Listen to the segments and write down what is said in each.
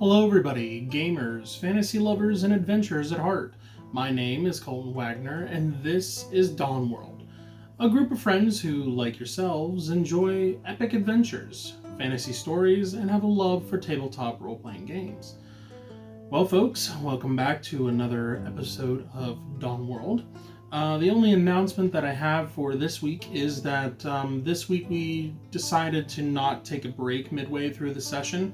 Hello everybody, gamers, fantasy lovers, and adventurers at heart. My name is Colton Wagner, and this is Dawn World, a group of friends who, like yourselves, enjoy epic adventures, fantasy stories, and have a love for tabletop role-playing games. Well folks, welcome back to another episode of Dawn World. The only announcement that I have for this week is that this week we decided to not take a break midway through the session,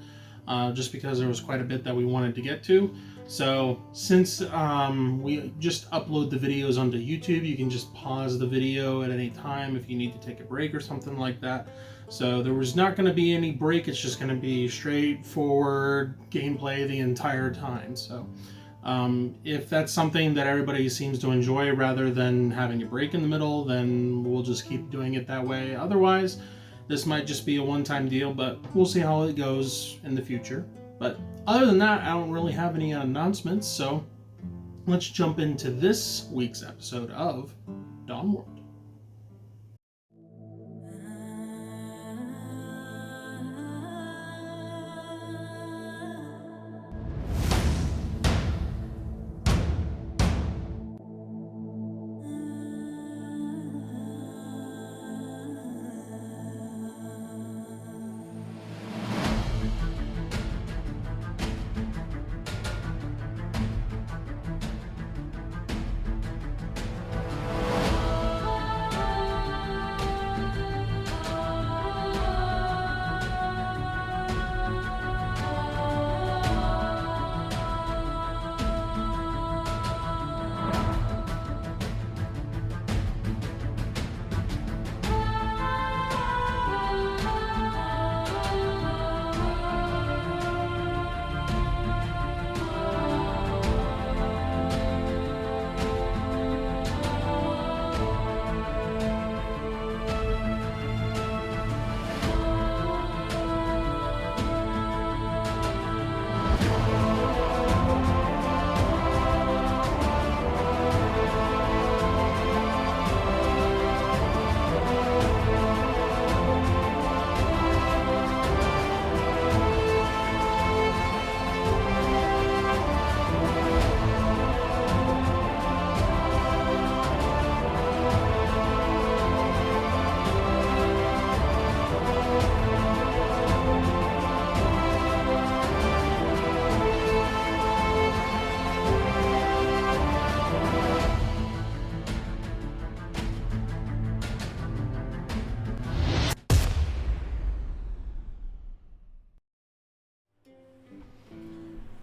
just because there was quite a bit that we wanted to get to. So since we just upload the videos onto YouTube, you can just pause the video at any time if you need to take a break or something like that. So there was not going to be any break, it's just going to be straightforward gameplay the entire time. So if that's something that everybody seems to enjoy rather than having a break in the middle, then we'll just keep doing it that way. Otherwise, this might just be a one-time deal, but we'll see how it goes in the future. But other than that, I don't really have any announcements, so let's jump into this week's episode of Dawn World.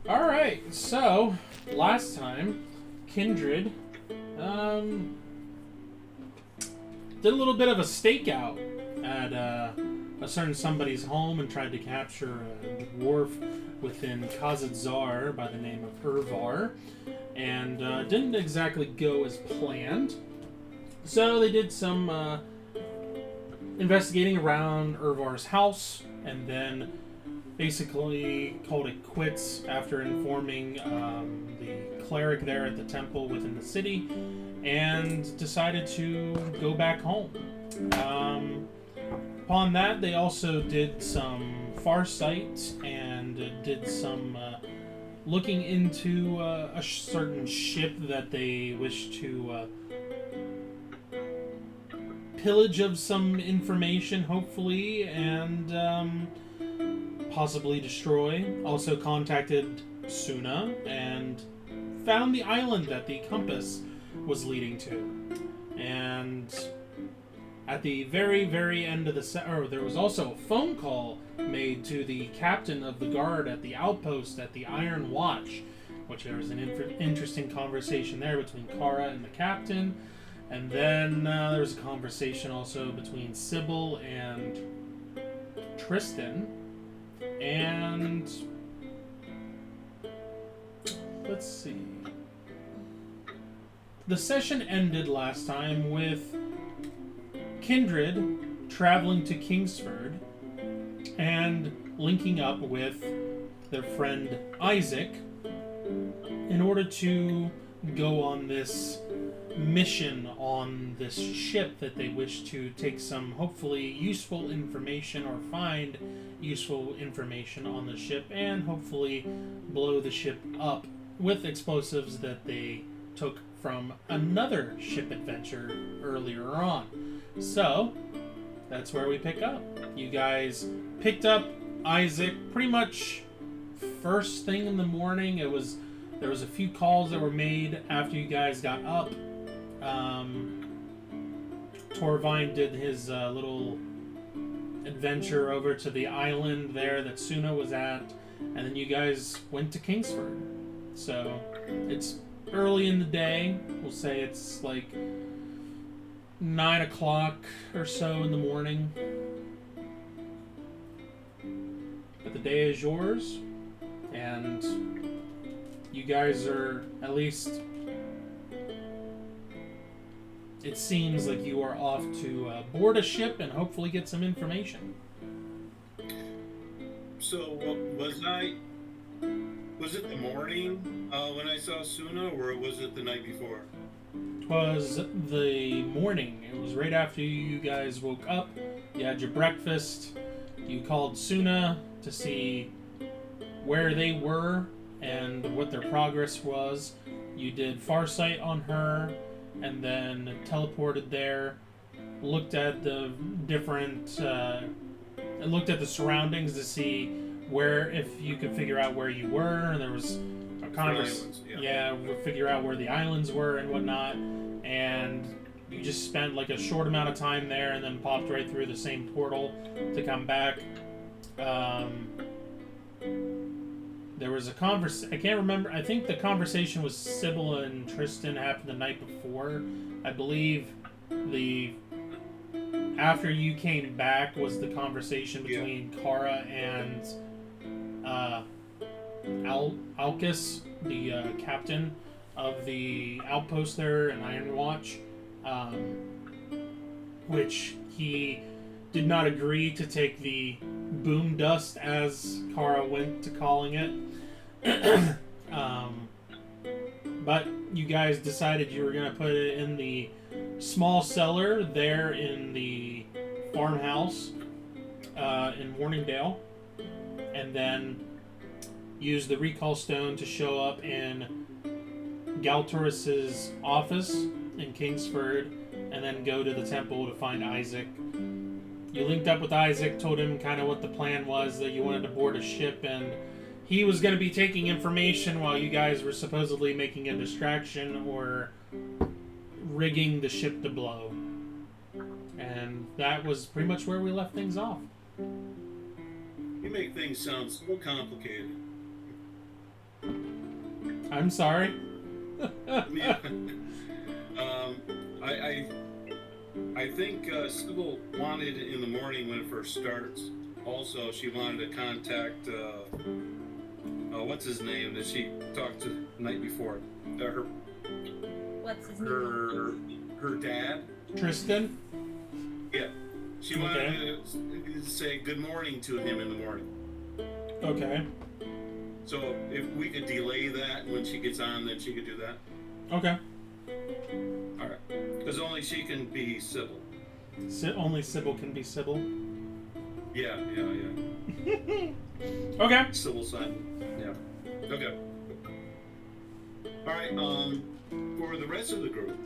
Alright, so last time, Kindred did a little bit of a stakeout at a certain somebody's home and tried to capture a dwarf within Kazadzar by the name of Urvar, and didn't exactly go as planned. So they did some investigating around Urvar's house, and then basically called it quits after informing the cleric there at the temple within the city, and decided to go back home. Upon that, they also did some farsight and did some looking into a certain ship that they wish to pillage of some information, hopefully, and possibly destroy. Also contacted Suna and found the island that the compass was leading to. And at the very, very end of the there was also a phone call made to the captain of the guard at the outpost at the Iron Watch, which there was an interesting conversation there between Kara and the captain. And then there was a conversation also between Sybil and Tristan. And let's see. The session ended last time with Kindred traveling to Kingsford and linking up with their friend Isaac in order to go on this mission on this ship that they wish to take some hopefully useful information or find useful information on the ship and hopefully blow the ship up with explosives that they took from another ship adventure earlier on. So, that's where we pick up. You guys picked up Isaac pretty much first thing in the morning. There was a few calls that were made after you guys got up. Thiraine did his little adventure over to the island there that Suna was at, and then you guys went to Kingsford. So it's early in the day. We'll say it's like 9 o'clock or so in the morning. But the day is yours, and you guys are, at least it seems like you are off to board a ship and hopefully get some information. So, was it the morning when I saw Suna, or was it the night before? It was the morning. It was right after you guys woke up. You had your breakfast. You called Suna to see where they were and what their progress was. You did Farsight on her, and then teleported there. Looked at the different, looked at the surroundings to see where, if you could figure out where you were. And there was a conversation. We'll figure out where the islands were and whatnot. And you just spent like a short amount of time there, and then popped right through the same portal to come back. There was a I can't remember. I think the conversation with Sybil and Tristan happened the night before. I believe after you came back was the conversation between Kara and Alcus, the captain of the outpost there in Ironwatch, which he did not agree to take the boom dust, as Kara went to calling it. But you guys decided you were going to put it in the small cellar there in the farmhouse in Warningdale, and then use the recall stone to show up in Galtoris's office in Kingsford, and then go to the temple to find Isaac. You linked up with Isaac, told him kind of what the plan was, that you wanted to board a ship, and he was going to be taking information while you guys were supposedly making a distraction or rigging the ship to blow. And that was pretty much where we left things off. You make things sound so complicated. I'm sorry. Yeah. I think Sybil wanted in the morning when it first starts. Also, she wanted to contact what's his name that she talked to the night before. What's his name? Her dad. Tristan. Yeah, she wanted to say good morning to him in the morning. Okay. So if we could delay that when she gets on, then she could do that. Okay. All right. Because only she can be Sybil. Only Sybil can be Sybil. Yeah. Okay. Sybil Simon. Yeah. Okay. All right. For the rest of the group,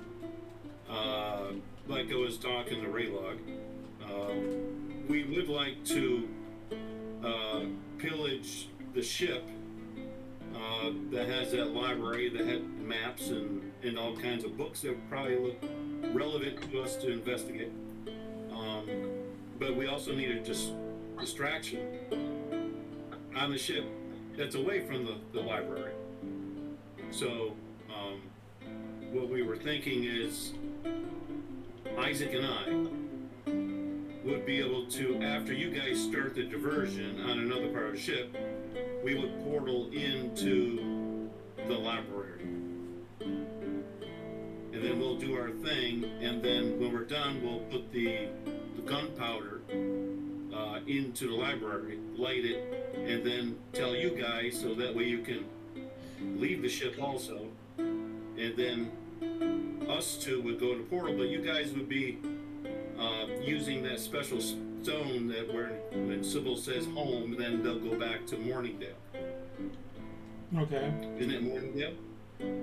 like I was talking to Raylog, we would like to pillage the ship that has that library that had maps and all kinds of books that would probably look relevant to us to investigate. But we also need a distraction on the ship that's away from the library. So what we were thinking is Isaac and I would be able to, after you guys start the diversion on another part of the ship, we would portal into the library. And then we'll do our thing, and then when we're done, we'll put the gunpowder into the library, light it, and then tell you guys, so that way you can leave the ship also, and then us two would go to portal, but you guys would be using that special stone that when Sybil says home, then they'll go back to Morningdale. Okay. Isn't it Morningdale?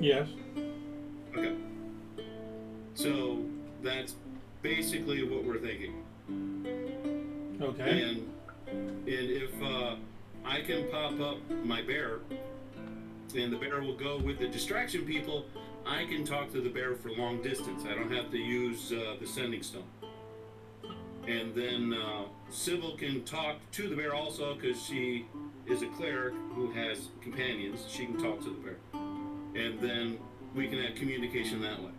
Yes. Okay. So that's basically what we're thinking. Okay. And if I can pop up my bear, and the bear will go with the distraction people, I can talk to the bear for long distance. I don't have to use the sending stone. And then Sybil can talk to the bear also, because she is a cleric who has companions. She can talk to the bear. And then we can have communication that way.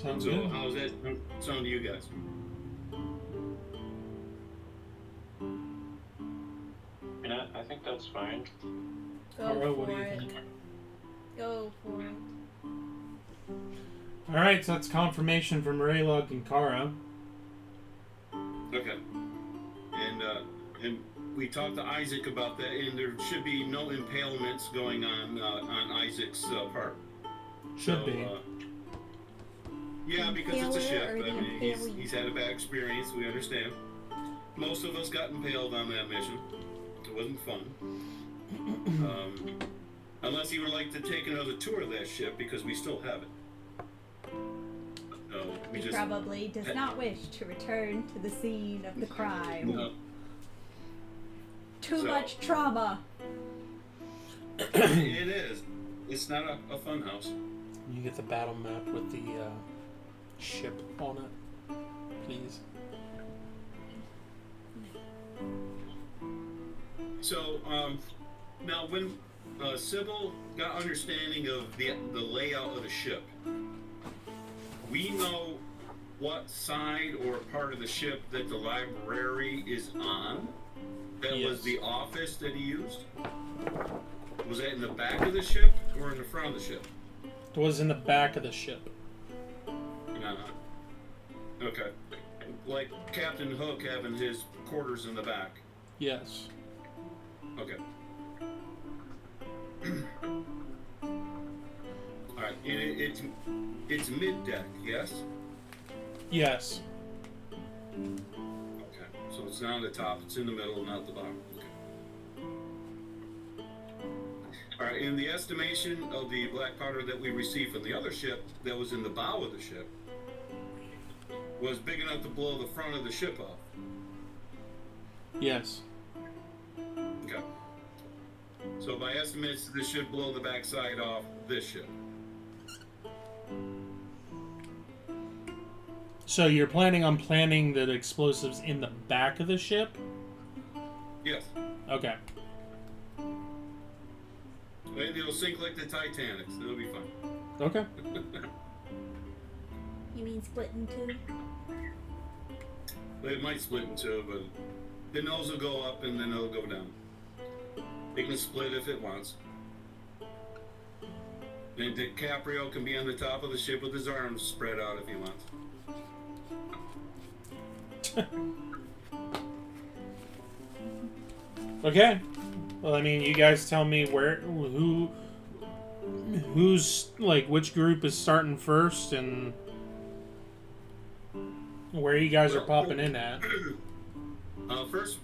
Sounds So good. how does that sound to you guys? Yeah, I think that's fine. Go Alright, what for do you it. think? Go for it. Alright, so that's confirmation from Raylog and Kara. Okay. And we talked to Isaac about that, and there should be no impalements going on Isaac's part. Should be. Yeah, because it's a ship. Impaler or I mean, the impalee? he's had a bad experience. We understand. Most of us got impaled on that mission. It wasn't fun. Unless you would like to take another tour of that ship, because we still have it. No, we He just probably does not wish to return to the scene of the crime. no. Too So- much trauma. It is. It's not a fun house. You get the battle map with the ship on it, please. So, now when Sybil got understanding of the layout of the ship, we know what side or part of the ship that the library is on. That was Yes. the office that he used. Was that in the back of the ship or in the front of the ship? It was in the back of the ship. Okay. Like Captain Hook having his quarters in the back. Yes. Okay. Alright, and it's mid deck, yes? Yes. Okay. So it's not on the top, it's in the middle, not the bottom. Okay. Alright, in the estimation of the black powder that we received from the other ship that was in the bow of the ship was big enough to blow the front of the ship off. Yes. Okay. So by estimates, this should blow the backside off this ship. So you're planning on planting the explosives in the back of the ship? Yes. Okay. And it'll sink like the Titanic, so it'll be fun. Okay. You mean split in two? It might split in two, but the nose will go up and then it'll go down. It can split if it wants. And DiCaprio can be on the top of the ship with his arms spread out if he wants. Okay. Well, I mean, you guys tell me who's like which group is starting first and where you guys are popping in at. First,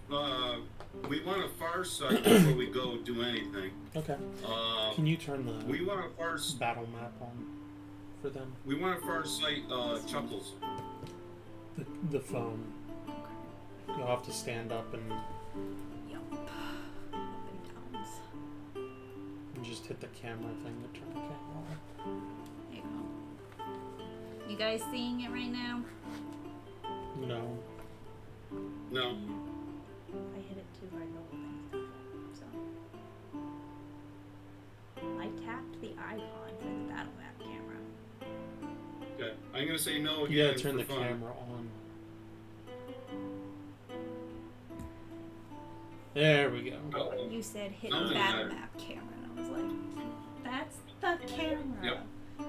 we want a far sight before we go do anything. Okay. Can you turn the We want a far battle map on for them? We want a far sight Chuckles. The phone. You'll have to stand up and Yup. Up and downs. just hit the camera thing to turn the camera on. There you go. You guys seeing it right now? No. No. I hit it too hard, the whole thing's gonna fall. So I tapped the icon for the battle map camera. Okay. I'm gonna say no You again gotta turn for the fun. camera on. There we go. Oh. You said hit No, the no, battle no. map camera, and I was like, that's the camera. Yep. I was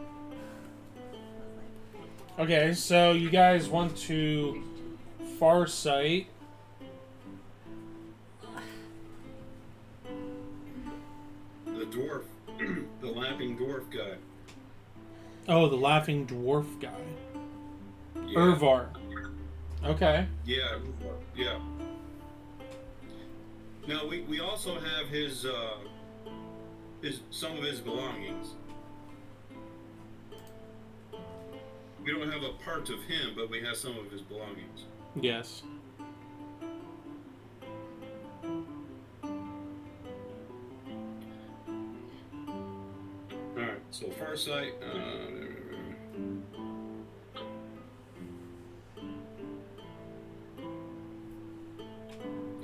like, Okay, so you guys want to Farsight. The dwarf. The laughing dwarf guy. Oh, the laughing dwarf guy. Yeah. Urvar. Okay. Yeah, yeah. Now we also have his some of his belongings. We don't have a part of him, but we have some of his belongings. Yes. All right. So Farsight.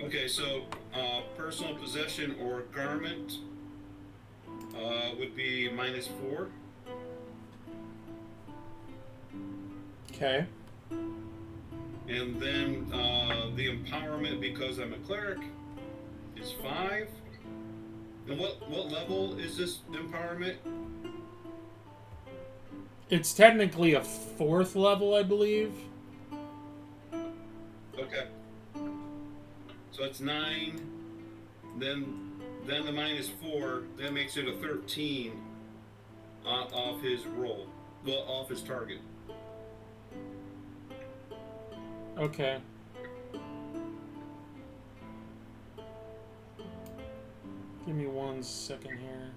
Okay, so personal possession or garment would be -4. Okay. And then the empowerment, because I'm a cleric, is 5. And what level is this empowerment? It's technically a 4th level, I believe. Okay. So it's 9. Then the -4. That makes it a 13 off his roll. Well, off his target. Okay. Give me 1 second here.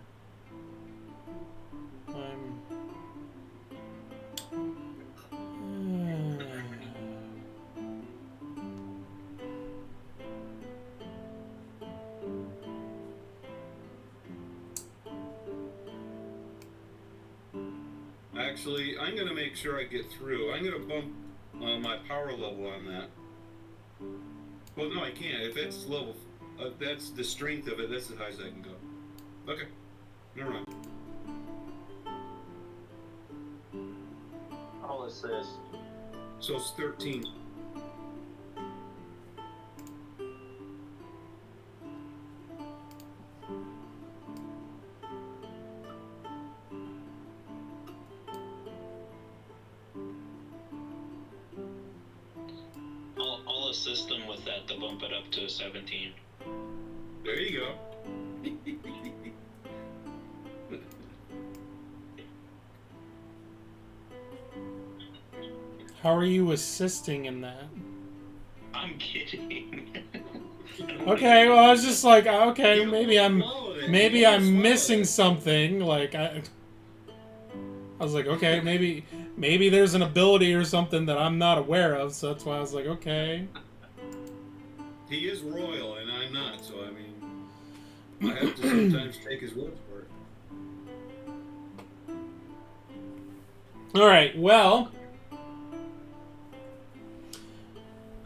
Actually, I'm going to make sure I get through. I'm going to bump my power level on that. Well, no, I can't. If that's level, that's the strength of it. That's as high as I can go. Okay, never mind. I'll assist. So it's 13. I'll assist them with that to bump it up to a 17. There you go. How are you assisting in that? I'm kidding. Okay, well I was just like, okay, You maybe I'm swallow it. missing something. Like I was like, okay, maybe there's an ability or something that I'm not aware of, so that's why I was like, okay. He is royal, and I'm not, so I mean, I have to sometimes take his word for it. All right, well,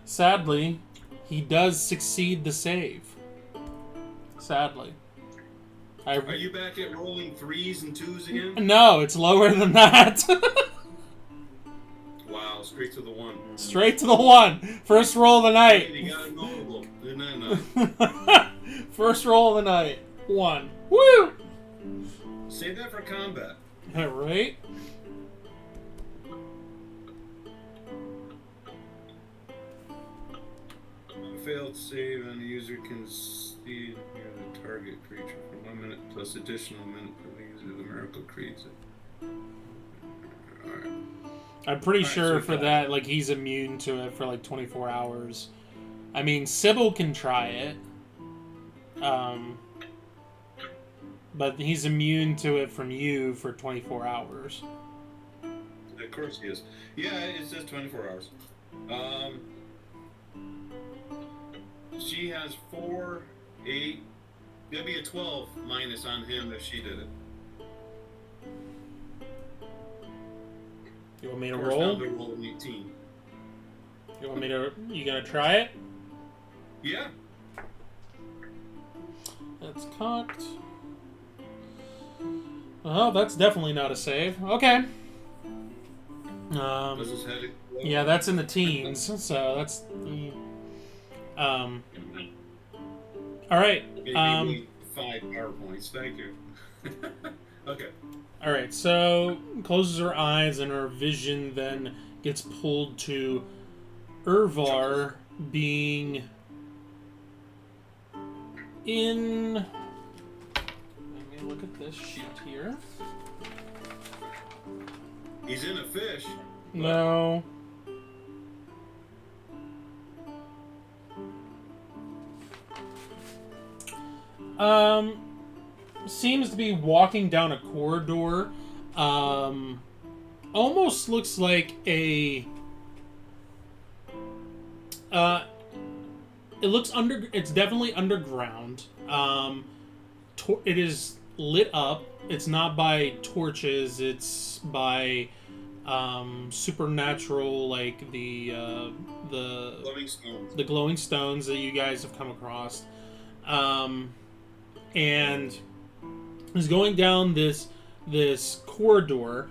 sadly, he does succeed the save. Sadly. Are you back at rolling 3s and 2s again? No, it's lower than that. Wow, straight to the 1. Straight to the 1. First roll of the night. You got a notable. No. First roll of the night. 1. Woo! Save that for combat. All right. Failed save, and the user can see near the target creature for 1 minute plus additional minute for the user of the miracle creates it. Alright. I'm pretty sure so for that, like, he's immune to it for like 24 hours. I mean, Sybil can try it. But he's immune to it from you for 24 hours. Of course he is. Yeah, it says 24 hours. She has 4, 8. That'd be a 12 minus on him if she did it. You want me to Of course, roll? now they're rolling 18. You want me to? You gonna try it? Yeah. That's cocked. Oh, that's definitely not a save. Okay. Does his head explode? Yeah, that's in the teens, so that's. All right. Maybe 5 PowerPoints. Thank you. Okay. All right. So closes her eyes, and her vision then gets pulled to Urvar being in. Let me look look at this sheet here. He's in a fish. No. Seems to be walking down a corridor. Almost looks like a. It looks It's definitely underground. It is lit up. It's not by torches. It's by supernatural, like the Glowing stones. the glowing stones that you guys have come across, and is going down this corridor,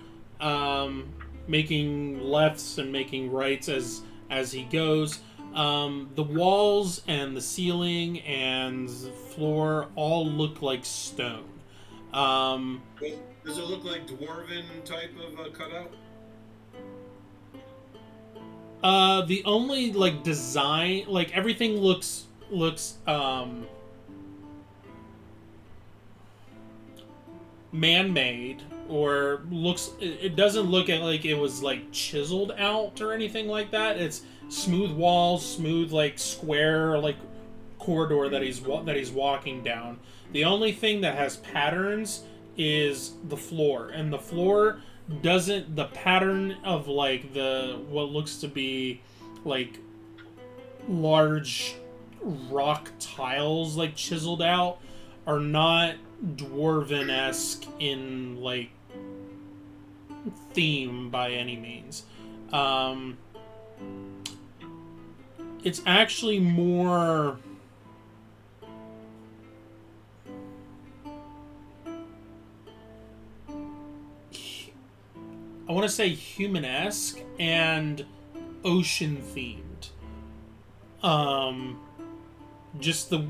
making lefts and making rights as he goes. The walls and the ceiling and the floor all look like stone. Does it look like dwarven type of cutout? The only like design, like everything looks man-made, or it doesn't look like it was like chiseled out or anything like that. It's smooth walls, smooth like square like corridor that he's walking down. The only thing that has patterns is the floor, and the floor doesn't, the pattern of like what looks to be like large rock tiles like chiseled out are not dwarven-esque in like theme by any means. It's actually more I want to say human-esque and ocean-themed. Just the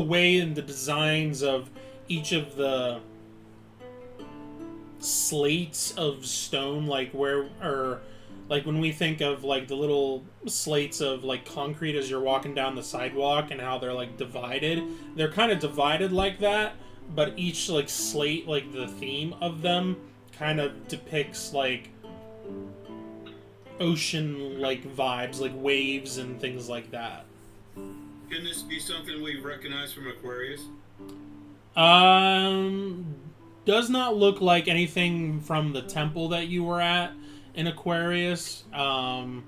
way and the designs of each of the slates of stone, like like when we think of like the little slates of like concrete as you're walking down the sidewalk and how they're like divided, they're kind of divided like that, but each like slate, like the theme of them kind of depicts like ocean like vibes, like waves and things like that. Can this be something we've recognized from Aquarius? Does not look like anything from the temple that you were at in Aquarius. Or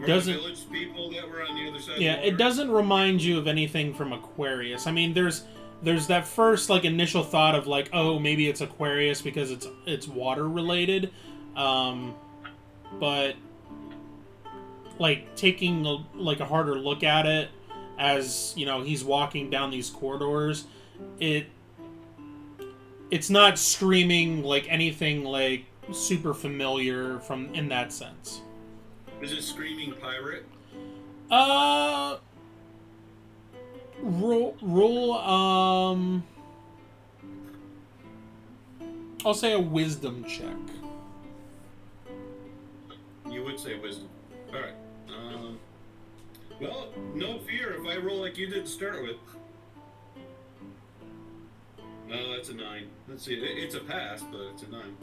Doesn't the village people that were on the other side Yeah, of the water? it doesn't remind you of anything from Aquarius. I mean, there's that first like initial thought of like, oh, maybe it's Aquarius because it's water related, but like taking a harder look at it as you know he's walking down these corridors, it's not screaming like anything like super familiar from in that sense. Is it screaming pirate? Roll I'll say a wisdom check. You would say wisdom. Alright. Well, no fear if I roll like you did to start with. That's a 9. Let's see. It's a pass, but it's a 9.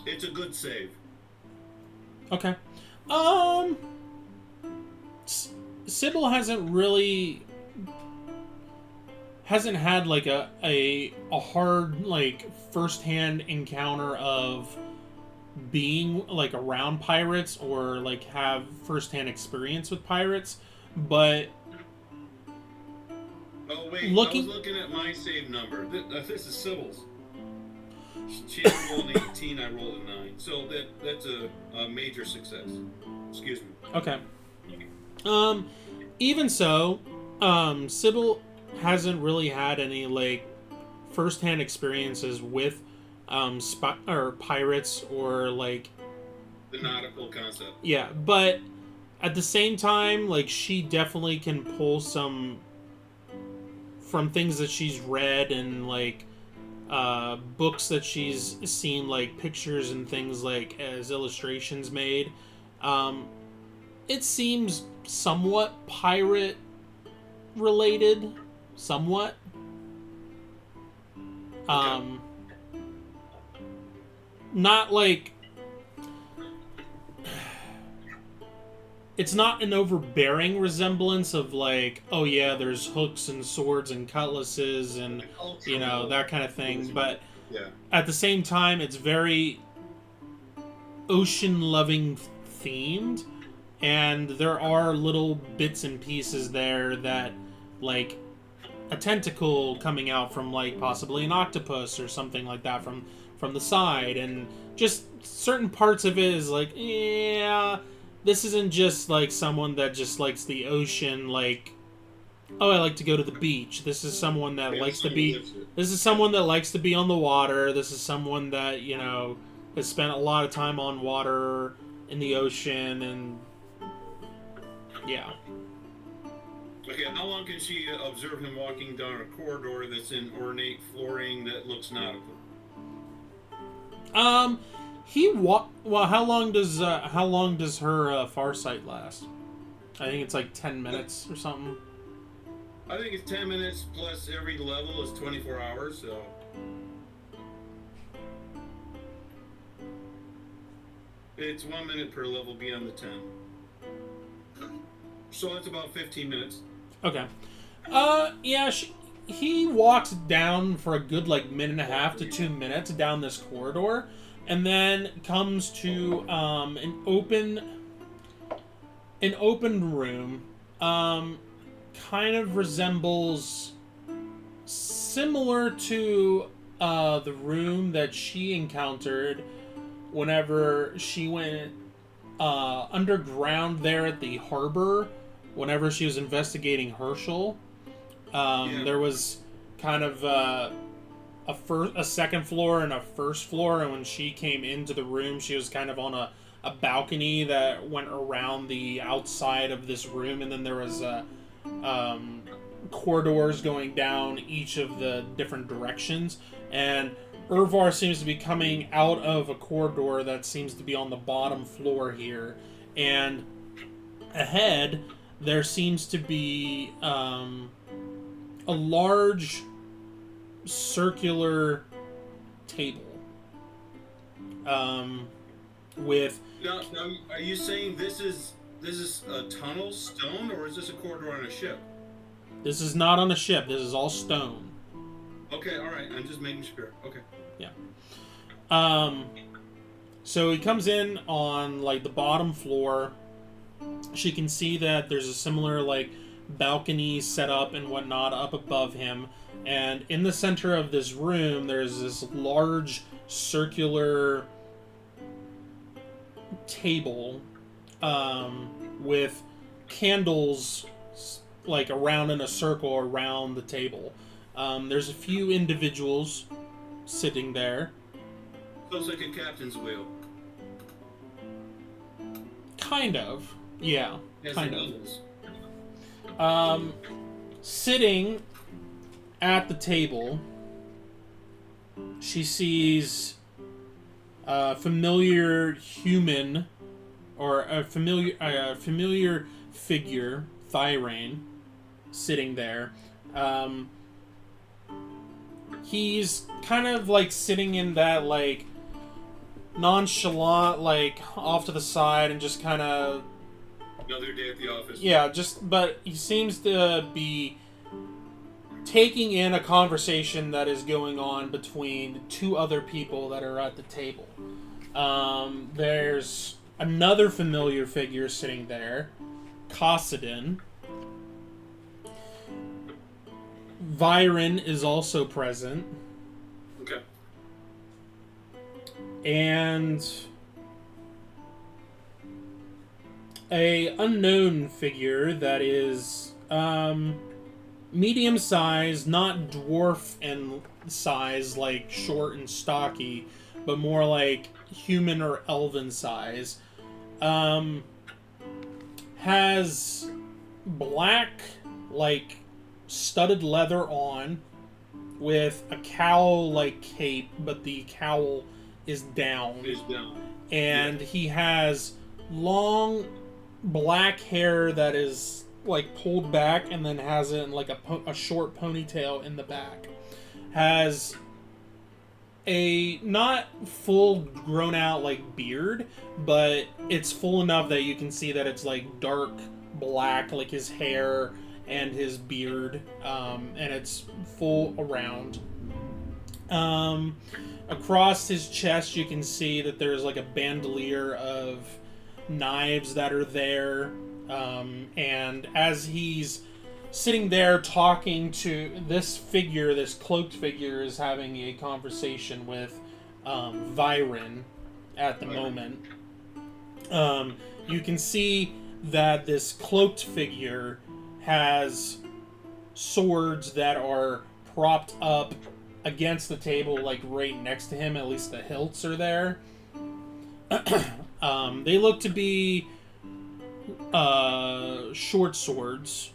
It's a good save. Okay. Sybil hasn't had like a hard like first-hand encounter of being like around pirates or like have first-hand experience with pirates, but Oh wait, I was looking at my save number. This is Sybil's. She rolled an 18, I rolled a 9. So that's a major success. Excuse me. Okay. Even so, Sybil hasn't really had any like first-hand experiences with or pirates or like The nautical concept. yeah, but at the same time, like she definitely can pull some from things that she's read and like books that she's seen, like pictures and things like as illustrations made. It seems somewhat pirate related, somewhat. Not like... It's not an overbearing resemblance of like, oh yeah, there's hooks and swords and cutlasses and, you know, that kind of thing. But Yeah. at the same time, it's very ocean-loving themed. And there are little bits and pieces there that, like, a tentacle coming out from, like, possibly an octopus or something like that from the side. And just certain parts of it is like, yeah, this isn't just, like, someone that just likes the ocean, like, oh, I like to go to the beach. This is someone that likes to be... This is someone that likes to be on the water. This is someone that, you know, has spent a lot of time on water in the ocean and... Yeah. Okay, how long can she observe him walking down a corridor that's in ornate flooring that looks nautical? Well, how long does her farsight last? I think it's like 10 minutes or something. I think it's 10 minutes plus every level is 24 hours, so... It's 1 minute per level beyond the 10. So that's about 15 minutes. Okay. Yeah, he walks down for a good, like, minute and a half to 2 minutes down this corridor, and then comes to, an open room, kind of resembles similar to, the room that she encountered whenever she went, underground there at the harbor. Whenever she was investigating Herschel, there was kind of a second floor and a first floor, and when she came into the room, she was kind of on a balcony that went around the outside of this room, and then there was corridors going down each of the different directions, and Urvar seems to be coming out of a corridor that seems to be on the bottom floor here, and ahead there seems to be a large circular table with... Now, are you saying this is a tunnel stone, or is this a corridor on a ship? This is not on a ship. This is all stone. Okay, all right. I'm just making sure. Okay. Yeah. So he comes in on, like, the bottom floor. She can see that there's a similar, like, balcony set up and whatnot up above him. And in the center of this room, there's this large circular table with candles, like, around in a circle around the table. There's a few individuals sitting there. Looks like a captain's wheel. Kind of. Yeah, Yes, kind it of. is. Sitting at the table, she sees a familiar human, or a familiar figure, Thiraine, sitting there. He's kind of like sitting in that, like, nonchalant, like, off to the side and just kind of... Another day at the office. Yeah, but he seems to be taking in a conversation that is going on between two other people that are at the table. There's another familiar figure sitting there, Kassadin. Viren is also present. Okay. And a unknown figure that is medium size, not dwarf in size, like short and stocky, but more like human or elven size. Has black, like, studded leather on with a cowl like cape, but the cowl is down. And he has long black hair that is like pulled back and then has it in like a short ponytail in the back. Has a not full grown out like beard, but it's full enough that you can see that it's like dark black, like his hair and his beard, and it's full around. Across his chest, you can see that there's like a bandolier of knives that are there, and as he's sitting there talking to this figure, this cloaked figure is having a conversation with Thiraine at the moment. You can see that this cloaked figure has swords that are propped up against the table, like right next to him. At least the hilts are there. They look to be short swords.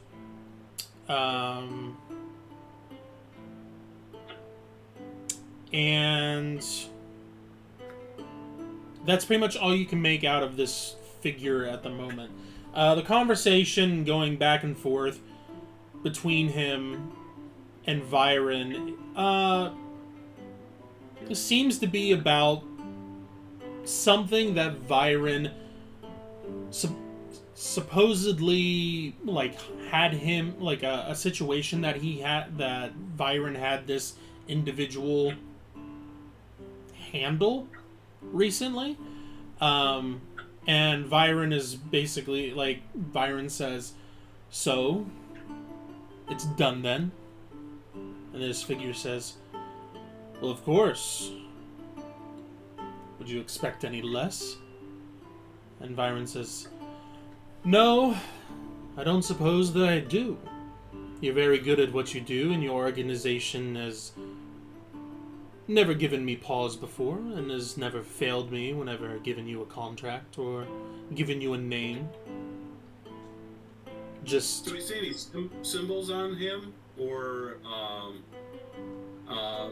And that's pretty much all you can make out of this figure at the moment. The conversation going back and forth between him and Thiraine seems to be about something that Thiraine supposedly like had him like a situation that Thiraine had this individual handle recently, and Thiraine is basically like, Thiraine says, "So it's done then?" And this figure says, "Well, of course. Would you expect any less?" And Thiraine says, "No, I don't suppose that I do. You're very good at what you do, and your organization has never given me pause before, and has never failed me whenever I've given you a contract or given you a name. Just..." Do we see any symbols on him, or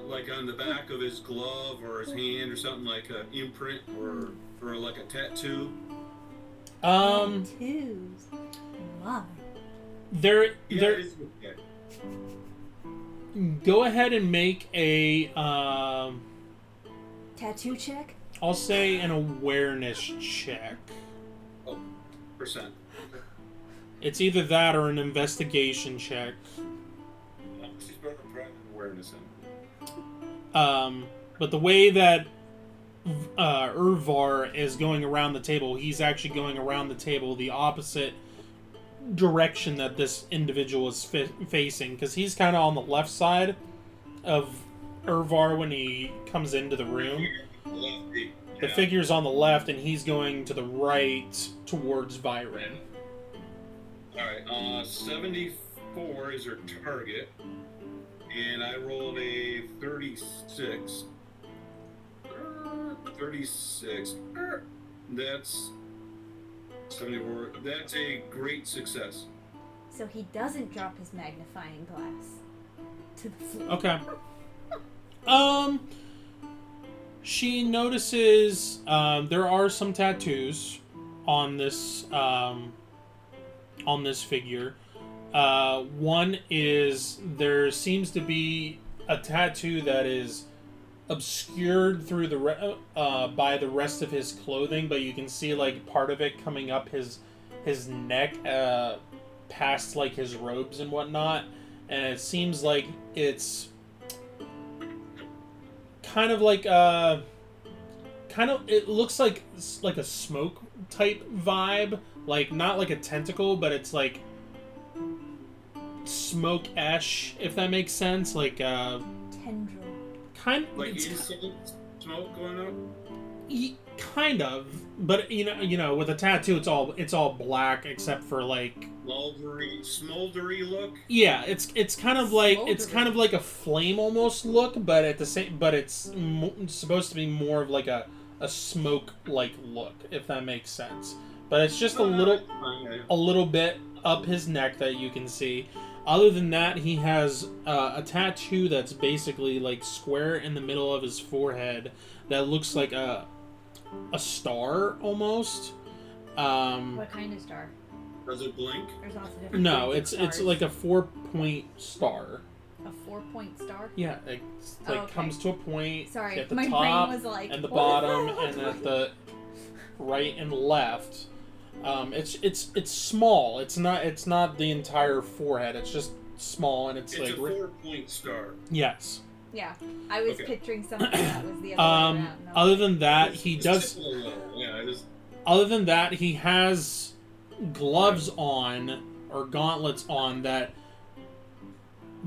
like on the back of his glove or his hand, or something like an imprint, or like a tattoo? Tattoos. Wow. There. Yeah. Go ahead and make a Tattoo check? I'll say an awareness check. Oh, percent. It's either that or an investigation check. She's better private awareness in. But the way that Urvar is going around the table, he's actually going around the table the opposite direction that this individual is facing, because he's kind of on the left side of Urvar when he comes into the room. The figure's on the left, and he's going to the right towards Thiraine. Alright, 74 is her target, and I rolled a 36. 36. That's 74. That's a great success. So he doesn't drop his magnifying glass to the floor. Okay. She notices there are some tattoos on this figure. One is, there seems to be a tattoo that is obscured through by the rest of his clothing, but you can see like part of it coming up his neck, past like his robes and whatnot, and it seems like it's kind of like it looks like a smoke type vibe, like not like a tentacle, but it's like smoke ash, if that makes sense, like Tendril. Like insane smoke going up? Kind of, but you know, with a tattoo, it's all black except for like smoldery look. Yeah, it's kind of like a flame almost look, but at the same, but it's supposed to be more of like a smoke like look, if that makes sense. But it's just a little bit up his neck that you can see. Other than that, he has a tattoo that's basically like square in the middle of his forehead that looks like a star almost. What kind of star? Does it blink? There's lots of different No, kinds of it's stars. like a 4-point star. A 4-point star? Yeah, it's Oh, like okay. comes to a point Sorry, at the my top brain was like, and the what does bottom that look and at like? the right and left. It's small. It's not the entire forehead. It's just small and it's It's like a 4-point star. yes. Yeah, I was Okay. picturing something that was the other way around. and I was Other like, than that, It's he just does. a little, yeah, it is. Other than that, he has gloves on or gauntlets on that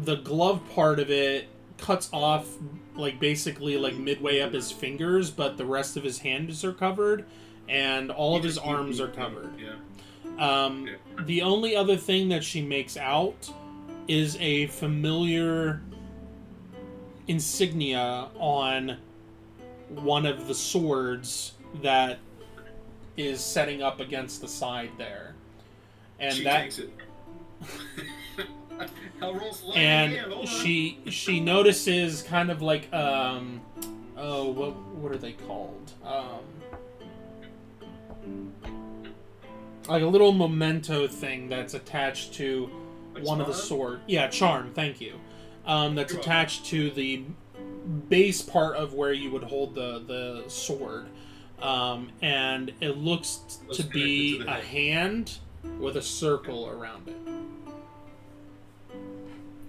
the glove part of it cuts off like basically like midway up his fingers, but the rest of his hands are covered and all of his arms are covered. Yeah. Yeah. The only other thing that she makes out is a familiar insignia on one of the swords that is setting up against the side there. And She that takes it. I'll roll sleight of and hand, hold on. she notices kind of like what are they called? Like a little memento thing that's attached to A one of the charm? sword. Yeah, charm, thank you. That's You're attached to the base part of where you would hold the sword. And it looks Let's to connect be it to the a head. hand with a circle around it.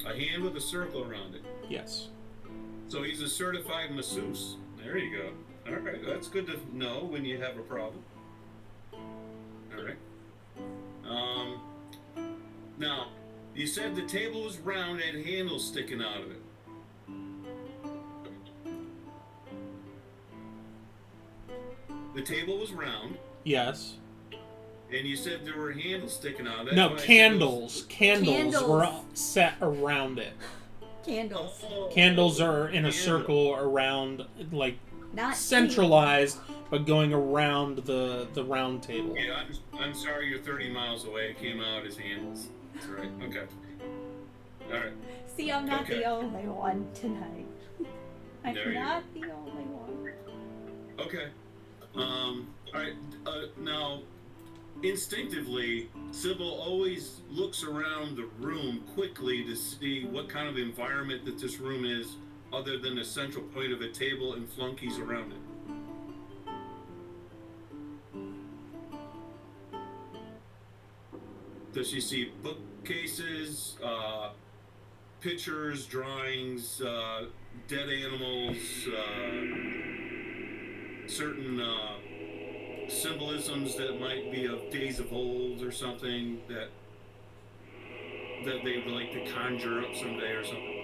A hand with a circle around it. Yes. So he's a certified masseuse. There you go. All right, that's good to know when you have a problem. All right. Now, you said the table was round and handles sticking out of it. The table was round, Yes. and you said there were handles sticking out of it. No, That's why I said candles. Candles Candles. were set around it. Candles. Oh, Candles are in a candle. circle around, like, Not centralized, but going around the round table. Yeah, I'm sorry you're 30 miles away. It came out as handles. That's right. Okay. All right. See, I'm not Okay. the only one tonight. I'm There you not the only one. Okay. All right. Now, instinctively, Sybil always looks around the room quickly to see what kind of environment that this room is, other than the central point of a table and flunkies around it. Does she see bookcases, pictures, drawings, dead animals, certain symbolisms that might be of days of old or something that they would like to conjure up someday or something?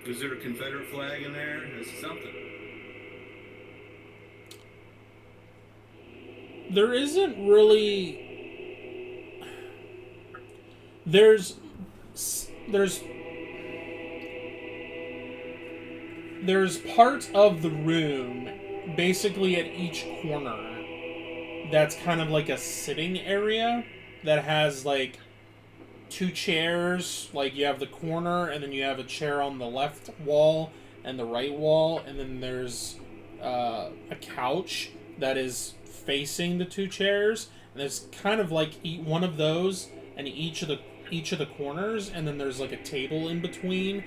Is there a Confederate flag in there? Is something? There isn't really. There's parts of the room, basically at each corner, that's kind of like a sitting area that has like two chairs. Like you have the corner, and then you have a chair on the left wall and the right wall, and then there's a couch that is facing the two chairs, and there's kind of like one of those in each of the corners, and then there's like a table in between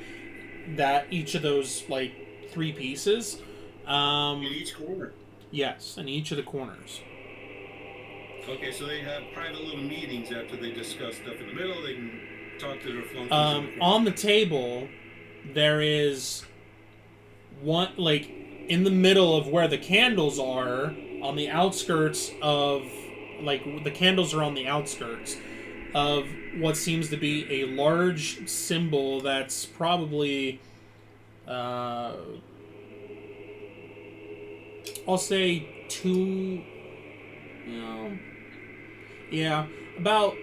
that each of those like three pieces. In each corner. Yes, in each of the corners. Okay, so they have private little meetings after they discuss stuff in the middle. They can talk to their flunkies. In the corner. On the table, there is one, like, in the middle of where the candles are, on the outskirts of, like, the candles are on the outskirts of what seems to be a large symbol that's probably, I'll say about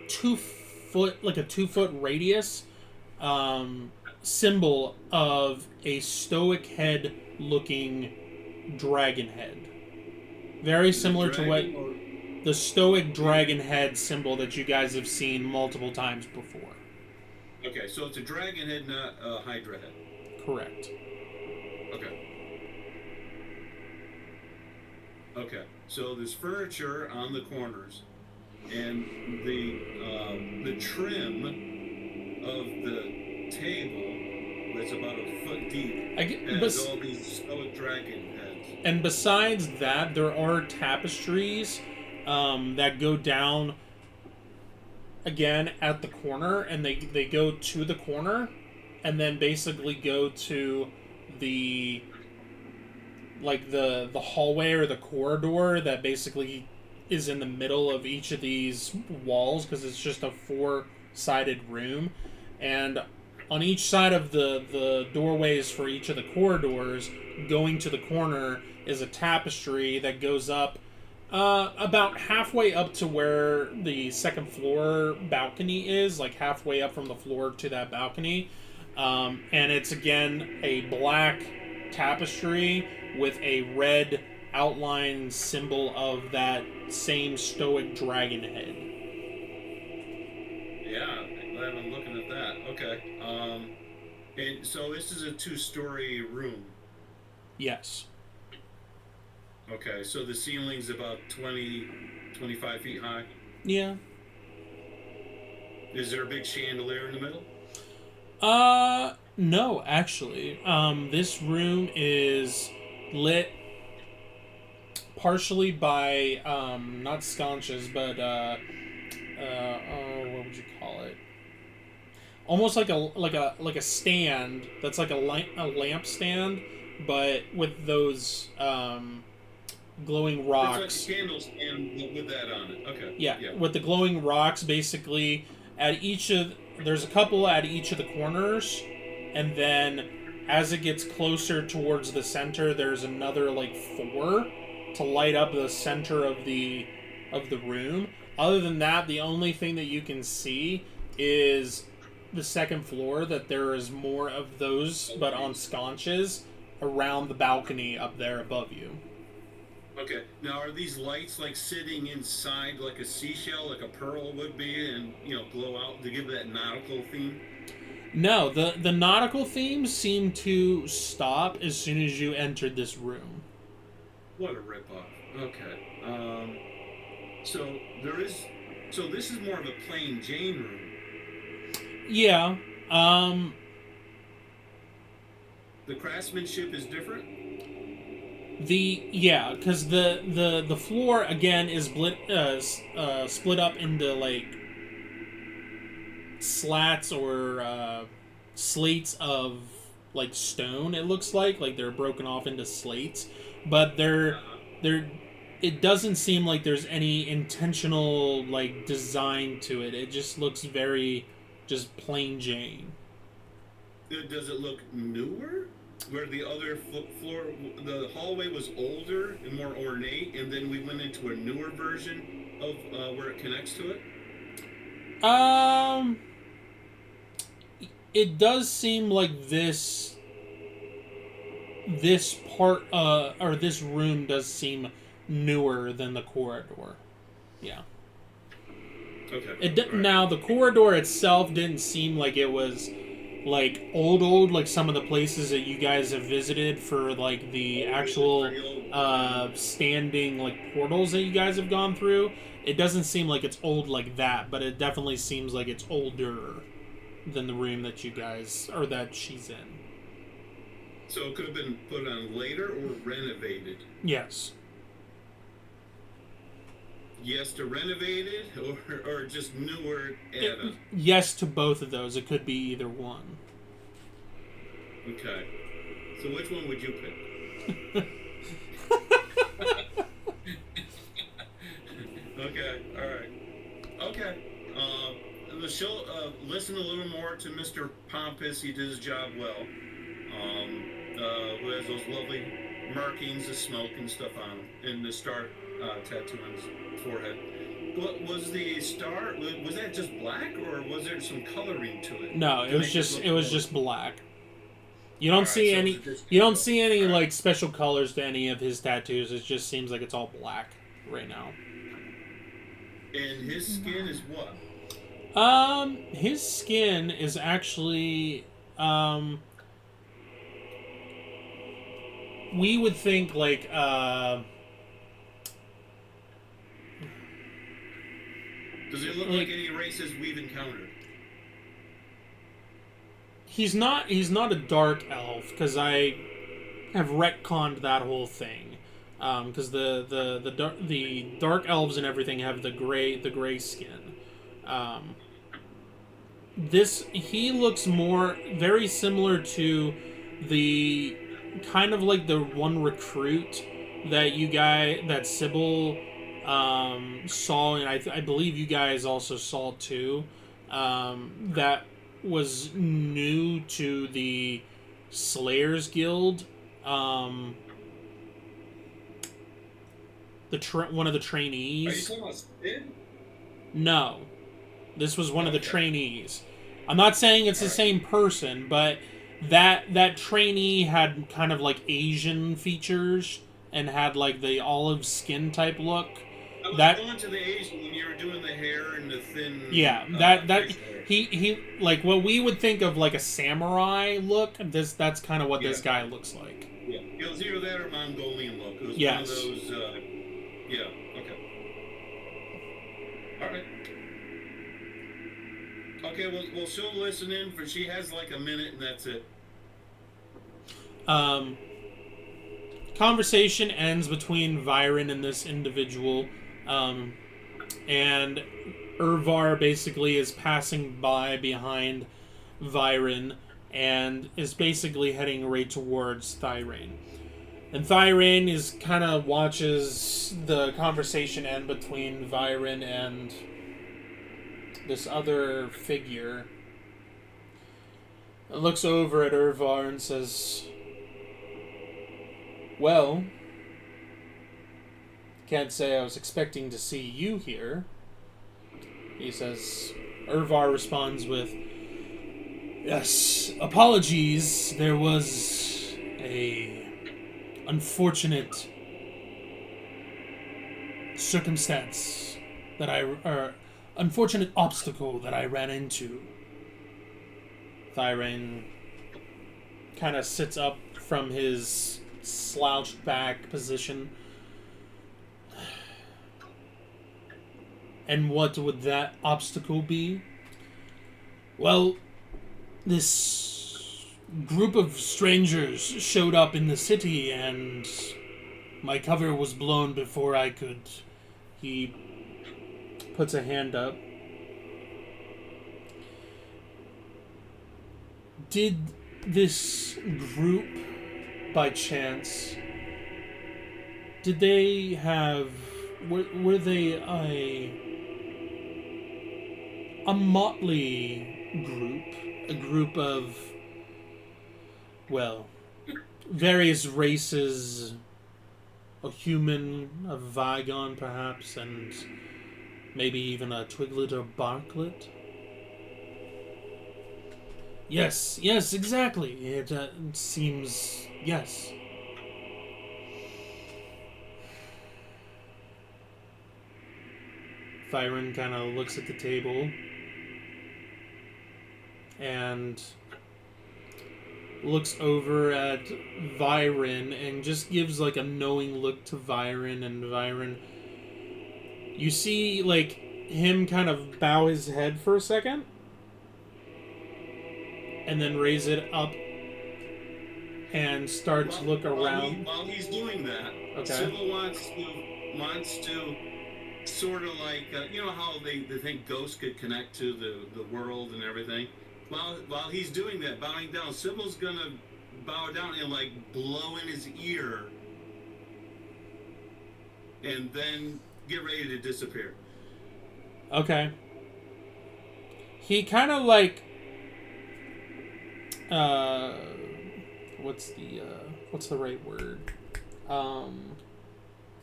2 foot, like a 2 foot radius, symbol of a stoic head looking dragon head. Very similar to what the stoic dragon head symbol that you guys have seen multiple times before. Okay, so it's a dragon head, not a hydra head. Correct. Okay. Okay, so there's furniture on the corners, and the trim of the table that's about a foot deep has all these stoic dragon heads. And besides that, there are tapestries that go down again at the corner, and they go to the corner, and then basically go to the the hallway or the corridor that basically is in the middle of each of these walls, because it's just a four-sided room, and on each side of the doorways for each of the corridors going to the corner is a tapestry that goes up about halfway up to where the second floor balcony is, like halfway up from the floor to that balcony. And it's again a black tapestry with a red outline symbol of that same stoic dragon head. Yeah, glad I'm looking at that. Okay. And so this is a two-story room. Yes. Okay, so the ceiling's about 20, 25 feet high. Yeah. Is there a big chandelier in the middle? No, actually. This room is lit partially by, not sconces, but, oh, what would you call it? Almost like a stand that's like a lamp stand, but with those, glowing rocks. It's like a candle stand with that on it. Okay. Yeah, with the glowing rocks, basically at each of there's a couple at each of the corners, and then as it gets closer towards the center, there's another like four to light up the center of the room. Other than that, the only thing that you can see is the second floor. That there is more of those, but on sconces around the balcony up there above you. Okay. Now, are these lights like sitting inside like a seashell, like a pearl would be, and glow out to give that nautical theme? No, the nautical themes seem to stop as soon as you entered this room. What a ripoff. Okay. So there is. So this is more of a plain Jane room. Yeah. The craftsmanship is different. Because the floor again is split up into like slats or slates of like stone. It looks like they're broken off into slates, but they're it doesn't seem like there's any intentional like design to it. It just looks very just plain Jane. Does it look newer? Where the other floor, the hallway was older and more ornate, and then we went into a newer version of where it connects to it? It does seem like this part, or this room does seem newer than the corridor. Yeah. Okay. Now, the corridor itself didn't seem like it was like old like some of the places that you guys have visited for like the actual standing like portals that you guys have gone through. It doesn't seem like it's old like that, but it definitely seems like it's older than the room that you guys or that she's in. So it could have been put on later or renovated. Yes. Yes to renovated or just newer add-on? Yes to both of those. It could be either one. Okay. So which one would you pick? Okay, alright. Okay. Listen a little more to Mr. Pompous. He did his job well. Who has those lovely markings of smoke and stuff on him, and the star tattoo on his forehead. What was the star? Was that just black, or was there some coloring to it? No, it was just black. You don't see any like special colors to any of his tattoos. It just seems like it's all black right now. And his skin is what? His skin is actually we would think like Does he look like any races we've encountered? He's not a dark elf, because I have retconned that whole thing. Because the dark elves and everything have the gray skin. He looks very similar to the kind of like the one recruit that Sybil saw, and I believe you guys also saw too. That was new to the Slayers Guild. One of the Are you trainees. talking about Sid? No, this was one of the trainees. I'm not saying it's the same person, but that trainee had kind of like Asian features and had like the olive skin type look. I was That going to the Asian when you were doing the hair and the thin. yeah, facial hair. he like what we would think of like a samurai look. That's kind of what this guy looks like. Yeah, it was either that or Mongolian look. It was Yes. one of those. Yeah. Okay. All right. Okay. Well, she'll listen in for. She has like a minute, and that's it. Conversation ends between Viren and this individual, and Urvar basically is passing by behind Viren and is basically heading right towards Thiraine. And Thiraine is kind of watches the conversation end between Viren and this other figure. It looks over at Urvar and says, "Well, can't say I was expecting to see you here." He says, Urvar responds with, "Yes, apologies. There was a unfortunate circumstance unfortunate obstacle that I ran into." Thiraine kind of sits up from his slouched back position. "And what would that obstacle be?" "Well, this group of strangers showed up in the city and my cover was blown before I could..." He puts a hand up. "Did this group, by chance, did they have... Were they a motley group? A group of, well, various races, a human, a Vigon perhaps, and maybe even a Twiglet or Barklet?" Yes, exactly. It seems... yes. Thiraine kind of looks at the table and looks over at Viren and just gives like a knowing look to Viren, and Viren... You see like him kind of bow his head for a second and then raise it up and start to look around. While he's doing that, Okay. Sybil wants to sort of like you know how they think ghosts could connect to the world and everything. While he's doing that, bowing down, Sybil's gonna bow down and like blow in his ear, and then get ready to disappear. Okay. He kind of like... what's the right word?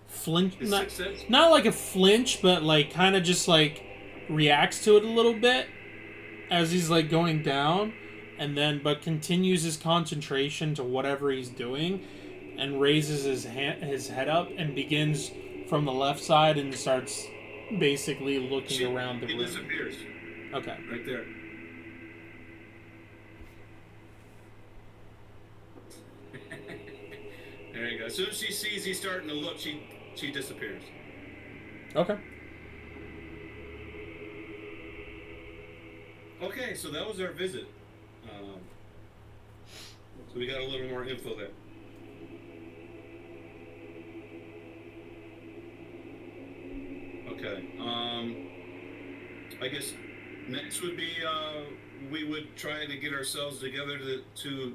Flinch. Not like a flinch, but like kind of just like reacts to it a little bit as he's like going down, and then but continues his concentration to whatever he's doing, and raises his head up and begins from the left side and starts basically looking around the room. He disappears. Okay. Right there. There you go. As soon as she sees he's starting to look, she disappears. Okay. Okay, so that was our visit. So we got a little more info there. Okay. I guess next would be we would try to get ourselves together to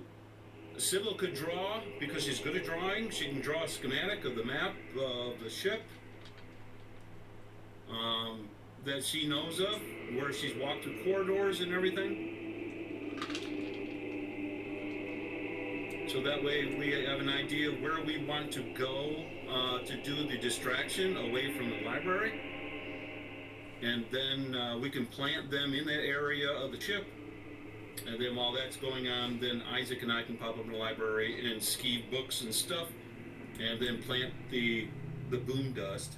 Sybil could draw because she's good at drawing. She can draw a schematic of the map of the ship that she knows of, where she's walked through corridors and everything. So that way we have an idea of where we want to go to do the distraction away from the library. And then we can plant them in that area of the ship. And then while that's going on, then Isaac and I can pop up in the library and skeeve books and stuff. And then plant the boom dust.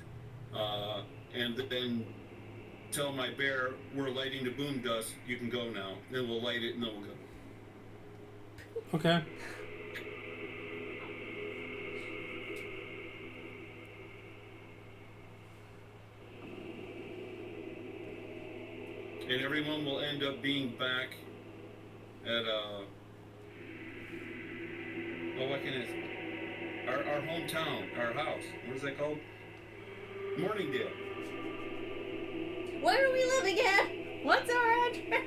And then tell my bear, we're lighting the boom dust, you can go now. Then we'll light it and then we'll go. Okay. And everyone will end up being back at what can it? Our hometown, our house. What is that called? Morningdale. Where are we living at? What's our address?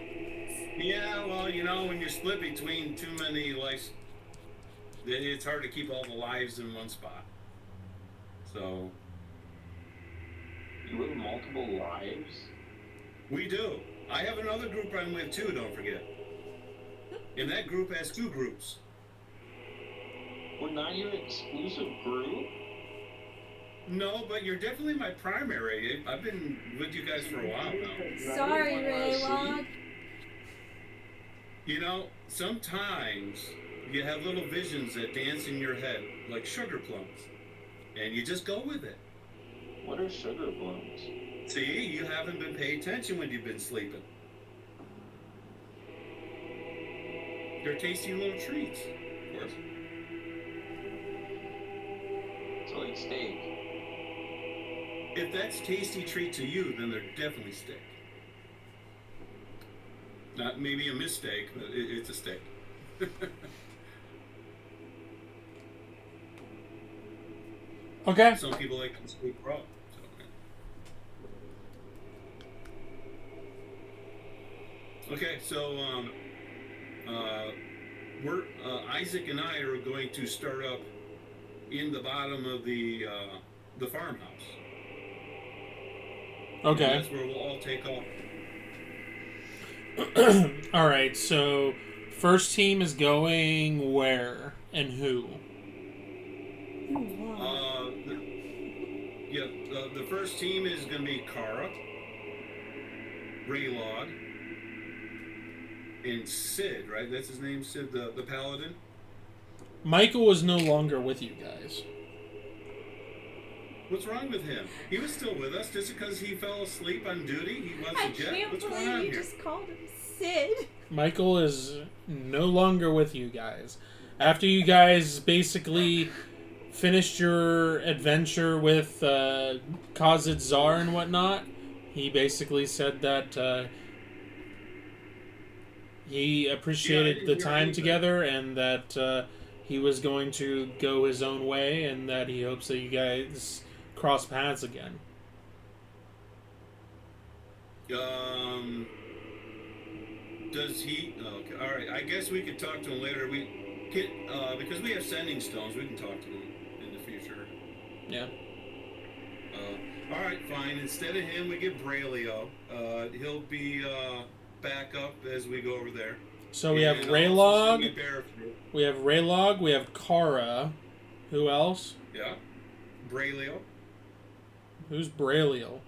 Yeah, well, you know, when you're split between too many lives, it's hard to keep all the lives in one spot. So You have multiple lives? we do. I have another group I'm with too, don't forget. And that group has 2 groups. We're not your exclusive group? No, but you're definitely my primary. I've been with you guys for a while now. Sorry, Raylog. You know, sometimes you have little visions that dance in your head like sugar plums. And you just go with it. What are sugar plums? See, you haven't been paying attention when you've been sleeping. They're tasty little treats, of course. It's like steak. If that's tasty treat to you, then they're definitely steak. Not maybe a mistake, but it's a steak. Okay. Some people like the steak raw. Okay, so we're Isaac and I are going to start up in the bottom of the farmhouse. Okay. And that's where we'll all take off. All right. So, first team is going where and who? The first team is going to be Kara, Raylog, and Sid, right? That's his name, Sid, the paladin. Michael is no longer with you guys. What's wrong with him? He was still with us just because he fell asleep on duty. He I wasn't jet. can't What's going on believe you here? just called him Sid. Michael is no longer with you guys. After you guys basically finished your adventure with Kazid Zar and whatnot, he basically said that he appreciated the time together and that he was going to go his own way and that he hopes that you guys cross paths again. Does he? Okay, all right. I guess we could talk to him later. We can because we have sending stones. We can talk to him in the future. Yeah. All right, fine. Instead of him, we get Braylio. He'll be back up as we go over there. So we have And Raylog, also Bear through. we have Raylog, we have Kara. Who else? Yeah. Braylio. Who's Braylio?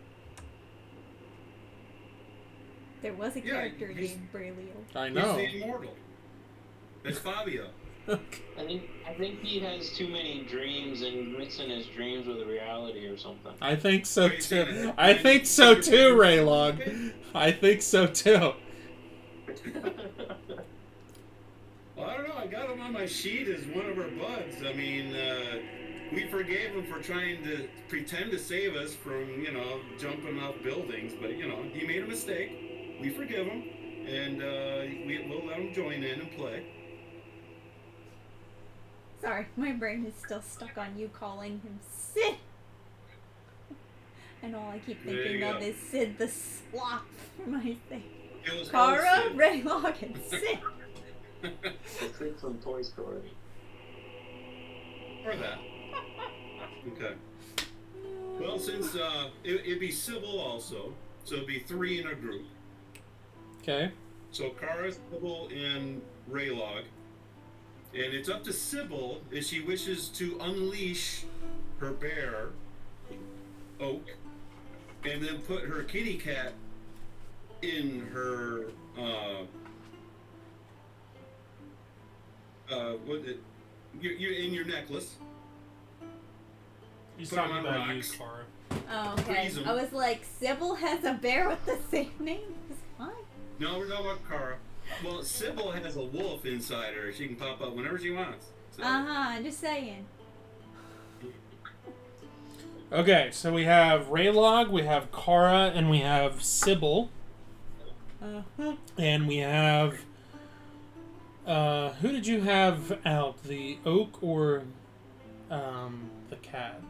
There was a Yeah, character he's- named Braylio. I know. He's the immortal. That's Fabio. I think he has too many dreams and mixing his dreams with reality or something. I think so Wait, say too. that. I think so too, Raylog. I think so too. Well, I don't know. I got him on my sheet as one of our buds. I mean, we forgave him for trying to pretend to save us from, jumping off buildings. But, he made a mistake. We forgive him. and we'll let them join in and play. Sorry, my brain is still stuck on you calling him Sid. And all I keep There thinking you of go. is Sid the Sloth for my thing. It was Kara, Sid. Raylog, and Sid. The kid from Toy Story. Or that. Okay. Well, since it'd be Sybil also, so it'd be 3 in a group. Okay. So Kara, Sybil, and Raylog. And it's up to Sybil if she wishes to unleash her bear, Oak, and then put her kitty cat in her in your necklace. He's Put talking him on about you, rocks. Kara. Oh, okay. Freeze 'em. I was like, Sybil has a bear with the same name as mine? No, we're talking about Kara. Well, Sybil has a wolf inside her. She can pop up whenever she wants. So. Just saying. Okay, so we have Raylog, we have Kara, and we have Sybil. And we have... who did you have out? The oak or the cat?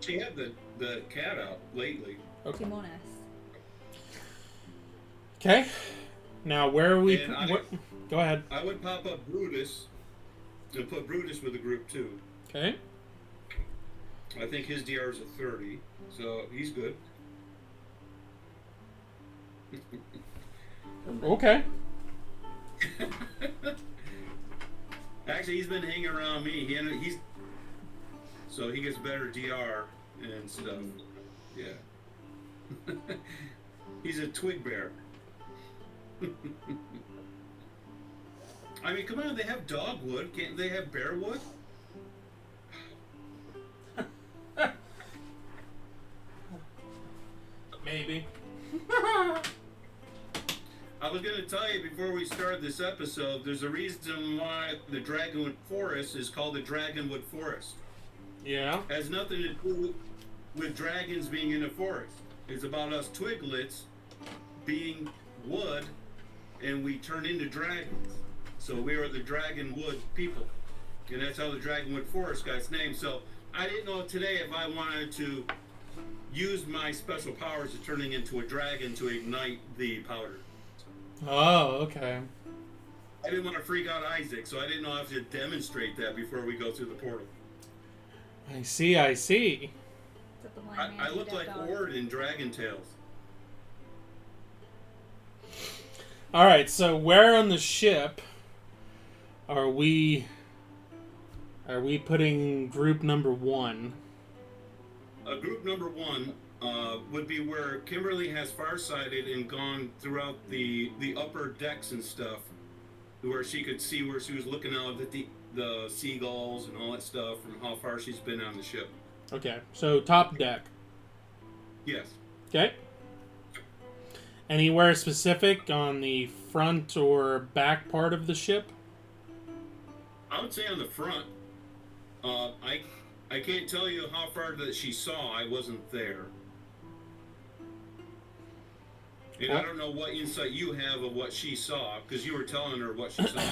She had the cat out lately. Okay. Timones. Okay. Now, where are we... And Go ahead. I would pop up Brutus and put Brutus with the group too. Okay. I think his DR is a 30, so he's good. Okay. Actually, he's been hanging around me. So he gets better DR and stuff. Yeah. He's a twig bear. I mean, come on, they have dogwood. Can't they have bear wood? Maybe. I was going to tell you before we start this episode, there's a reason why the Dragonwood Forest is called the Dragonwood Forest. Yeah. It has nothing to do with dragons being in a forest. It's about us twiglets being wood, and we turn into dragons. So we are the Dragonwood people. And that's how the Dragonwood Forest got its name. So I didn't know today if I wanted to use my special powers of turning into a dragon to ignite the powder. Oh, okay. I didn't want to freak out Isaac, so I didn't know I have to demonstrate that before we go through the portal. I see, I see. Is that the blind man I who look like dog? Ord in Dragon Tales. Alright, so where on the ship are we putting group number 1? Group number 1 would be where Kimberly has farsighted and gone throughout the upper decks and stuff, where she could see where she was looking out at the seagulls and all that stuff from how far she's been on the ship. Okay, so top deck. Yes. Okay. Anywhere specific on the front or back part of the ship? I would say on the front. I can't tell you how far that she saw. I wasn't there. And I don't know what insight you have of what she saw, because you were telling her what she saw.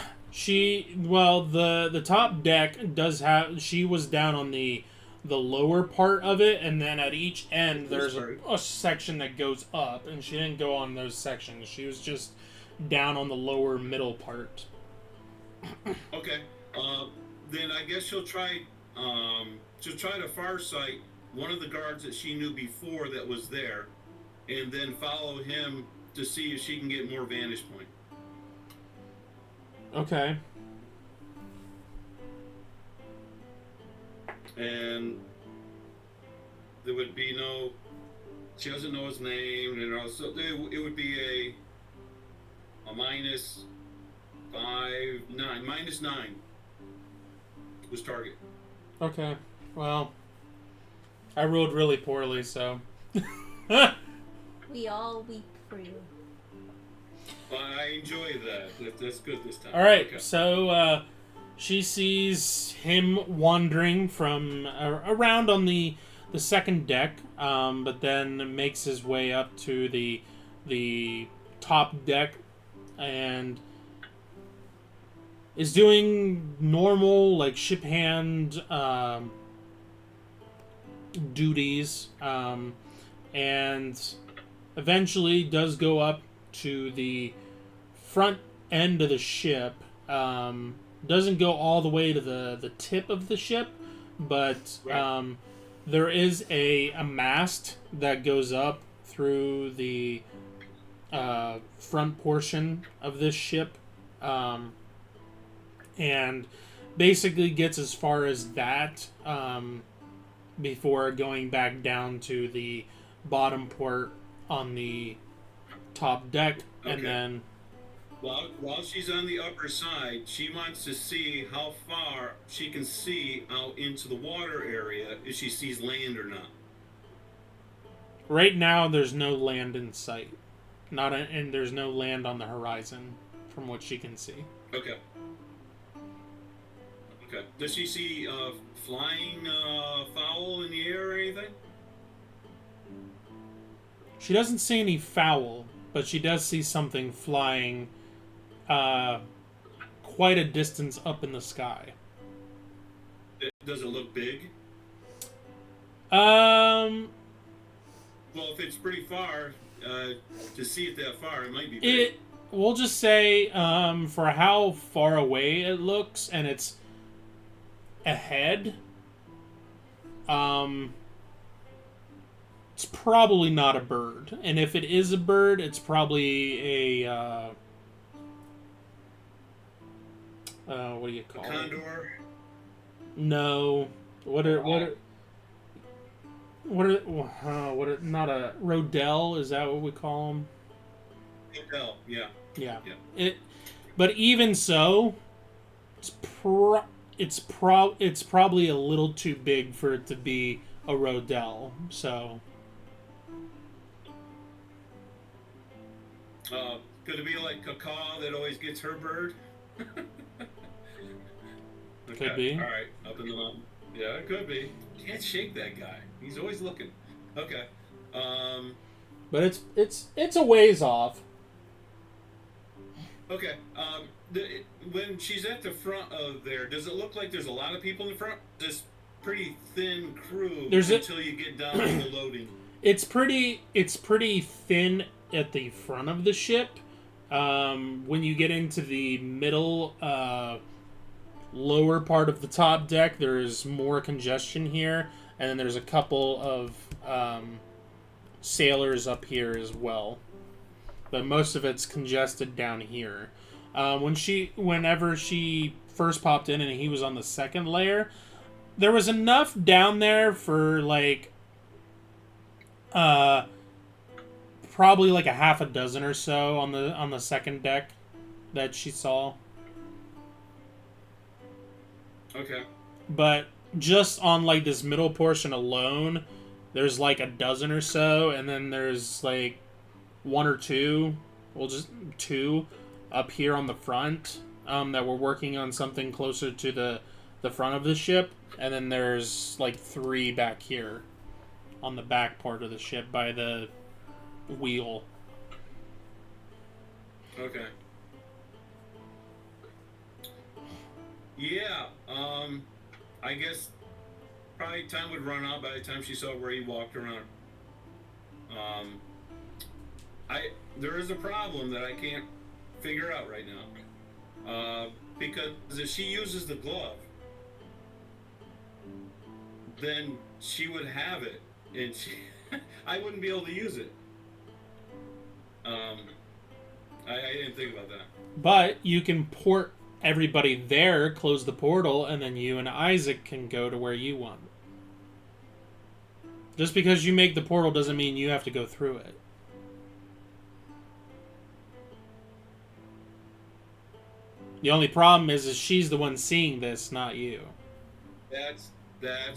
The top deck does have, she was down on the lower part of it, and then at each end there's a section that goes up, and she didn't go on those sections. She was just down on the lower middle part. Okay. Then I guess she'll try to farsight one of the guards that she knew before that was there, and then follow him to see if she can get more vantage point. Okay. And there would be no, she doesn't know his name, and also it would be a -5, -9 was target. Okay. Well, I rolled really poorly, so. We all weep for you. Well, I enjoy that. That's good this time. All right, Okay. so she sees him wandering from around on the second deck, but then makes his way up to the top deck and is doing normal, like, ship hand duties, and eventually does go up to the front end of the ship. Doesn't go all the way to the tip of the ship, but Right. there is a mast that goes up through the front portion of this ship, and basically gets as far as that before going back down to the bottom port on the top deck, and Okay. then While she's on the upper side, she wants to see how far she can see out into the water area if she sees land or not. right now there's no land in sight, and there's no land on the horizon from what she can see. Okay. Okay. Does she see flying fowl in the air or anything? She doesn't see any fowl, but she does see something flying uh, quite a distance up in the sky. Does it look big? Um, Well, if it's pretty far, to see it that far, it might be big. we'll just say for how far away it looks, and it's ahead. It's probably not a bird, and if it is a bird, it's probably a what do you A call it? condor? No, what are not a rodell? Is that what we call them? Oh, yeah. Yeah. Yeah. But even so, it's probably a little too big for it to be a rodell. So Could it be like Cacaw that always gets her bird? Okay. Could be. All right, up in the mountain. Yeah, it could be. Can't shake that guy. He's always looking. Okay. but it's a ways off. Okay. When she's at the front of there, does it look like there's a lot of people in front? This pretty thin crew until you get down to the loading. It's pretty thin at the front of the ship. When you get into the middle, lower part of the top deck, there's more congestion here, and then there's a couple of sailors up here as well. But most of it's congested down here. Whenever she first popped in and he was on the second layer, there was enough down there for like probably like a half a dozen or so on the second deck that she saw. Okay. But just on like this middle portion alone, there's like a dozen or so, and then there's like one or two, well, just two up here on the front that we're working on something closer to the front of the ship, and then there's like three back here on the back part of the ship by the wheel. Okay. Yeah. I guess probably time would run out by the time she saw where he walked around. There is a problem that I can't figure out right now. Because if she uses the glove, then she would have it, and I wouldn't be able to use it. I didn't think about that. But you can port everybody there, close the portal, and then you and Isaac can go to where you want. Just because you make the portal doesn't mean you have to go through it. The only problem is she's the one seeing this, not you. That's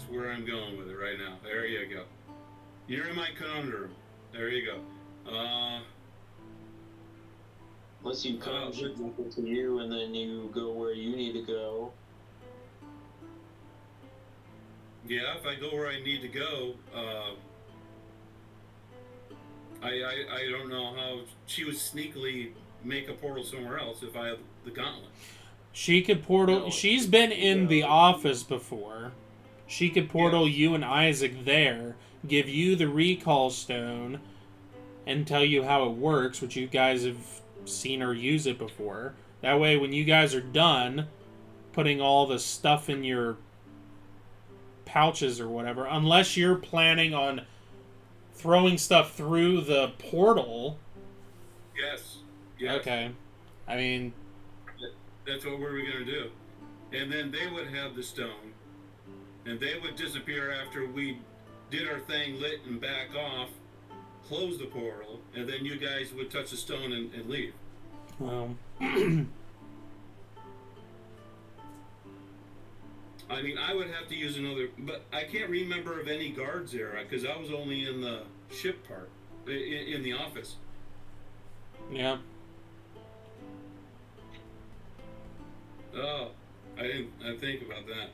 where I'm going with it right now. There you go. You're in my conundrum. There you go. Unless you come to you and then you go where you need to go. Yeah, if I go where I need to go, I don't know how she was sneakily make a portal somewhere else if I have the gauntlet. She could portal. No, She's been in the office before. She could portal Yes. you and Isaac there, give you the recall stone, and tell you how it works, which you guys have seen her use it before. That way, when you guys are done putting all the stuff in your pouches or whatever, unless you're planning on throwing stuff through the portal. Yes. Yes. Okay. I mean, That's what we were going to do. And then they would have the stone, and they would disappear after we did our thing, lit and back off, close the portal, and then you guys would touch the stone and leave. well, I mean, I would have to use another, but I can't remember of any guards there because I was only in the ship part, in the office. yeah. Oh, I didn't think about that.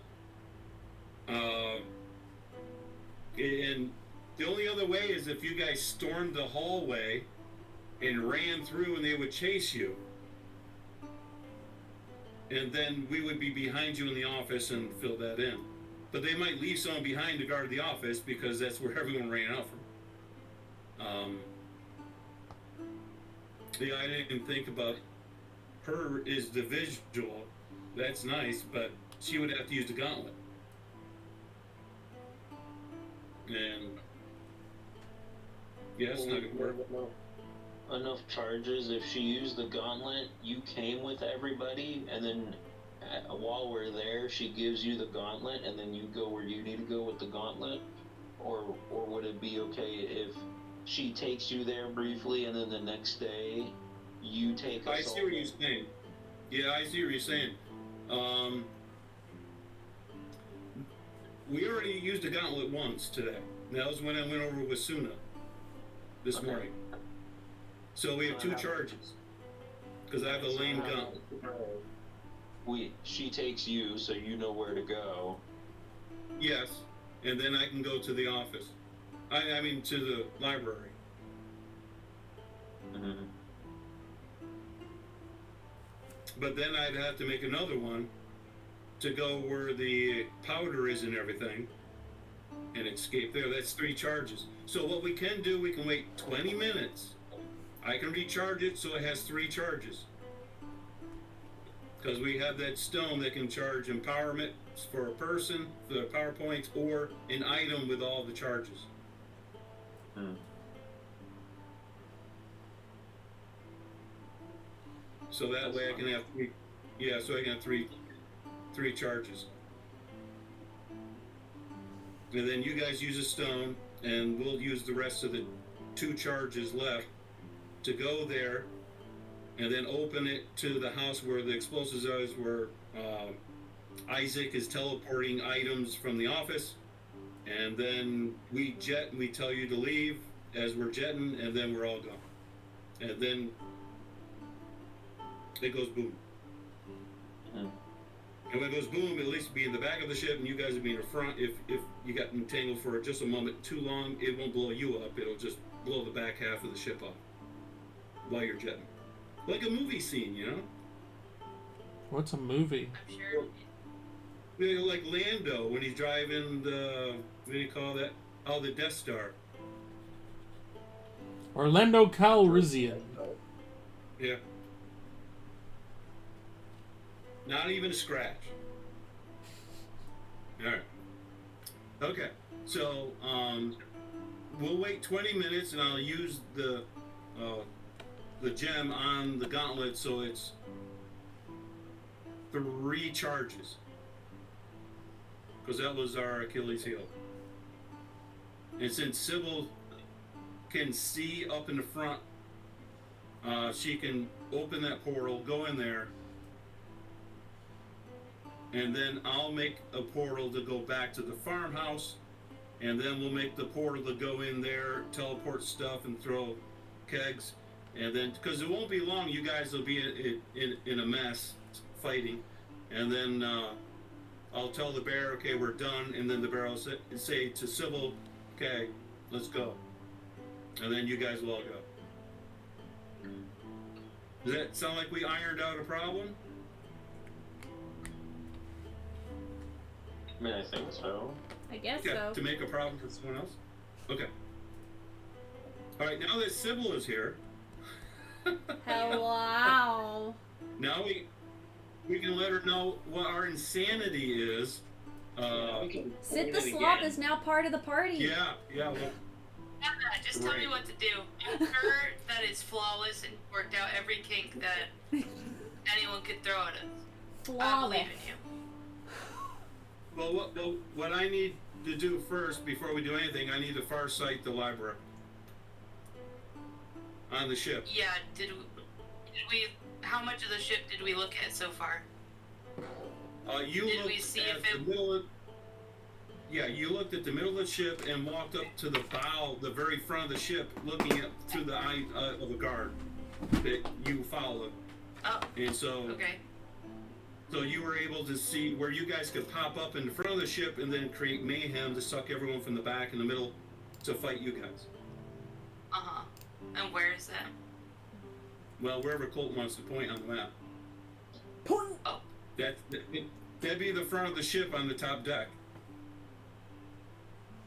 And the only other way is if you guys stormed the hallway and ran through and they would chase you. And then we would be behind you in the office and fill that in. But they might leave someone behind to guard the office because that's where everyone ran out from. Yeah, I didn't think about her is the visual. That's nice, but she would have to use the gauntlet. And yeah, it's not gonna work. Enough charges. If she used the gauntlet, you came with everybody, and then while we're there, she gives you the gauntlet, and then you go where you need to go with the gauntlet. Or would it be okay if she takes you there briefly, and then the next day you take us? I see what you're saying. Yeah, I see what you're saying. We already used the gauntlet once today. That was when I went over with Suna this Okay. morning. So we have two charges. Because I have a lame gauntlet. She takes you, so you know where to go. Yes, and then I can go to the office. I mean, to the library. Mm-hmm. But then I'd have to make another one to go where the powder is and everything and escape there. That's 3 charges. So what we can do, we can wait 20 minutes. I can recharge it so it has 3 charges. Because we have that stone that can charge empowerment for a person, for the power points, or an item with all the charges. Hmm. So that way I can have 3. Yeah, so I can have three charges. And then you guys use a stone, and we'll use the rest of the 2 charges left to go there, and then open it to the house where the explosives are, where Isaac is teleporting items from the office, and then we jet and we tell you to leave as we're jetting, and then we're all gone. And then it goes boom. Hmm. And when it goes boom, at least be in the back of the ship, and you guys will be in the front. If you got entangled for just a moment too long, it won't blow you up. It'll just blow the back half of the ship up while you're jetting. Like a movie scene, you know? What's a movie? I'm sure. You know, like Lando when he's driving the, what do you call that? Oh, the Death Star. Orlando Calrissian. Yeah. Not even a scratch. Alright. Okay. So, we'll wait 20 minutes and I'll use the gem on the gauntlet so it's 3 charges. Because that was our Achilles heel. And since Sybil can see up in the front, she can open that portal, go in there, and then I'll make a portal to go back to the farmhouse, and then we'll make the portal to go in there, teleport stuff, and throw kegs, and then, because it won't be long, you guys will be in a mess fighting, and then I'll tell the bear, okay, we're done, and then the bear will say to Sybil, okay, let's go, and then you guys will all go. Does that sound like we ironed out a problem? I mean, I think so. I guess Okay, so. to make a problem for someone else? Okay. Alright, now that Sybil is here, Hello. now we can let her know what our insanity is. Sid the Sloth is now part of the party. Yeah, well, Emma, just tell me what to do. I'm sure that it's flawless and worked out every kink that anyone could throw at us. I Flawless. believe in you. well, what I need to do first, before we do anything, I need to farsight the library. On the ship. Yeah, did we how much of the ship did we look at so far? You Did looked we see at if the it- middle of... Yeah, you looked at the middle of the ship and walked up to the bow, the very front of the ship, looking at through the eye of a guard that you followed. Oh, And so, okay. so you were able to see where you guys could pop up in the front of the ship and then create mayhem to suck everyone from the back and the middle to fight you guys. Uh-huh. And where is that? Well, wherever Colt wants to point on the map. Point. Oh, That'd be the front of the ship on the top deck.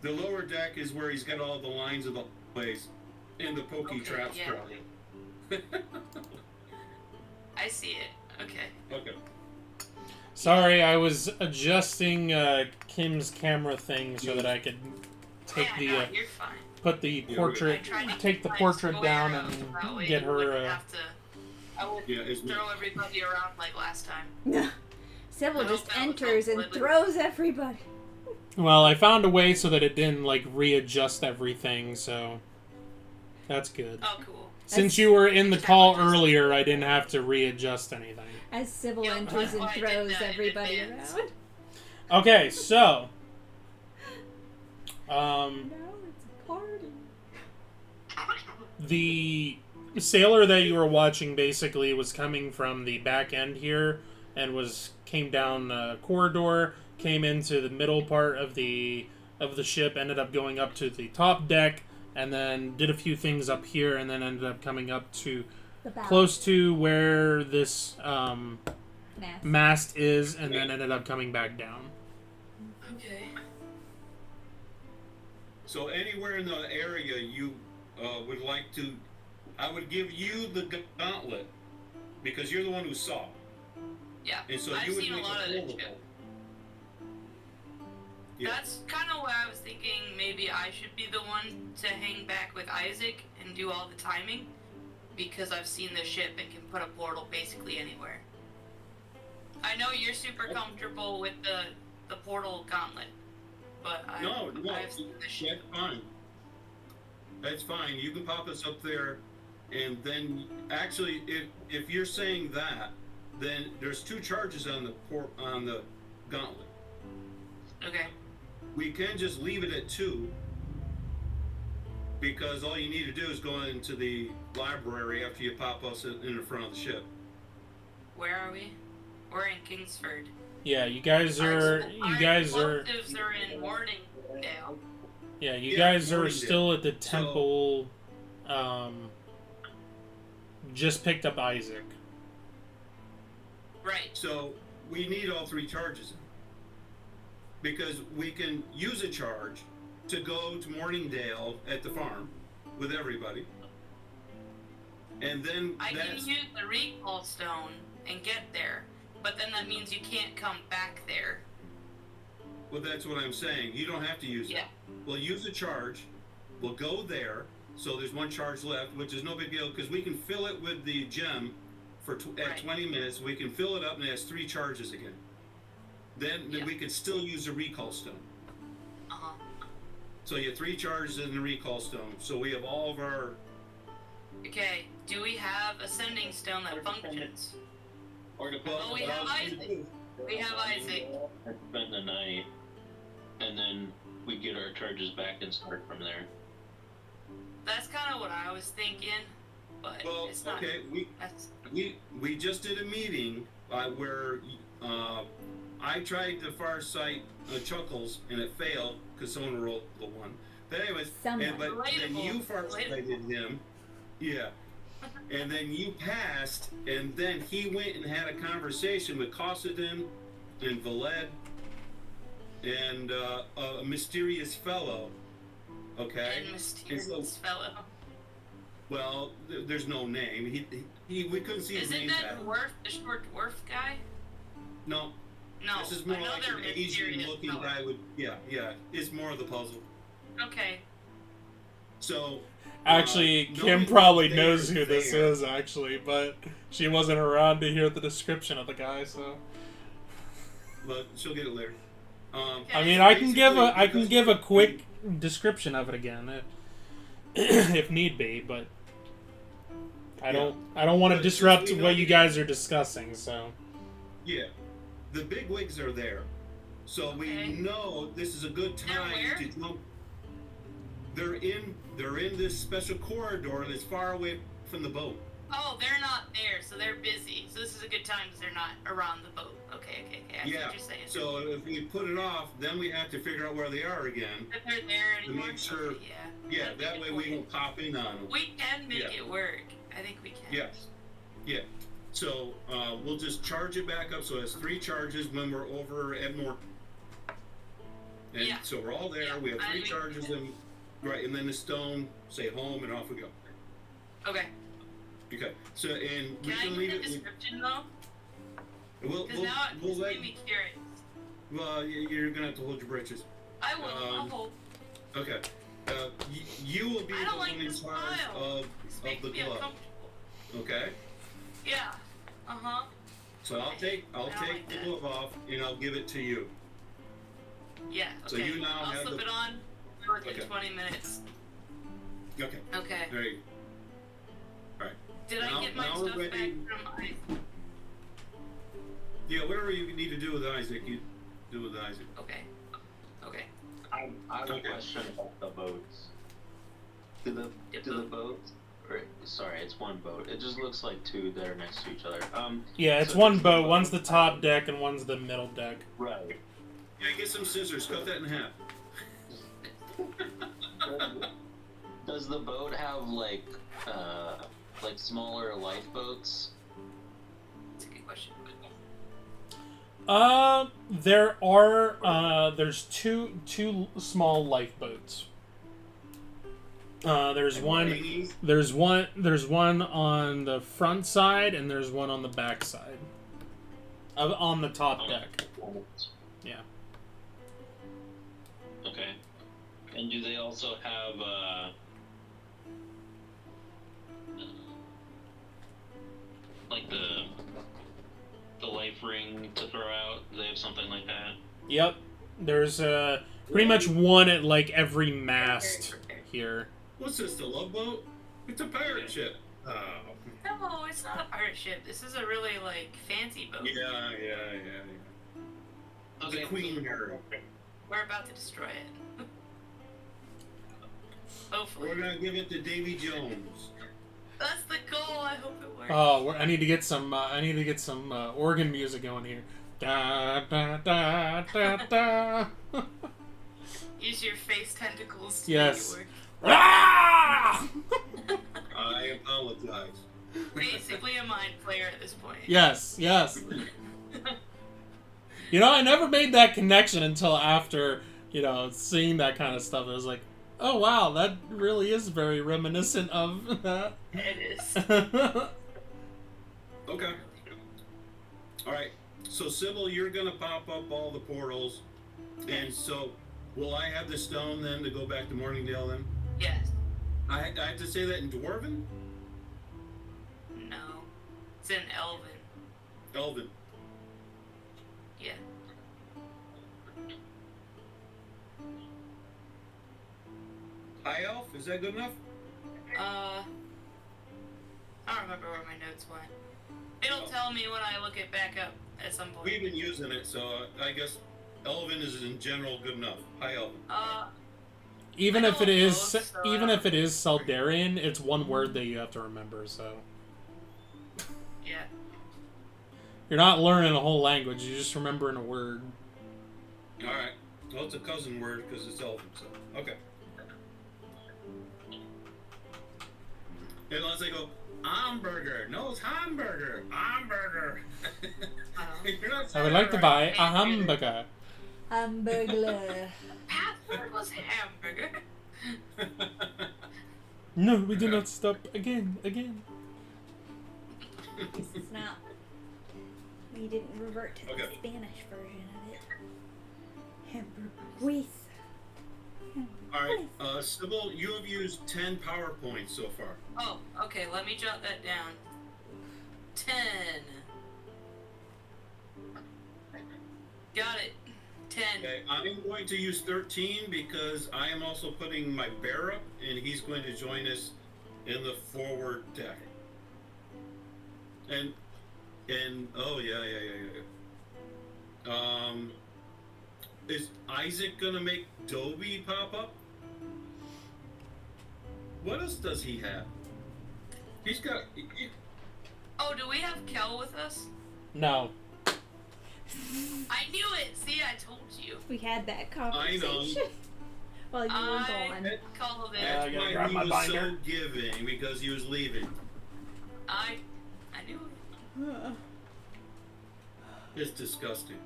The lower deck is where he's got all the lines of the ways and the pokey Okay, traps, yeah. probably. I see it. Okay. Okay. Sorry, I was adjusting Kim's camera thing so that I could take yeah, the no, you're fine. put the Yeah, portrait, I tried to take the keep my portrait square down up so that way and get you wouldn't her. have to, I would Yeah, it's throw everybody around like last time. Sybil I just hope that was enters and helpful. throws everybody. Well, I found a way so that it didn't like readjust everything, so that's good. Oh, cool. Since you were in the call earlier, I didn't have to readjust anything. As Sybil Yeah, enters that's and why I did throws that in everybody advance. Um, around. Okay, so Now it's a party. the sailor that you were watching basically was coming from the back end here and came down a corridor, came into the middle part of the ship, ended up going up to the top deck, and then did a few things up here, and then ended up coming up to The bow. close to where this Mask. mast is, and then ended up coming back down. Okay. So anywhere in the area you would like to, I would give you the gauntlet because you're the one who saw. Yeah. And so I've you would seen a make lot of this portable. shit. Yeah. That's kind of what I was thinking. Maybe I should be the one to hang back with Isaac and do all the timing, because I've seen the ship and can put a portal basically anywhere. I know you're super comfortable with the portal gauntlet, but No, I've seen the ship. that's fine. That's fine. You can pop us up there, and then actually, if you're saying that, then there's 2 charges on the gauntlet. Okay. We can just leave it at 2 because all you need to do is go into the library after you pop us in the front of the ship. Where are we? We're in Kingsford. Yeah, you guys are. Our explosives are in Morningdale. Yeah, you Yeah, guys are Morningdale. still at the temple. Just picked up Isaac. Right. So we need all 3 charges because we can use a charge to go to Morningdale at the farm with everybody, and then I can that's use the recall stone and get there, but then that means you can't come back there. well, that's what I'm saying. You don't have to use Yeah. it. We'll use a charge. We'll go there. So there's 1 charge left, which is no big deal because we can fill it with the gem for at Right. 20 minutes. We can fill it up and it has 3 charges again. Then Yeah. we can still use a recall stone. Uh-huh. So you have 3 charges in the recall stone. So we have all of our. Okay, do we have a sending stone that functions? Or to Oh, we have Isaac. We have Isaac. Spend the night, and then we get our charges back and start from there. That's kind of what I was thinking, but Well, it's not. okay, That's, we just did a meeting where I tried to farsight Chuckles and it failed because someone rolled the 1. But anyways, Someone. but then Relatable. you farsighted him. Yeah. and then you passed, and then he went and had a conversation with Cosidin and Valed and a mysterious fellow. Okay. And mysterious fellow. Well, there's no name. We couldn't see his Isn't name that tag. dwarf, the short dwarf guy? No. No. This is more like another an mysterious Asian-looking fellow. guy with. Yeah. It's more of the puzzle. Okay. So. Actually, Kim probably knows who this is, actually, but she wasn't around to hear the description of the guy, so. But she'll get it later. I mean, I can give a quick description of it again, if need be, but I don't want to disrupt what you guys are discussing, so. Yeah, the big wigs are there, so we know this is a good time to jump. They're in this special corridor that's far away from the boat. Oh, they're not there, so they're busy. So this is a good time because they're not around the boat. Okay. I see what you're saying. So if we put it off, then we have to figure out where they are again. If they're there To anymore. make sure. Okay, Yeah, That's a that good way point. we won't pop in on them. We can make it work. I think we can. Yes. Yeah. So we'll just charge it back up. So it's 3 charges when we're over Edmore. And so we're all there. Yeah, We have 3 I charges and and then the stone, say home, and off we go. Okay. Okay. So and we Can I can get leave the it. description though? We'll Now we'll it's let. made me curious. Well, you're gonna have to hold your britches. I will. I'll hold. Okay. You will be I the don't one like in this charge style. of This the makes me glove. uncomfortable. Okay. Yeah. So I'll take I don't like the that. glove off and I'll give it to you. Yeah. Okay. So you now I'll have slip the- it on within Okay. 20 minutes. Okay. Okay. All right. Did Now- I get my now we're stuff ready. back from Ice? Yeah. Whatever you need to do with Isaac, you do with Isaac. Okay. I have a Okay. question about the boats. Do the boats? Or, sorry, it's one boat. It just looks like 2 that are next to each other. Yeah, it's so one does the boat. One's the top deck and one's the middle deck. Right. Yeah. Get some scissors. Cut that in half. Does the boat have like smaller lifeboats? That's a good question. There's two small lifeboats. There's one on the front side and there's one on the back side. On the top deck. Yeah. Okay. And do they also have like the life ring to throw out? Do they have something like that? Yep. There's pretty much one at like every mast here. What's this? The Love Boat? It's a pirate ship. Oh. No, it's not a pirate ship. This is a really fancy boat. Yeah. Okay. The Queen Mary. We're about to destroy it. Hopefully. We're gonna give it to Davy Jones. That's the goal. I hope it works. Oh, I need to get some. Organ music going here. Da da da da da. Use your face tentacles to Yes. make it work. Ah! I apologize. Basically a mind player at this point. Yes. You know, I never made that connection until after, seeing that kind of stuff. I was like, oh wow, that really is very reminiscent of that. It is. Okay. Alright. So Sybil, you're gonna pop up all the portals. And so will I have the stone then to go back to Morningdale then? Yes. I have to say that in Dwarven? No. It's in Elven. Elven. Yeah. High Elf? Is that good enough? I don't remember where my notes went. It'll tell me when I look it back up at some point. We've been using it, so I guess Elven is in general good enough. High Elven. Even I if it don't is, know, so even if it is Saldarian, it's one word that you have to remember. So Yeah. you're not learning a whole language; you're just remembering a word. Alright. Well, it's a cousin word because it's Elven, so. Okay. Unless I go, hamburger. No, it's hamburger. Hamburger. You're not I would saying like it to right. buy a hamburger. Hamburglar. Password was hamburger. No, we do not stop again. This is not. We didn't revert to the Okay. Spanish version of it. Hamburgues. All right, Sybil, you have used 10 PowerPoints so far. Oh, okay, let me jot that down. 10. Got it. 10. Okay, I'm going to use 13 because I am also putting my bear up, and he's going to join us in the forward deck. And oh yeah. Is Isaac gonna make Dobie pop up? What else does he have? He's got. Oh, do we have Kel with us? No. I knew it! See, I told you. We had that I know. conversation. While you were gone. Called it. I That's gotta why grab he my was binder. so giving, because he was leaving. I knew it. It's disgusting.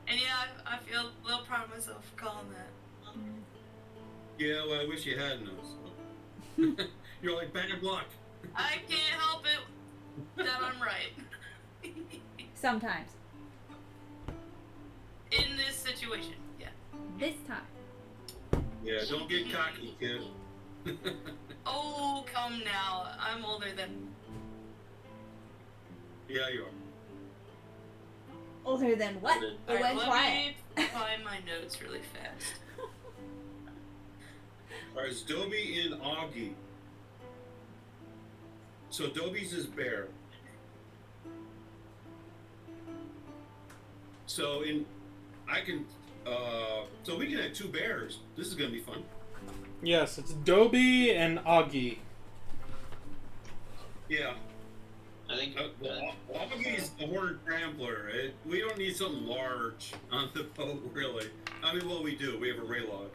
And yeah, I feel a little proud of myself for calling that. Yeah, well, I wish you had known. So. You're like bad luck. I can't help it that I'm right. Sometimes. In this situation, yeah. This time. Yeah, don't get cocky, kid. Oh, come now. I'm older than. Yeah, you are. Older than what? It Alright, went let quiet. me find my notes really fast. Alright, it's Dobie and Augie. So Dobie's his bear. So so we can have 2 bears. This is gonna be fun. Yes, it's Dobie and Augie. Yeah. I think Augie's a horned trampler. We don't need something large on the boat, really. I mean, well, we do. We have a raylog.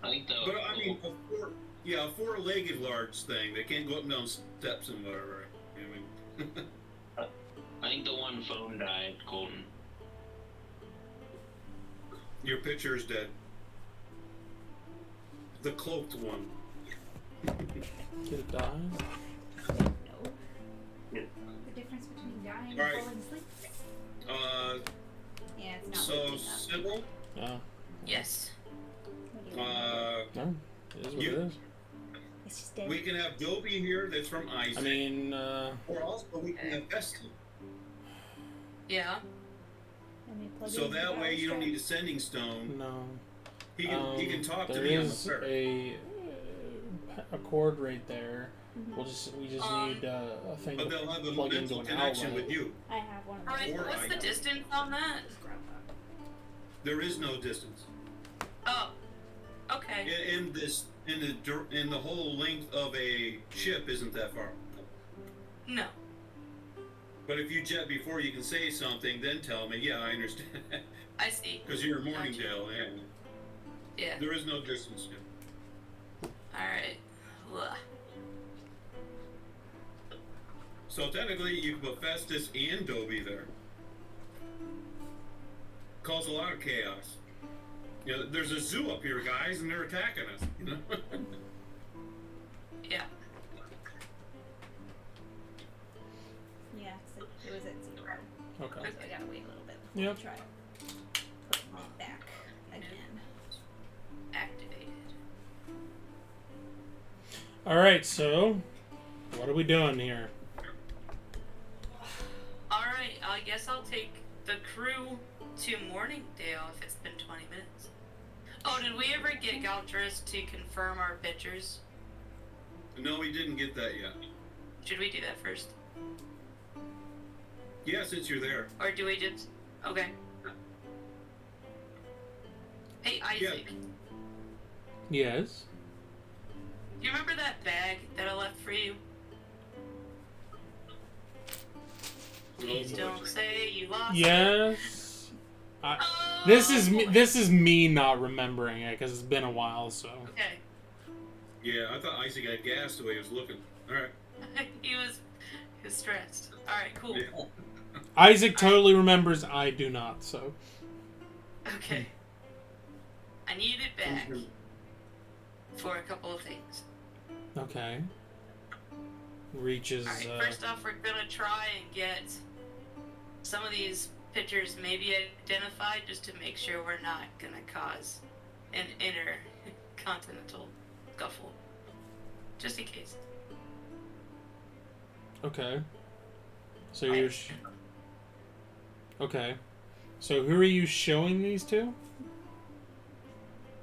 I think the But I mean, a 4-legged large thing. They can't go up and down steps and whatever. I mean, I think the one phone died, Colton. your picture is dead. The cloaked one. Did it die? No. The difference between dying and Alright. falling asleep? Yeah, it's not So waking up. Sybil, Oh. Yes. What do you want? No. It is what You- it is. It's just dead. we can have Dobie here. That's from Isaac. I mean, or also we can have Esty. Yeah. Let me plug So in the that way you don't power need a sending stone. no. He can talk to there me on the is ferry. a cord right there. Mhm. We just need a thing But to they'll have a plug into mental an connection outlet. with you. I have one of those. Alright, Or what's the I- distance on that? Just grab that. There is no distance. Oh. Okay. In the whole length of a ship isn't that far. No. But if you jet before you can say something, then tell me. Yeah, I understand. I see. Because you're Morningdale, and Yeah. there is no distance. Yeah. Alright. Ugh. So technically, you can put Festus and Dobie there. Cause a lot of chaos. You know, there's a zoo up here, guys, and they're attacking us. You know. Yeah. Yeah, it was at 0. Okay. So I gotta wait a little bit before Yep. I try putting it back again. Activated. All right. So, what are we doing here? Alright, I guess I'll take the crew to Morningdale if it's been 20 minutes. Oh, did we ever get Galtris to confirm our pictures? No, we didn't get that yet. Should we do that first? Yeah, since you're there. Or do we just. Okay. Hey, Isaac. Yes. Do you remember that bag that I left for you? Please don't say you lost it. Yes. Oh, This is boy. this is me not remembering it because it's been a while. So. Okay. Yeah, I thought Isaac got gassed the way he was looking. All right. he was stressed. All right, cool. Yeah. Isaac totally remembers. I do not. So. Okay. I need it back for a couple of things. Okay. Reaches. Alright, first off, we're gonna try and get some of these pictures maybe identified just to make sure we're not gonna cause an intercontinental scuffle. Just in case. Okay. So you're. Okay. So who are you showing these to?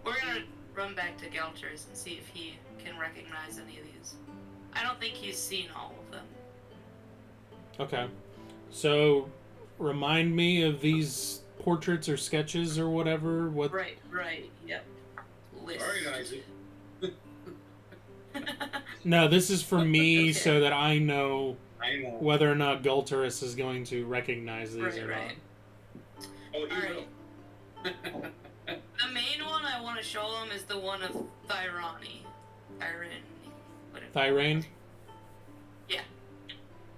We're gonna run back to Gelter's and see if he can recognize any of these. I don't think he's seen all of them. Okay. So, remind me of these portraits or sketches or whatever. What? Right, yep. List. Sorry, Isaac. No, this is for me Okay. so that I know I know. whether or not Gulturus is going to recognize these or right. Oh, you Alright. will. The main one I want to show him is the one of Thiraine. Thiraine. Whatever. not. Thiraine? Yeah.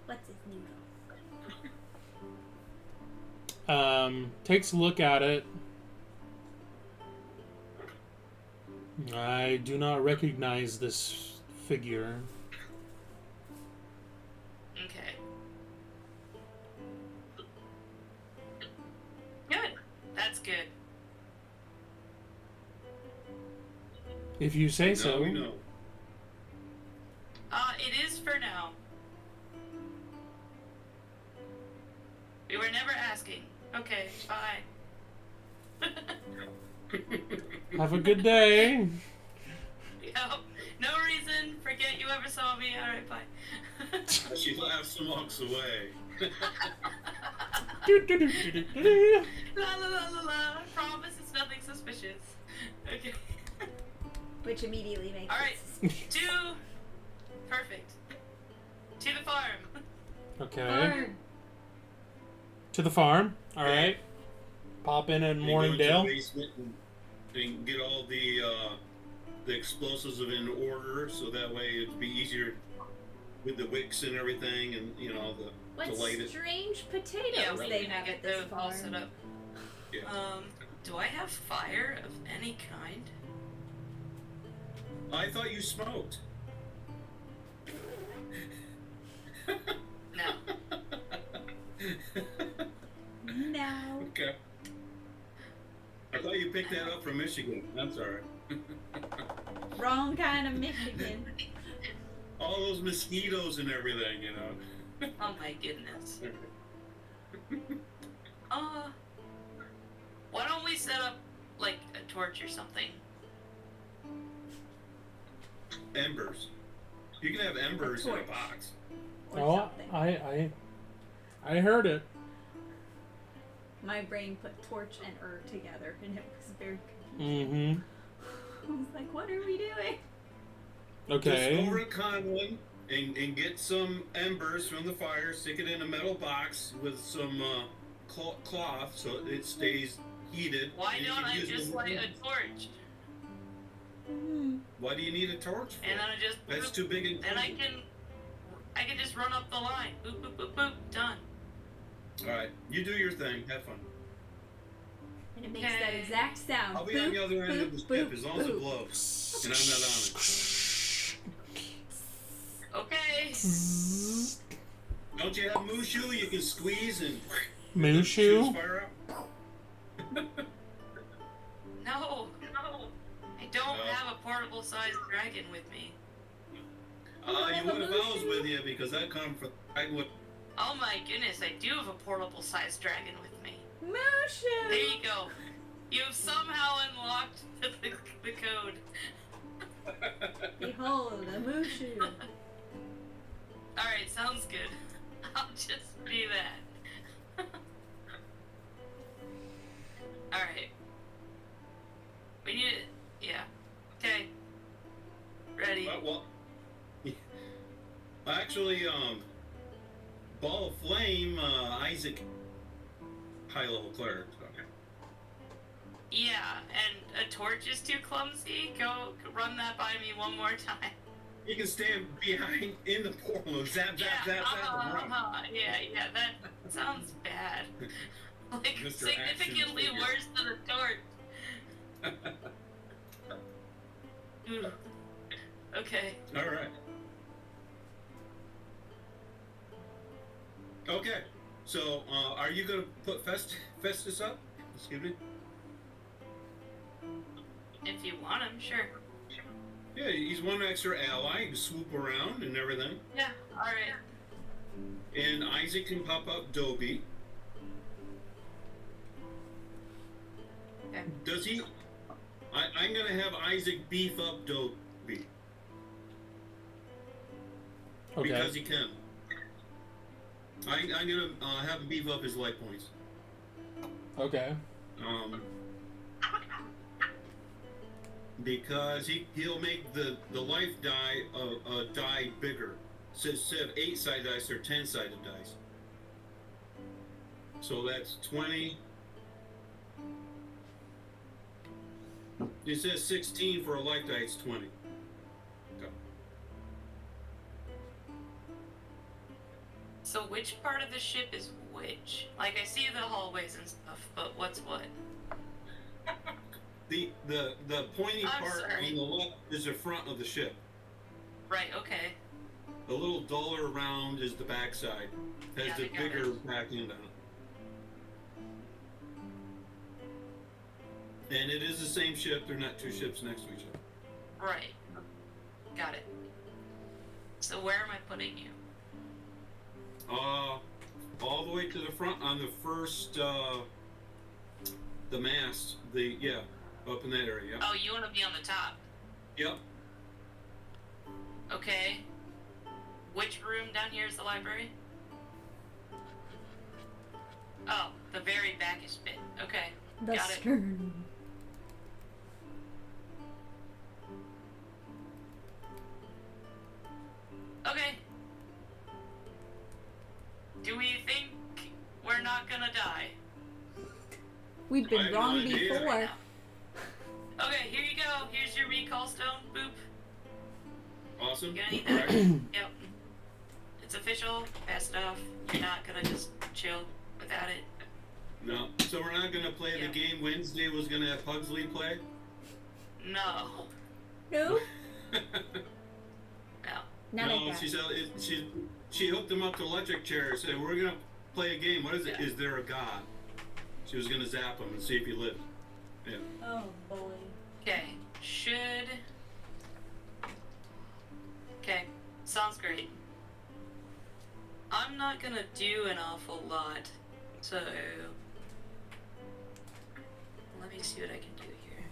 What's his new name? Takes a look at it. I do not recognize this figure. Okay. Good. That's good. If you say Now so. we know. It is for now. We were never asking. Okay, bye. Have a good day. Yep. No reason. Forget you ever saw me. Alright, bye. She laughs and walks away. La la la la la. I promise it's nothing suspicious. Okay. Which immediately makes Alright. it Perfect. To the farm. Okay. farm. To the farm. Alright. Pop in at And go into Morningdale. the basement and get all the explosives in order, so that way it'd be easier with the wicks and everything, and you know to What light it. strange potatoes Yeah, we're they gonna have get at this those all set farm. up. Yeah. Do I have fire of any kind? I thought you smoked. No. No. Okay. I thought you picked that up from Michigan. That's alright. Wrong kind of Michigan. All those mosquitoes and everything, you know. Oh my goodness. Why don't we set up like a torch or something? Embers. You can have embers in a torch. box. Or Oh, something. I heard it. My brain put torch and together, and it was very confusing. Mm-hmm. I was like, what are we doing? Okay. Just go to Conlon and get some embers from the fire, stick it in a metal box with some cloth so it stays heated. Why and you don't can I use just it. light a torch? Why do you need a torch for? And then I just That's boop, too big and and I can just run up the line. Boop boop boop boop. Done. Alright, you do your thing. Have fun. And it makes that exact sound. I'll be on the Boop, other end of the boop, ship boop, as long as it boop. blows. And I'm not on it. Okay. Don't you have Mushu? You can squeeze and Mushu? shoot fire out? No. I don't No. have a portable sized dragon with me. You would have ours with you because I come from. I would. Oh my goodness, I do have a portable sized dragon with me. There Mushu! you go. You've somehow unlocked the code. Behold, a Mushu. Alright, sounds good. I'll just do that. Alright. We need it. Yeah. Okay. Ready. Well, actually, Ball of Flame, Isaac, high level cleric. Okay. Yeah, and a torch is too clumsy. Go run that by me one more time. You can stand behind in the portal, zap, zap, zap, zap, and run. Yeah, that sounds bad. Like, Mr. significantly Action worse than a torch. Ooh. Okay. All right. Okay. So, are you gonna put Festus up? Excuse me. If you want him, sure. Yeah, he's one extra ally. He can swoop around and everything. Yeah, alright. And Isaac can pop up Dobie. Okay. Does he? I'm gonna have Isaac beef up Dobie Okay. because he can. I'm gonna have him beef up his life points. Okay. Because he'll make the life die die bigger. So instead of 8-sided dice, they're 10-sided dice. So that's 20. It says 16 for a life die. It's 20. Okay. So which part of the ship is which? Like, I see the hallways and stuff, but what's what? The pointy I'm part sorry. on the left is the front of the ship. Right, okay. The little duller round is the backside. Has Got the it, got bigger it. back end on it. And it is the same ship. They're not two ships next to each other. Right. Got it. So where am I putting you? All the way to the front on the first, the mast. Up in that area. Yep. Oh, you want to be on the top. Yep. Okay. Which room down here is the library? Oh, the very backest bit. Okay. The Got it. stern. Okay. Do we think we're not gonna die? We've I been have wrong no idea. before. Okay, here you go. Here's your recall stone. Boop. Awesome. Gonna need Alright. that. Yep. It's official. Passed off. You're not gonna just chill without it. No. So we're not gonna play Yeah. the game Wednesday was gonna have Pugsley play? No. No? No. Not no, like that. she hooked him up to electric chair. Said, "We're gonna play a game. What is it? Yeah. Is there a god?" She was gonna zap him and see if he lived. Yeah. Oh boy. Okay. Should. Okay. Sounds great. I'm not gonna do an awful lot, so let me see what I can do here.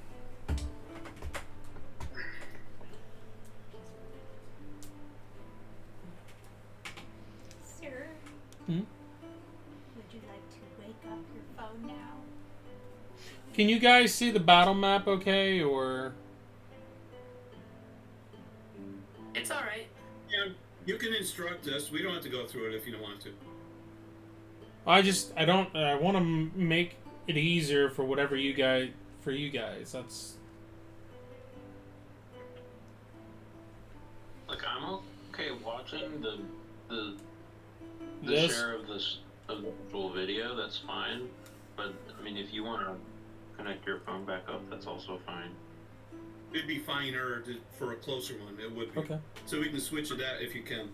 Sir? Hmm? Would you like to wake up your phone now? Can you guys see the battle map okay, or... It's alright. Yeah. You can instruct us. We don't have to go through it if you don't want to. I want to make it easier for whatever you guys, that's... Like, I'm okay watching the This? share of this of the actual video. That's fine. But I mean, if you want to connect your phone back up, that's also fine. It'd be finer for a closer one. It would be. Okay. So we can switch to that if you can.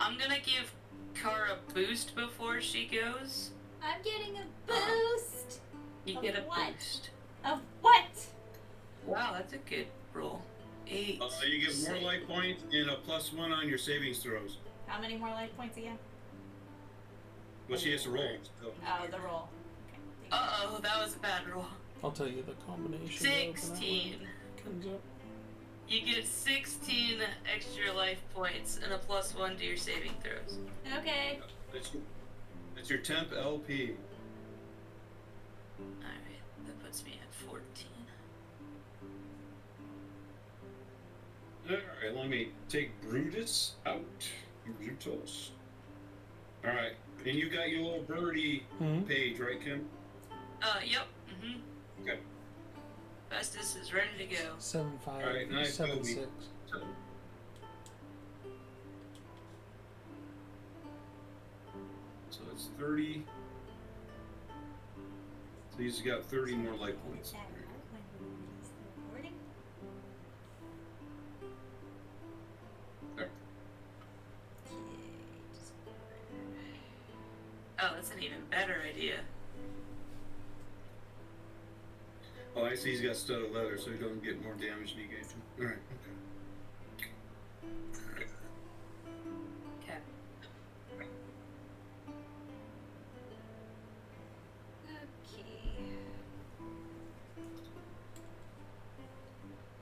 I'm gonna give Kara a boost before she goes. I'm getting a boost! You Of get a what? boost. Of what? Wow, that's a good roll. 8. You get more 6. life points and a +1 on your savings throws. How many more life points again? Well, she has to roll. So. Oh, the roll. Okay. Uh-oh, that was a bad roll. I'll tell you the combination. 16. Comes up. You get 16 extra life points and a +1 to your saving throws. Okay. That's your temp LP. Alright, that puts me at 14. Alright, let me take Brutus out. Brutus. All right. And you got your little birdie Mhm. page, right, Kim? Yep. Okay. Festus is ready to go. 7-5, All right, nice, 7-6. So that's 30. So he's got 30 more life points. That when we release the recording. There. Okay, just Oh, that's an even better idea. Oh, I see he's got studded leather, so he doesn't get more damage negated. All right, okay. Okay. okay.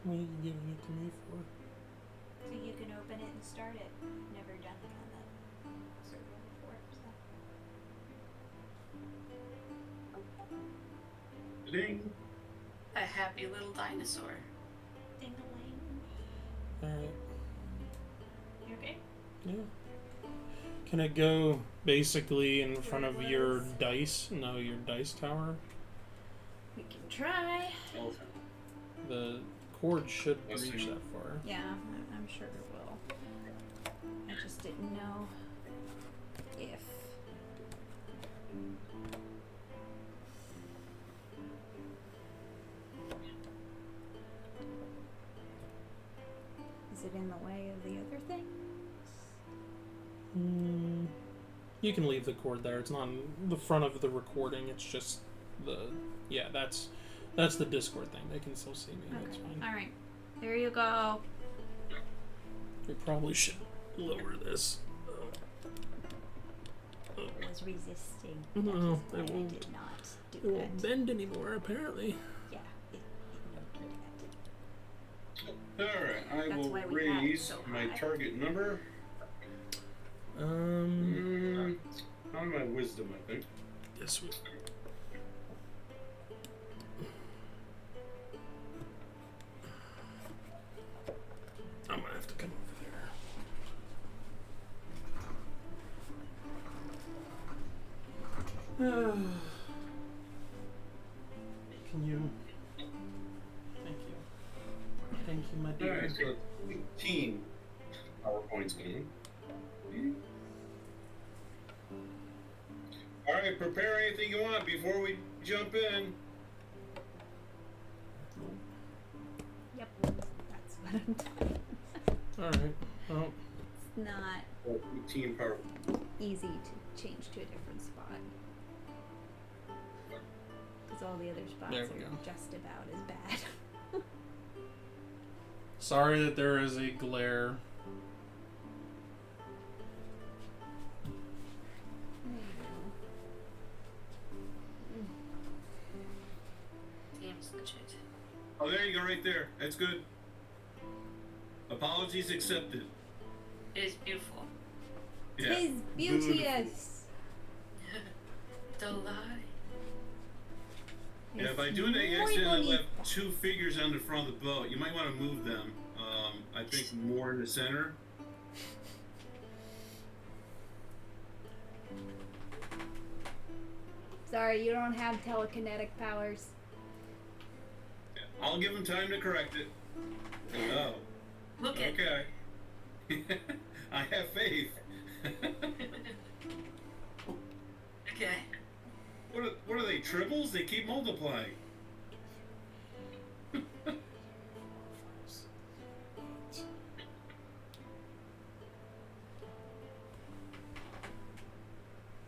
What are you giving it to me for? So you can open it and start it. Never done it on that server before, so. Ding. A happy little dinosaur. Ding-a-ling. Alright. You okay? Yeah. Can it go basically in front of your dice? No, your dice tower? We can try. Okay. The cord should Let's reach see. that far. Yeah, I'm sure it will. I just didn't know if. Is it in the way of the other things? You can leave the cord there. It's not in the front of the recording. It's just the that's the Discord thing. They can still see me. That's fine. All right. There you go. We probably should lower this. It was resisting. No, That is it why I won't. did not do It that. won't bend anymore, apparently. Yeah, it won't do that. All right, I That's will why we had it raise so my high. target number. On my wisdom, I think. Yes. I'm gonna have to come over there. Can you? Thank you. Thank you, my All dear. right, so 18 PowerPoints in. All right, prepare anything you want before we jump in. Yep, that's what I'm doing. All right. Well, It's not 18 power. easy to change to a different spot. Because all the other spots There are we go. just about as bad. sorry that there is a glare. Game's legit. Oh, there you go, right there. That's good. Apologies accepted. It is beautiful. Yeah. Tis beauteous. Don't lie. Yeah, by doing that, you accidentally left 2 figures on the front of the boat. You might want to move them. I think more in the center. Sorry, you don't have telekinetic powers. I'll give them time to correct it. Oh, Look at okay. I have faith. Okay. What are they, triples? They keep multiplying.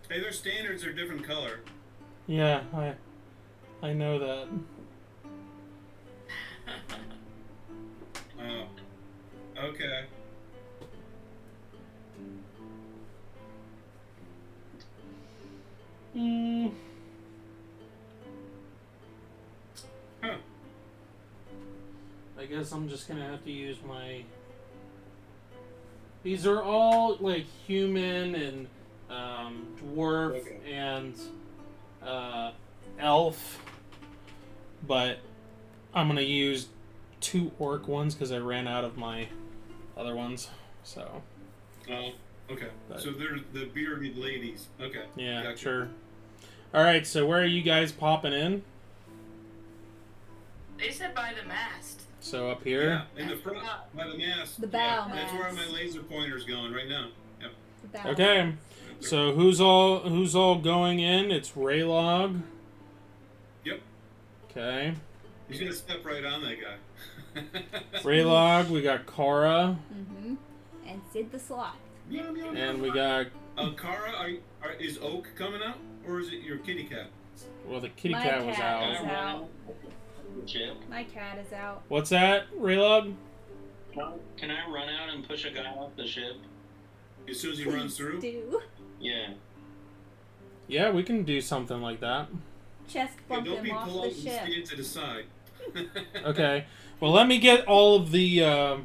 Hey, their standards are different color. Yeah, I know that. Oh, okay. Huh. I guess I'm just gonna have to use my. These are all like human and dwarf Okay. and elf, but I'm gonna use 2 orc ones because I ran out of my other ones. So Oh, Okay. But- So they're the bearded ladies. Okay. Yeah, Gotcha. sure. All right, so where are you guys popping in? They said by the mast. So up Yeah, here. in the front, by the mast. The bow That's where my mast. laser pointer's going right now. Yep. The bow Okay. mast. So who's all going in? It's Raylog. Yep. Okay. He's gonna step right on that guy. Raylog. We got Kara, Mm-hmm. And Sid the Sloth. Meow, meow, and meow. we got Kara, is Oak coming out, or is it your kitty cat? well, the kitty My cat was cat out. is out. Chip. My cat is out. What's that, Raylog? Can I run out and push a guy off the ship? As soon as he runs through. Do. Yeah. Yeah, we can do something like that. Chest Yeah, bump don't him be off the polite and ship. stand to the side. Okay. Well, let me get all of the.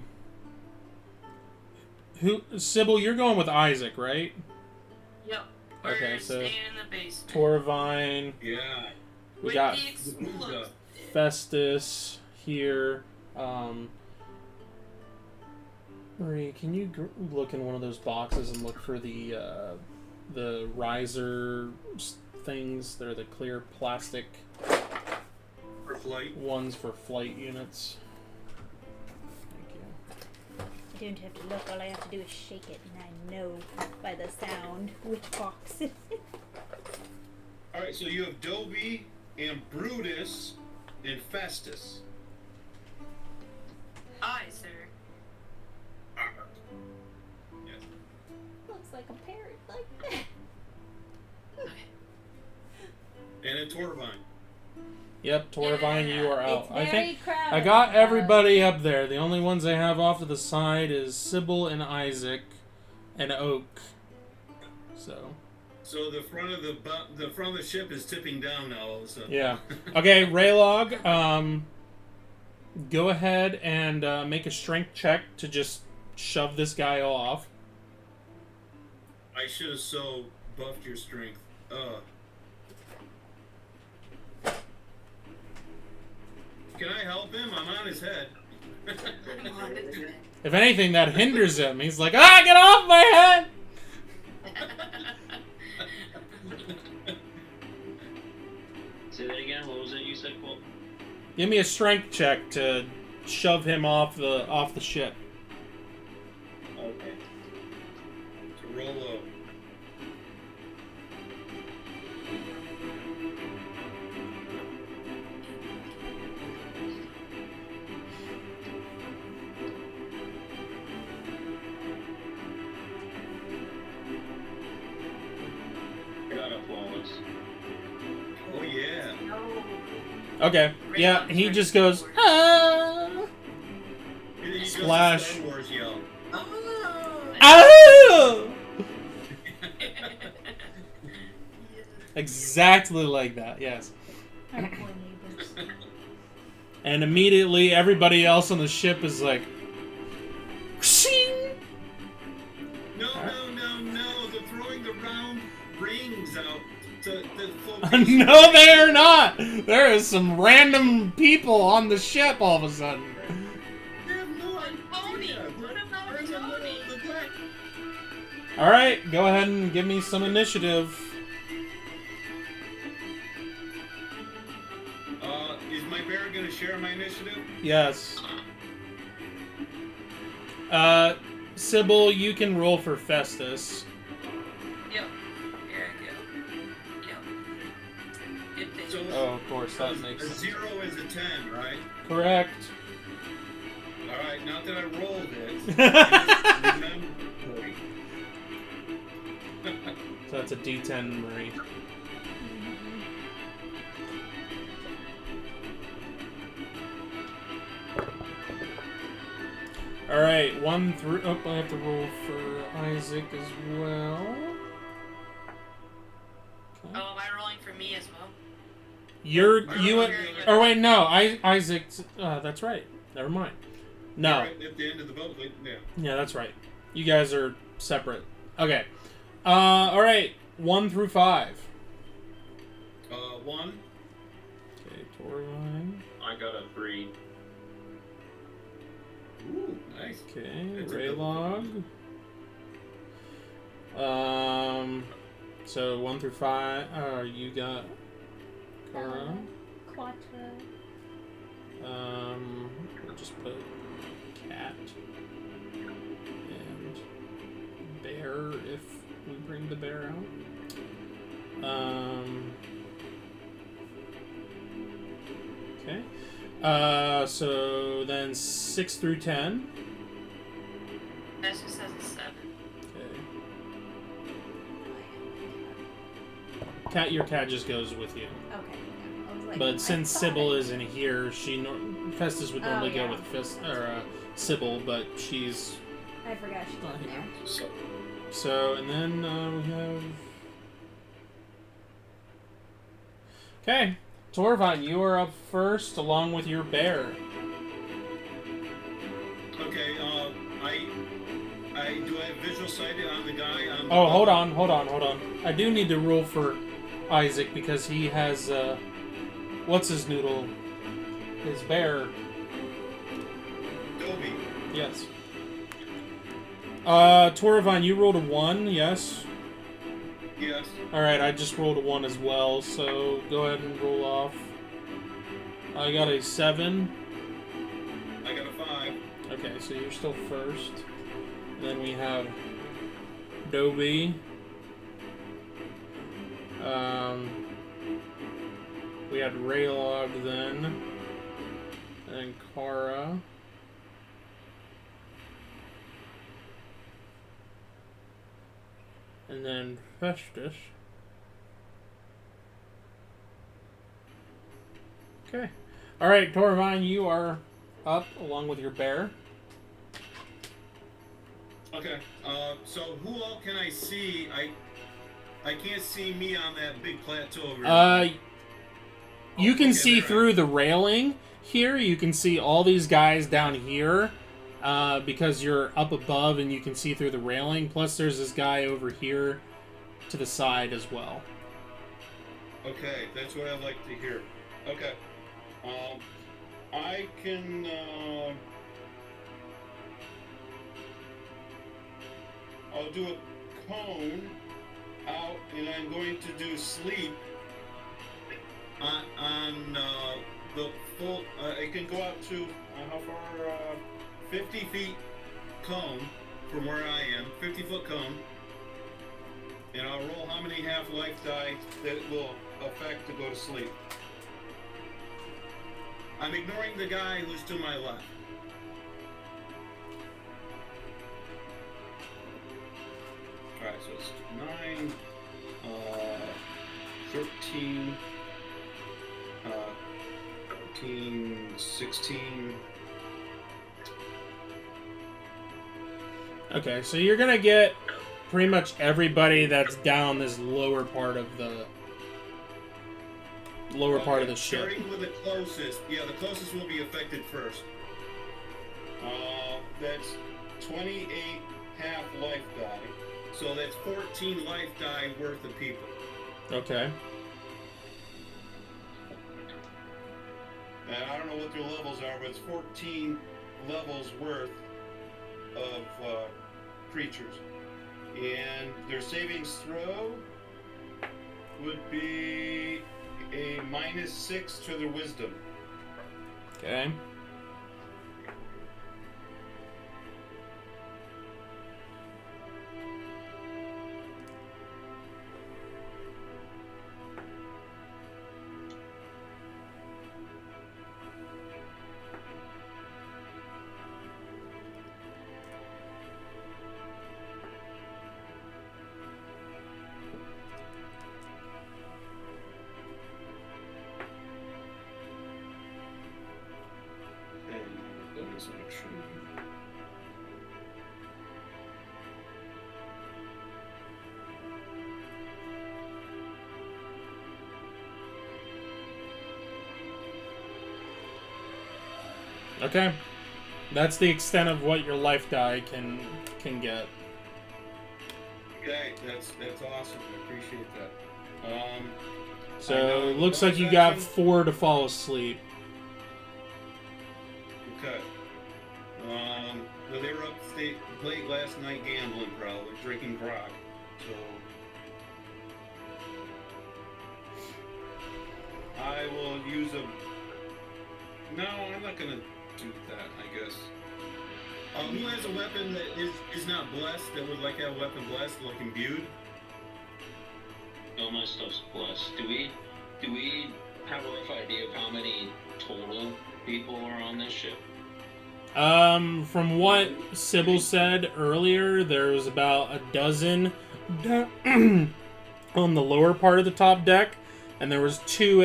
Who, Sybil? You're going with Isaac, right? Yep. We're Okay, so- staying in the basement. Torvine. Yeah. We With got the explosive. Festus here. Marie, can you look in one of those boxes and look for the riser things? They're the clear plastic For flight. ones for flight units. Thank you. I don't have to look. All I have to do is shake it, and I know by the sound which box it is. All right, so you have Dobie and Brutus and Festus. Aye, sir. Yes. Looks like a parrot, like that. And a Torvine. Yep, Torvine, you are out. It's I very think crowded. I got everybody up there. The only ones I have off to the side is Sybil and Isaac and Oak. So So the front of the front of the ship is tipping down now all of a sudden. yeah. Okay, Raylog, go ahead and make a strength check to just shove this guy off. I should have so buffed your strength. Can I help him? I'm on his head. I'm on it. If anything, that hinders him. He's like, ah, get off my head! Say that again. What was it you said, Cole? Give me a strength check to shove him off the ship. Okay. So roll low. I got a flawless. Oh yeah. Okay. Yeah, he just goes, ah! He does the Splash. Star Wars yell. Oh! Exactly like that, yes. Our poor neighbors. And immediately everybody else on the ship is like, "Shing!" No, they're throwing the round rings out to No, they are not! There is some random people on the ship all of a sudden. They have no Tony, idea. what about They're in the middle Tony? of the deck. Alright, go ahead and give me some initiative. Is my bear gonna share my initiative? Yes. Sybil, you can roll for Festus. Yep. Here I go. Yep. Good thing. So Oh, of course, that a makes sense. 0 is a 10, right? Correct. All right, not that I rolled it. Remember. So that's a D10, Marie. Alright, 1 through... Oh, I have to roll for Isaac as well. Okay. Oh, am I rolling for me as well? Oh, wait, no. Isaac... that's right. Never mind. No. Right at the end of the boat, yeah. Yeah, that's right. You guys are separate. Okay. Alright. 1 through 5. 1. Okay, Torvine. I got a 3. Ooh, nice. Okay, That's a Raylog. So 1 through 5. You got Kara. Quattro. We'll just put cat and bear if we bring the bear out. Okay. So then 6 through 10. That's just says a 7. Okay. Cat, your cat just goes with you. Okay. Yeah. I was like, But I since thought Sybil isn't here, Festus would normally yeah. go with Sybil, but she's I forgot she not wasn't here. there. So, and then we have. Okay, Torvine, you are up first, along with your bear. Okay, I do I have visual sight on the guy on the Oh, hold on. I do need to roll for Isaac because he has what's his noodle? His bear. Dobie. Yes. Torvine, you rolled a 1, yes? Yes. Alright, I just rolled a 1 as well, so go ahead and roll off. I got a 7. I got a 5. Okay, so you're still first. Then we have Dobie. We had Raylog then. And Kara. And then Festus. Okay. Alright, Torvine, you are up along with your bear. Okay. So who all can I see? I can't see me on that big plateau over here. You can okay, see there I through the railing here. You can see all these guys down here because you're up above and you can see through the railing. Plus, there's this guy over here to the side as well. Okay, that's what I'd like to hear. Okay. I can. I'll do a cone out, and I'm going to do sleep on the full. It can go out to how far? 50 feet cone from where I am. 50-foot cone, and I'll roll how many half-life die that will affect to go to sleep. I'm ignoring the guy who's to my left. Alright, so it's 9, 13, 14, 16. Okay, so you're gonna get pretty much everybody that's down this lower part of the ship. Starting with the closest. Yeah, the closest will be affected first. That's 28 half-life die. So that's 14 life die worth of people. Okay. And I don't know what their levels are, but it's 14 levels worth of creatures. And their savings throw would be a -6 to their wisdom. Okay. Bonus action. Okay. That's the extent of what your life die can get. Okay, that's awesome. I appreciate that. So it looks like you got 4 to fall asleep. Okay. Well, they were up late last night gambling, probably drinking grog. I will use a. No, I'm not gonna do that. I guess. Who has a weapon that is not blessed? That would like have a weapon blessed, like imbued? All my stuff's blessed. Do we have a rough idea of how many total people are on this ship? From what Sybil said earlier, there was about a dozen on the lower part of the top deck, and there was 2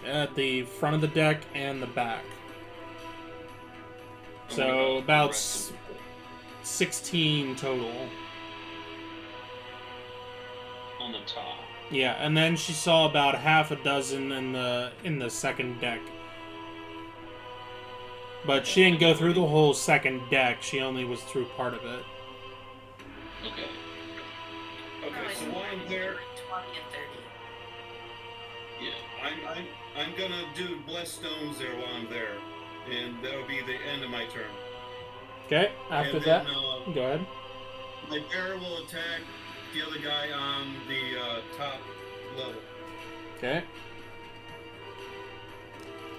at the front of the deck and the back. So about 16 total. On the top. Yeah, and then she saw about half a dozen in the second deck. But she didn't go through the whole second deck. She only was through part of it. Okay. Okay, so while I'm there, 20 and 30. Yeah. I'm gonna do blessed stones there while I'm there, and that'll be the end of my turn. Okay, after And that, then, go ahead. my bear will attack the other guy on the top level. Okay.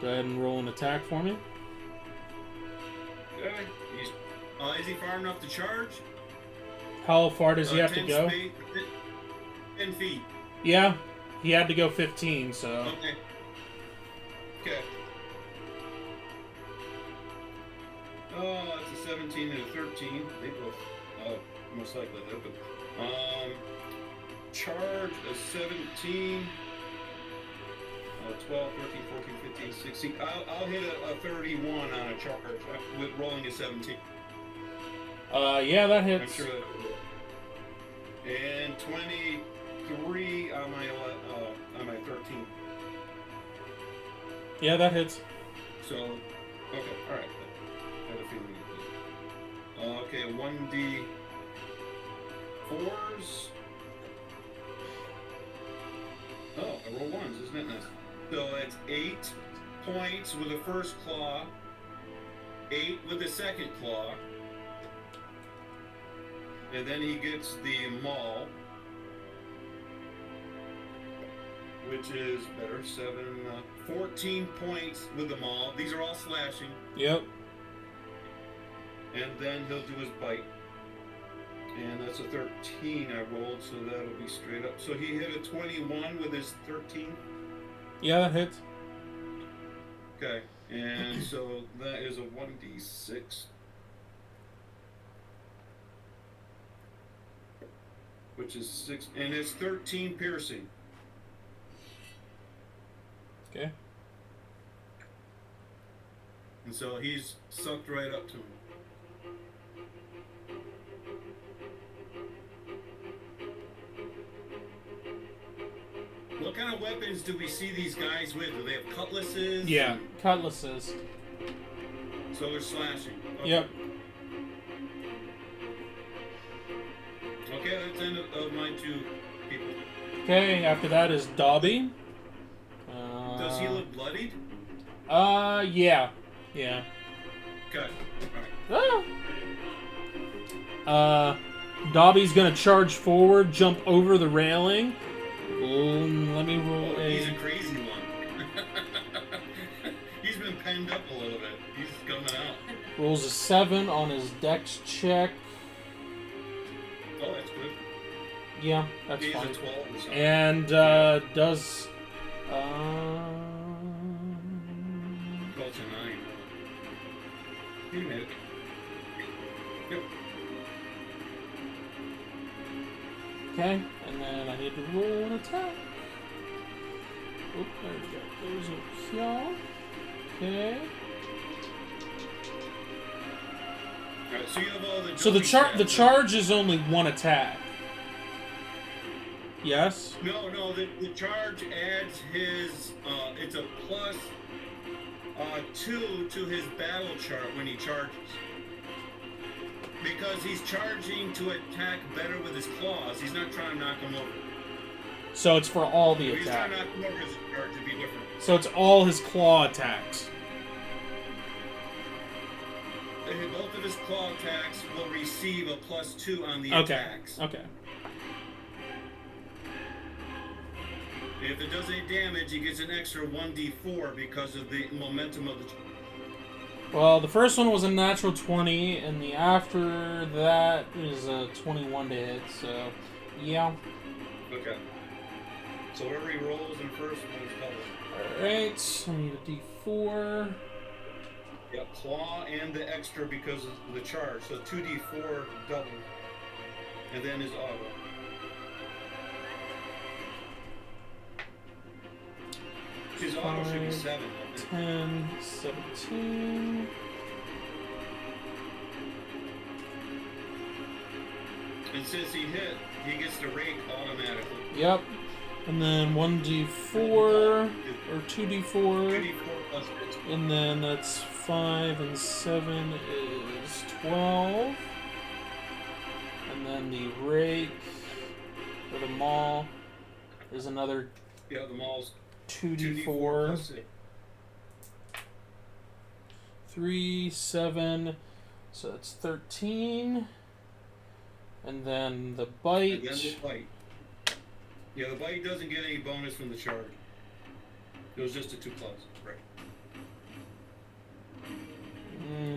Go ahead and roll an attack for me. Okay. Is he far enough to charge? How far does he have to 10 go? 10 feet. Yeah, he had to go 15, so... Okay. Okay. Oh, it's a 17 and a 13. They both, most likely they but charge a 17, 12, 13, 14, 15, 16. I'll hit a 31 on a charge with rolling a 17. Yeah, that I'm hits. sure that. And 23 on my 13. Yeah, that hits. So, okay, all right. I had a feeling it did. Okay, 1d4s. Oh, I roll ones, isn't it? Nice. So that's 8 points with the first claw, 8 with the second claw, and then he gets the maul, which is better, 14 points with the maul. These are all slashing. Yep. And then he'll do his bite. And that's a 13 I rolled, so that'll be straight up. So he hit a 21 with his 13. Yeah, that hits. Okay, and so that is a 1d6. Which is 6, and it's 13 piercing. Okay. And so he's sucked right up to him. What kind of weapons do we see these guys with? Do they have cutlasses? Yeah, cutlasses. So they're slashing. Okay. Yep. Okay, that's the end of my 2 people. Okay, after that is Dobby. Does he look bloodied? Yeah. Yeah. Okay, alright. Dobby's gonna charge forward, jump over the railing. Let me roll a... He's a crazy one. He's been penned up a little bit. He's coming out. Rolls a 7 on his dex check. Oh, that's good. Yeah, that's He's fine. a 12 or something. And does... Well, it's a 9. He made it. Yep. Okay, and then I need to roll an attack. Oop, there we go. Those are here. Okay. Alright, so you have all the... So the jumping stats, charge is only 1 attack. Yes? No, the charge adds his, it's a plus 2 to his battle chart when he charges. Because he's charging to attack better with his claws. He's not trying to knock him over. So it's for all the If he's trying attack. to knock him over, his charge would be different. So it's all his claw attacks. Both of his claw attacks will receive a plus 2 on the Okay. attacks. Okay. If it does any damage, he gets an extra 1d4 because of the momentum of the. Well, the first one was a natural 20, and the after that is a 21 to hit. So, yeah. Okay. So whatever he rolls in first one's covered. All right. I need a D4. Yeah, claw and the extra because of the charge. So 2d4 double, and then his auto. His auto should be 7. I think. 10, 17. And since he hit, he gets the rake automatically. Yep. And then 1d4 or 2d4. 2d4 plus 6. And then that's 5 and 7 is 12. And then the rake or the maul is another Yeah, the mall's 2d4. plus 6. 3, 7. So that's 13. And then the bite. And then the bite. Yeah, the bite doesn't get any bonus from the charge. It was just a 2+. Right.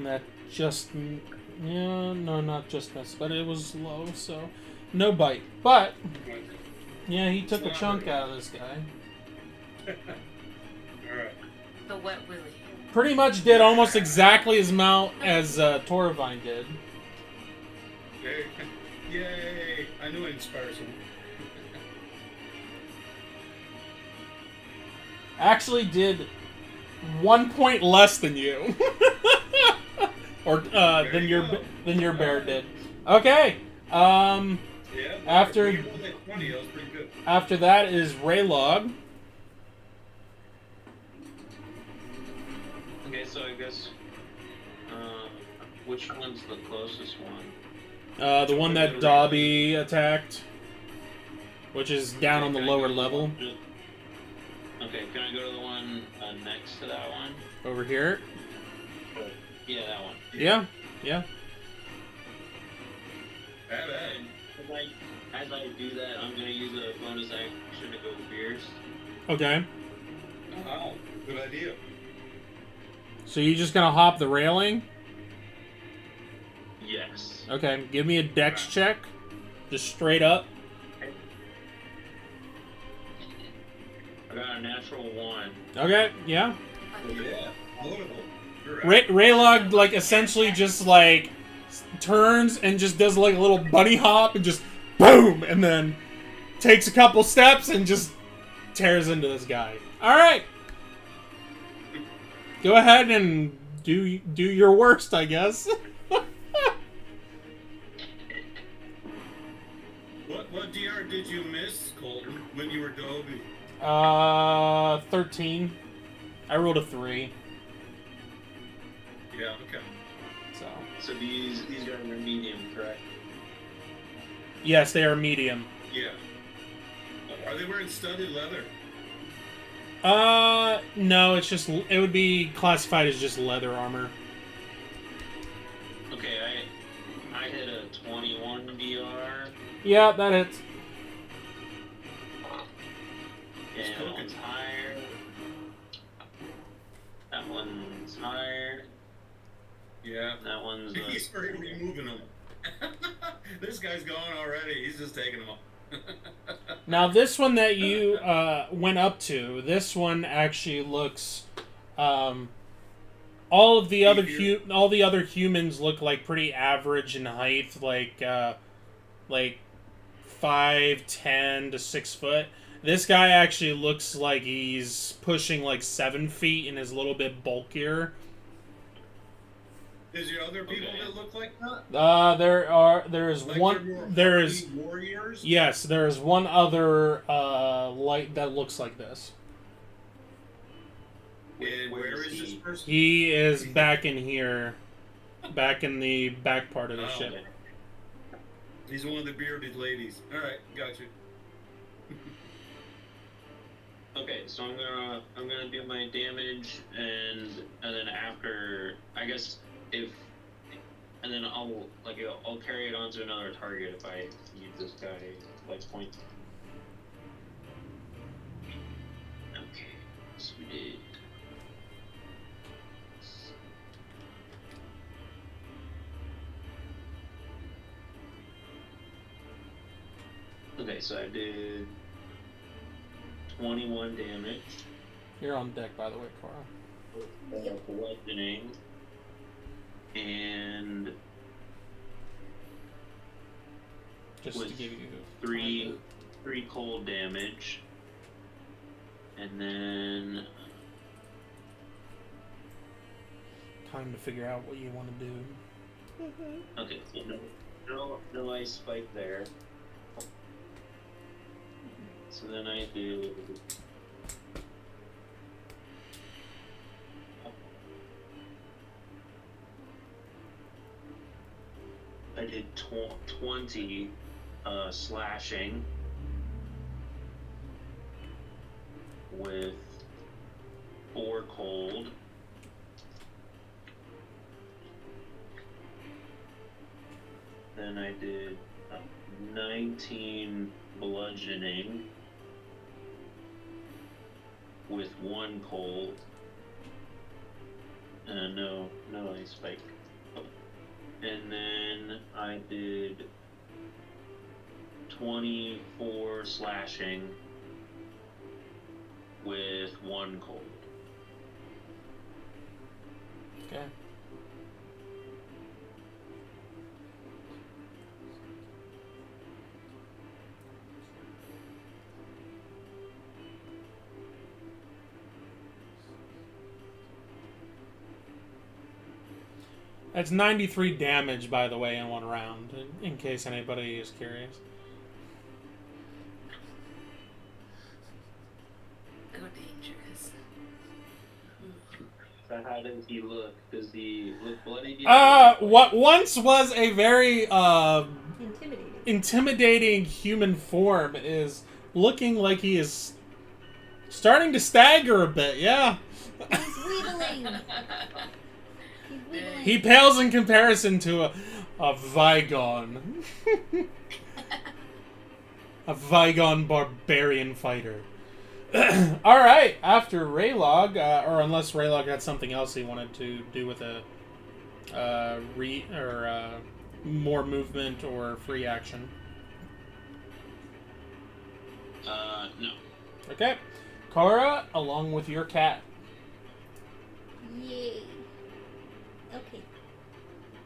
That just, yeah, no, not just missed, but it was low, so no bite. But Right. yeah, he took a It's not chunk very out of this guy. Alright. The wet willy. Pretty much did almost exactly as amount as Thiraine did. Hey. Yay! I knew it inspired someone. Actually did 1 point less than you. Or There you go. than your bear did. Okay. Yeah. After- you rolled that 20, that was pretty good. After that is Raylog. Okay, so I guess, which one's the closest one? The one that Dobby attacked, which is down on the lower level. Okay, can I go to the one next to that one? Over here. Yeah, that one. Yeah, yeah. Bad. And as I do that, I'm gonna use a bonus action to go fierce. Okay. Wow. Good idea. So you're just gonna hop the railing? Yes. Okay, give me a dex check. Just straight up. I got a natural 1. Okay, yeah. Yeah. Notable. You're right. Raylog, like, essentially just, like, turns and just does, like, a little bunny hop and just boom! And then takes a couple steps and just tears into this guy. Alright! Go ahead and do your worst, I guess. What DR did you miss, Colton, when you were Dobby? 13. I rolled a 3. Yeah, okay. So these guys are medium, correct? Yes, they are medium. Yeah. Are they wearing studded leather? No, it's just, it would be classified as just leather armor. Okay, I hit a 21 DR, Yeah, that hits. It's and that cooking. one's higher. That one's higher. Yeah. That one's He's already removing them. This guy's gone already. He's just taking them off. Now, this one that you went up to, this one actually looks. All of the other humans look like pretty average in height, like 5'10" to 6 foot. This guy actually looks like he's pushing like 7 feet and is a little bit bulkier. Is there other people Okay. that look like that? There's Like one, they're more there's, hardy warriors? yes, there's one other, light that looks like this. And Where where is is this he? person? He is back in here, back in the back part of the Oh, ship. okay. He's one of the bearded ladies. Alright, got you. Okay, so I'm gonna do my damage, and then after, I guess and then I'll carry it on to another target if I use this guy like point. Okay, so I did 21 damage. You're on deck, by the way, Cora. Bludgeoning. And Just to with give you three cold damage. And then time to figure out what you want to do. okay, so no ice spike there. So then I do I did 20 slashing with 4 cold. Then I did 19 bludgeoning with 1 cold. No ice spike. And then I did 24 slashing with 1 cold. Okay. That's 93 damage, by the way, in one round, in case anybody is curious. Oh, dangerous. So how does he look? Does he look bloody? What once was a very intimidating human form is looking like he is starting to stagger a bit, yeah. He's wheedling. He pales in comparison to a Vigon. A Vigon barbarian fighter. Alright, after Raylog, or unless Raylog had something else he wanted to do with a more movement or free action. No. Okay. Kara, along with your cat. Yay. Okay.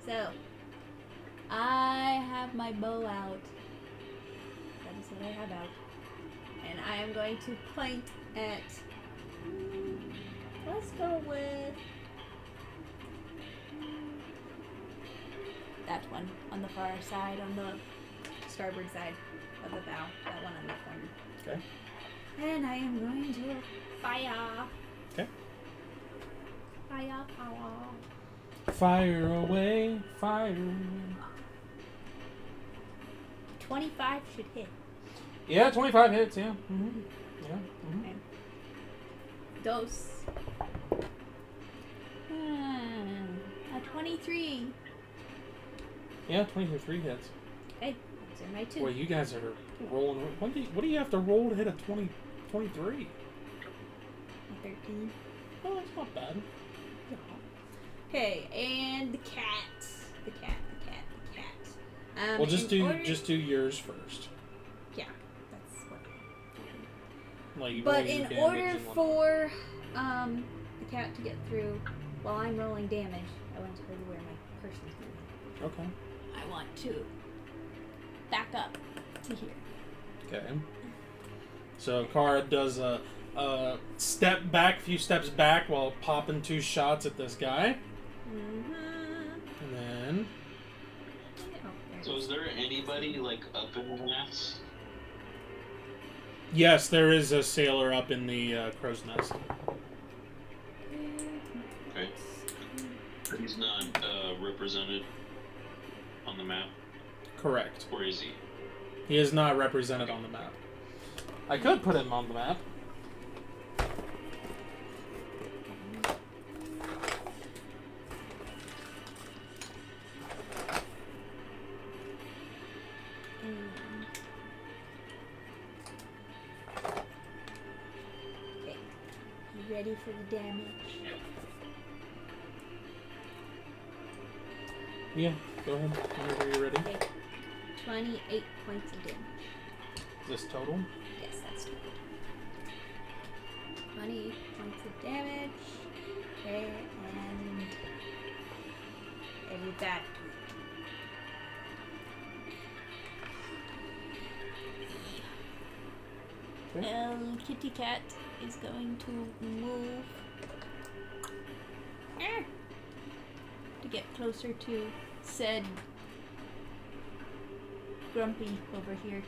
So, I have my bow out. That is what I have out. And I am going to point at... Let's go with... that one on the far side, on the starboard side of the bow. That one on the corner. Okay. And I am going to fire. Okay. Fire power. Fire away, fire. 25 should hit. Yeah, 25 hits, yeah. Mm-hmm. Yeah. Mm-hmm. Okay. Dose. A 23. Yeah, 23 hits. Okay, those are my 2. Boy, you guys are rolling. What do you have to roll to hit a 23? 13. Oh, that's not bad. Okay, and the cat. The cat. Well, just do yours first. Yeah, that's what. Like, But roll your in damage order and whatnot. for the cat to get through while I'm rolling damage, I want her to wear my person's movement. Okay. I want to back up to here. Okay. So Kara does a few steps back while popping 2 shots at this guy. Mm-hmm. And then... So is there anybody like up in the nest? Yes, there is a sailor up in the crow's nest. Okay. He's not represented on the map? Correct. Or is he? He is not represented on the map. I could put him on the map. Okay. You ready for the damage? Yeah, go ahead whenever you're ready. Okay. 28 points of damage. Is this total? Yes, that's total. 20 points of damage. Okay, and edit that. Okay. Kitty Cat is going to move to get closer to said Grumpy over here.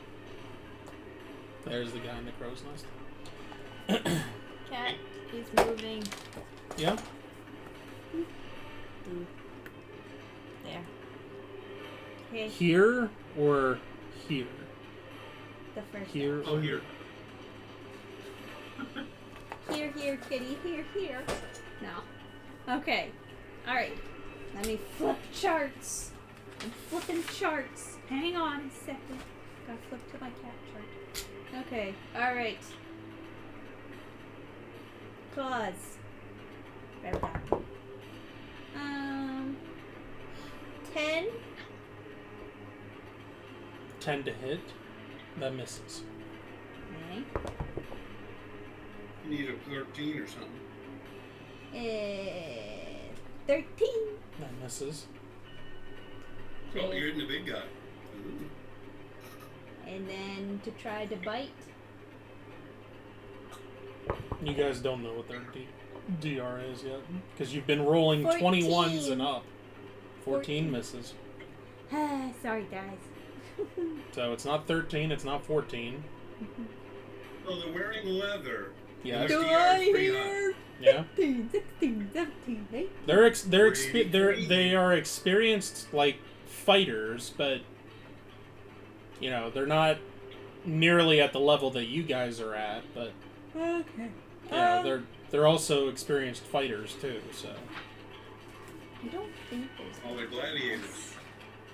There's the guy in the crow's nest. Cat is moving. Yeah. There. Okay, Here or here? the first Here Oh, or here. Here, kitty, here. No. Okay. Alright. Let me flip charts. I'm flipping charts. Hang on a second. Gotta flip to my cat chart. Okay. Alright. Claws. Grab that. 10. 10 to hit. That misses. Okay. You need a 13 or something. 13. That misses. Oh, you're hitting the big guy. Ooh. And then to try to bite. You guys don't know what their DR is yet. Because you've been rolling 14. 21s and up. 14 misses. Sorry, guys. So it's not 13, it's not 14. Oh, they're wearing leather. Yeah. And Do their DR I is pretty high. hear Yeah. 15, 16, 17, 18? They are experienced like fighters, but you know, they're not nearly at the level that you guys are at, but Okay. yeah, they're also experienced fighters too, so I don't think there's Oh, they're gladiators.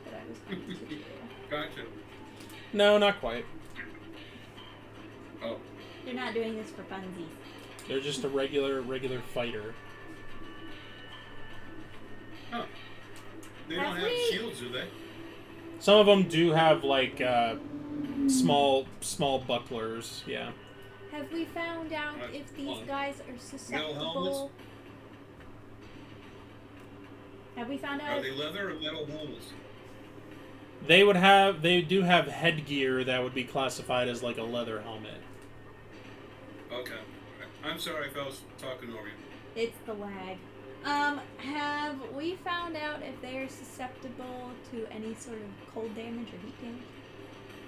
that I was going to do. Gotcha. no, not quite. Oh, They're not doing this for funsies. They're just a regular fighter. huh. They Have don't have we- shields, do they? Some of them do have like small bucklers, yeah. Have we found out Right. if these Well, guys are helmets? susceptible? Have we found Are out? they leather or metal helmets? They do have headgear that would be classified as like a leather helmet. Okay. I'm sorry if I was talking over you. It's the lag. Have we found out if they're susceptible to any sort of cold damage or heat damage?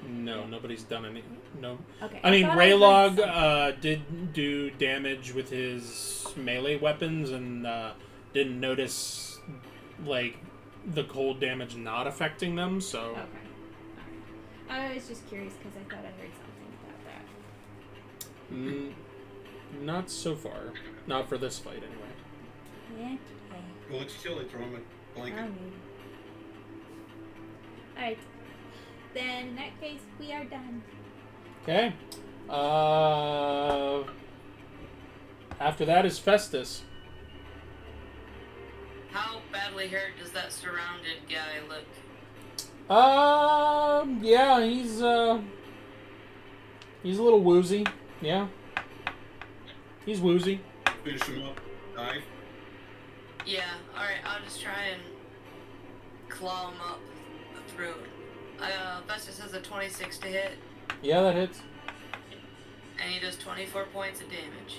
No, nobody's done any. No. Okay. I mean, thought heard Raylog something. did do damage with his melee weapons and didn't notice like the cold damage not affecting them. So Okay. Alright. I was just curious because I thought I heard something about that. not so far. Not for this fight, anyway. Yeah. Okay. Well, it's chilly. Throw them a blanket. Alright. Then in that case, we are done. Okay. After that is Festus. How badly hurt does that surrounded guy look? Yeah, he's a little woozy. Yeah. He's woozy. Finish them up. Dive. Yeah, alright, I'll just try and claw him up the throat. Festus has a 26 to hit, Yeah, that hits. and he does 24 points of damage.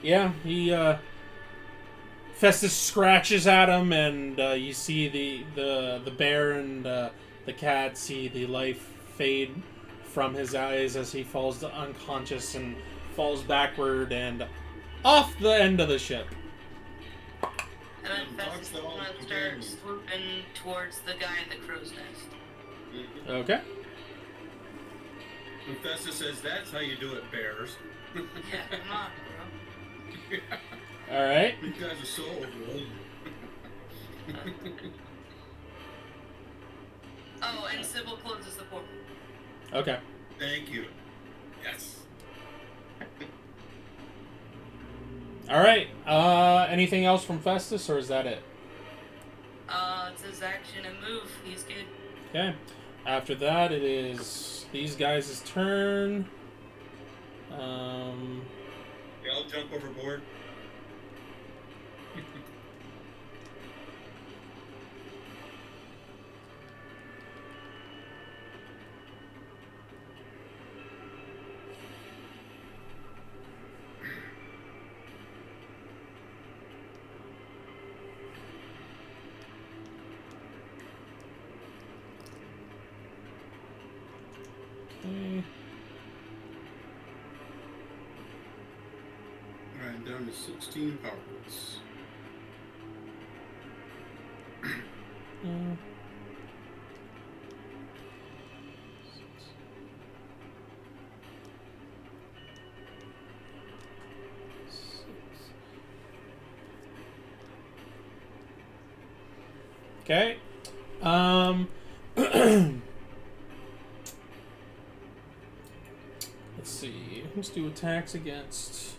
Yeah, Festus scratches at him, and you see the bear and the cat see the life fade from his eyes as he falls unconscious and falls backward and off the end of the ship. And then Festus is gonna start swooping towards the guy in the crow's nest. Okay. And Festus says, "That's how you do it, bears." Yeah, come on, bro. All right. These guys are so old. Oh, and Sybil closes the portal. Okay. Thank you. Yes. All right. Anything else from Festus, or is that it? It's his action and move. He's good. Okay. After that, it is these guys' turn. Yeah, I'll jump overboard. Okay. Alright, down to 16 power points. Uh, Okay. Let's see. Let's do attacks against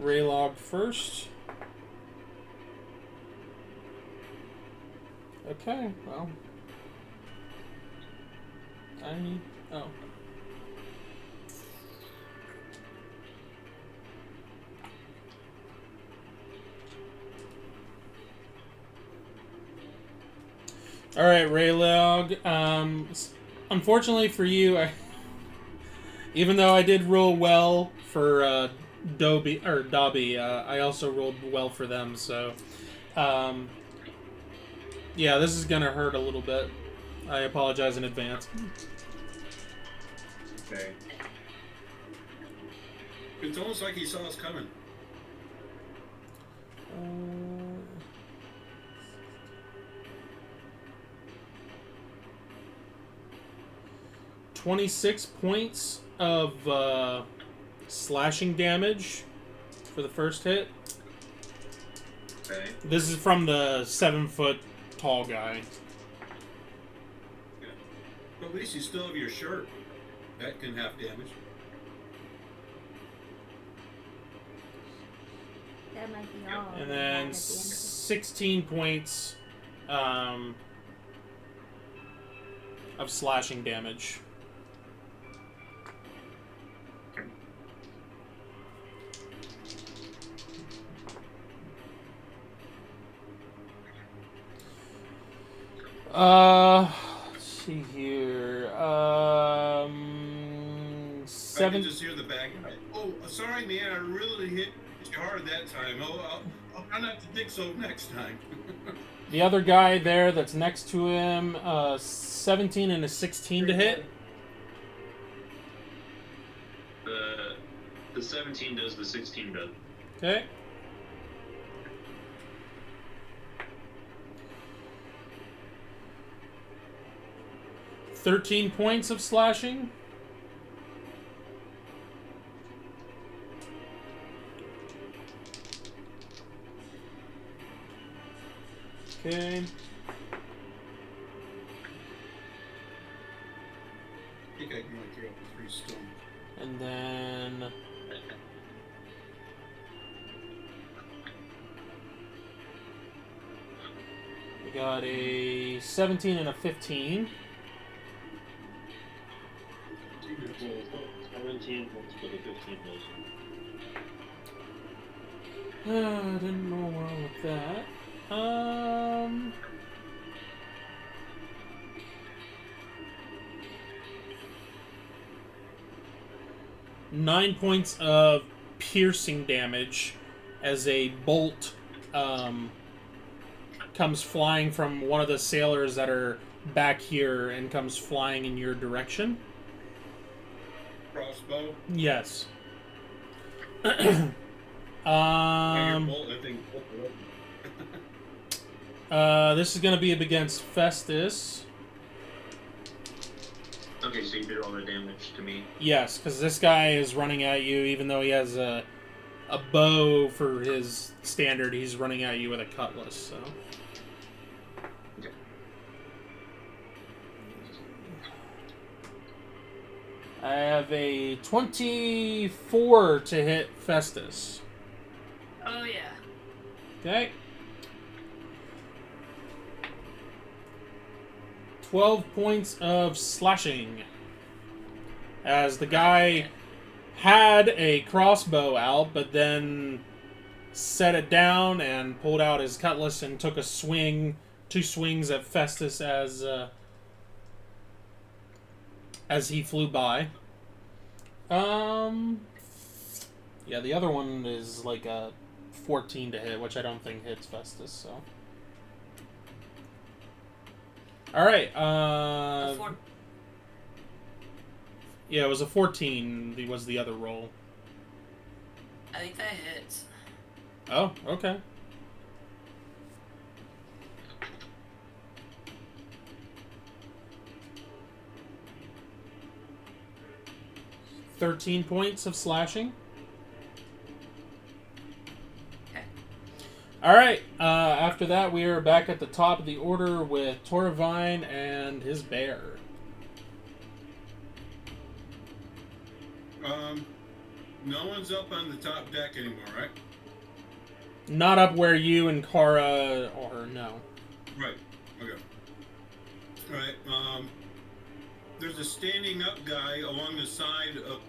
Raylog first. Okay, well. I need. Oh. Alright, Raylog. Unfortunately for you, even though I did roll well for Dobby, I also rolled well for them, so yeah, this is gonna hurt a little bit. I apologize in advance. Okay. It's almost like he saw us coming. 26 points of slashing damage for the first hit. Okay. This is from the 7-foot tall guy. Yeah. But at least you still have your shirt. That can have damage. That might be all. And we have then at the end of it. 16 points of slashing damage. Let's see here. I Seven. can just hear the bag. Oh, sorry, man. I really hit you hard that time. Oh, I'll try not to think so next time. The other guy there that's next to him, 17 and a 16 to hit. The 17 does, the 16 does. Okay. $13 points of slashing. Okay. I think I can only throw up 3 stone. And then we got a 17 and a 15. 17 points for the 15 does. Didn't roll well with that. 9 points of piercing damage as a bolt comes flying from one of the sailors that are back here and comes flying in your direction. Crossbow. Yes. Your bolt, I think. This is going to be up against Festus. Okay, so you did all the damage to me. Yes, because this guy is running at you, even though he has a bow for his standard, he's running at you with a cutlass, so. Okay. I have a 24 to hit Festus. Oh yeah. Okay. 12 points of slashing. as the guy had a crossbow out, but then set it down and pulled out his cutlass and took a swing, 2 swings at Festus as he flew by. Yeah, the other one is like a 14 to hit, which I don't think hits Festus, so. Alright, yeah, it was a 14, was the other roll. I think that hits. Oh, okay. "13 points of slashing. Okay. Alright, after that we are back at the top of the order with Thiraine and his bear. No one's up on the top deck anymore, right? Not up where you and Kara are, no. Right. Okay. Alright, there's a standing up guy along the side of,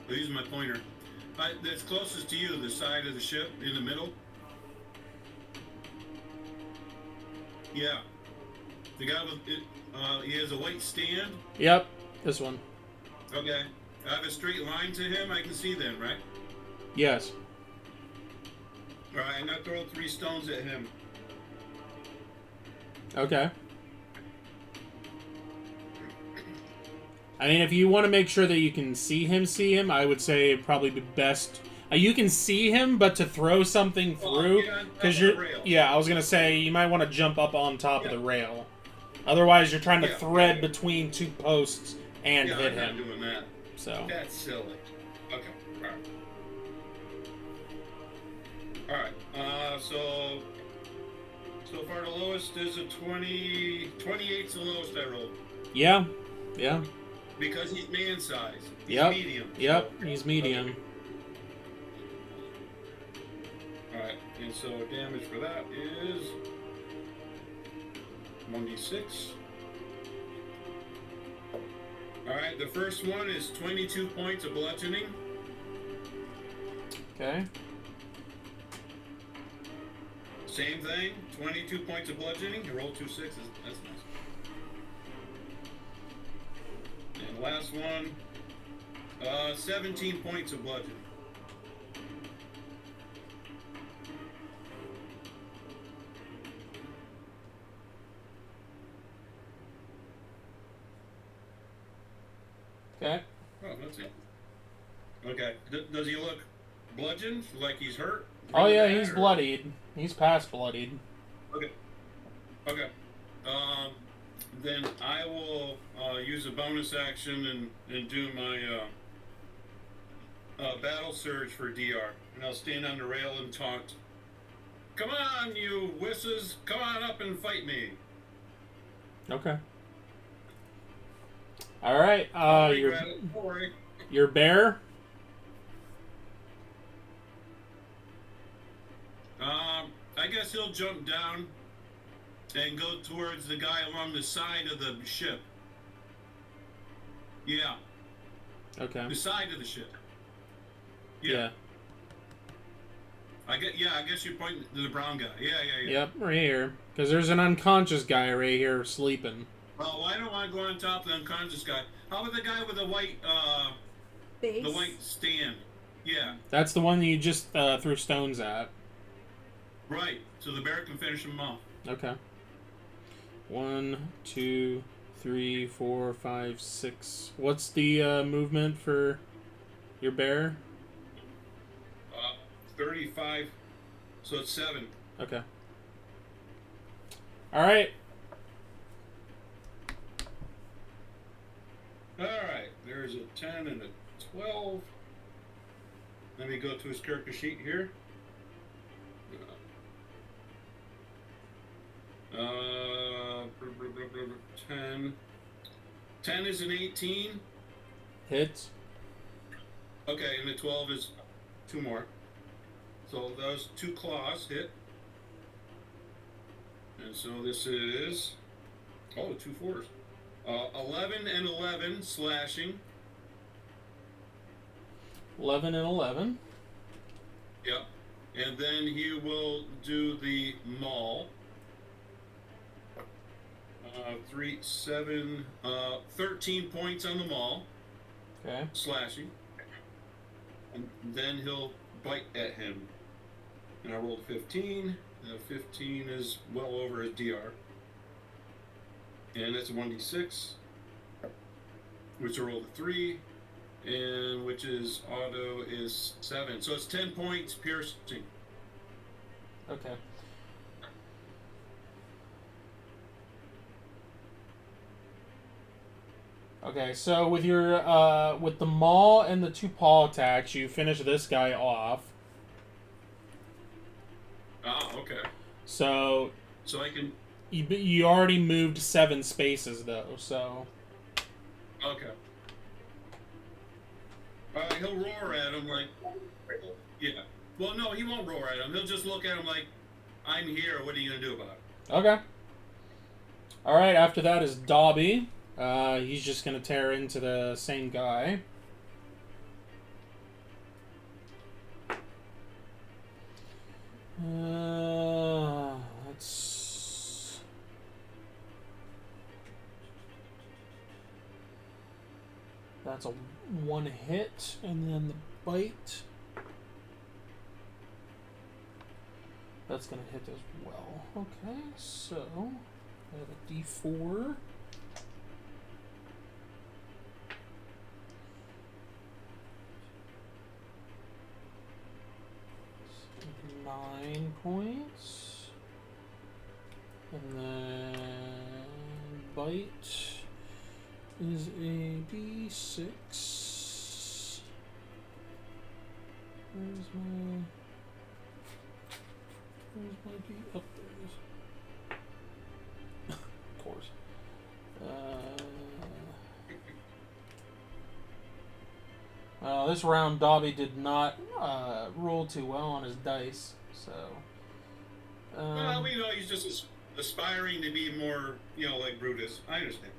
I'll use my pointer. That's closest to you, the side of the ship, in the middle. Yeah. The guy with it, he has a white stand. Yep, this one. Okay. I have a straight line to him, I can see then, right? Yes. Alright, I'm gonna throw 3 stones at him. Okay. I mean, if you want to make sure that you can see him, I would say it'd probably be best. You can see him, but to throw something through, because yeah, I was gonna say you might want to jump up on top of the rail. Otherwise, you're trying to thread between 2 posts and hit him. I'm not doing that. So that's silly. Okay. All right. So far the lowest is a 20. 28's the lowest I rolled. Yeah. Because he's man size. He's medium. Yep. He's medium. Okay. All right. And so damage for that is 1d6. All right. The first one is 22 points of bludgeoning. Okay. Same thing. 22 points of bludgeoning. You roll 2 6s. That's nice. And last one, 17 points of bludgeoning. Okay. Oh, that's it. Okay. Does he look bludgeoned? Like he's hurt? Oh yeah, he's bloodied. He's past bloodied. Okay. Then I will use a bonus action and do my battle surge for DR. And I'll stand on the rail and taunt. Come on, you wusses! Come on up and fight me! Okay. Alright, your bear? I guess he'll jump down and go towards the guy along the side of the ship. Yeah. Okay. The side of the ship. Yeah. I guess you're pointing to the brown guy. Yeah. Yep, right here. Because there's an unconscious guy right here sleeping. Oh, I don't want to go on top of the unconscious guy. How about the guy with the white, Base. the white stand? Yeah. That's the one that you just threw stones at. Right. So the bear can finish him off. Okay. 1, 2, 3, 4, 5, 6. What's the movement for your bear? 35. So it's 7. Okay. Alright. Alright. There's a 10 and a 12. Let me go to his character sheet here. 10. 10 is an 18. Hits. Okay, and the 12 is 2 more. So those 2 claws hit. And so this is... Oh, 2 4s. 11 and 11 slashing. 11 and 11. Yep. And then he will do the maul. 3, 7, 13 points on the maul. Okay. Slashing. And then he'll bite at him. And I rolled 15. 15 is well over his DR. And that's a 1d6. Which I rolled a 3. And which is auto is 7. So it's 10 points piercing. Okay. Okay, so with your with the maul and the 2 paw attacks, you finish this guy off. Ah, okay. So I can. you already moved 7 spaces though, so. Okay. He'll roar at him like. Yeah. Well, no, he won't roar at him. He'll just look at him like, "I'm here. What are you gonna do about it?" Okay. All right. After that is Dobby. He's just gonna tear into the same guy. Let's. That's a 1 hit, and then the bite. That's gonna hit as well. Okay, so I have a D4. So 9 points, and then bite is a D6. Where's my D? Oh, there it is. Of course. This round, Dobby did not roll too well on his dice, so. Well, he's just aspiring to be more, like Brutus. I understand.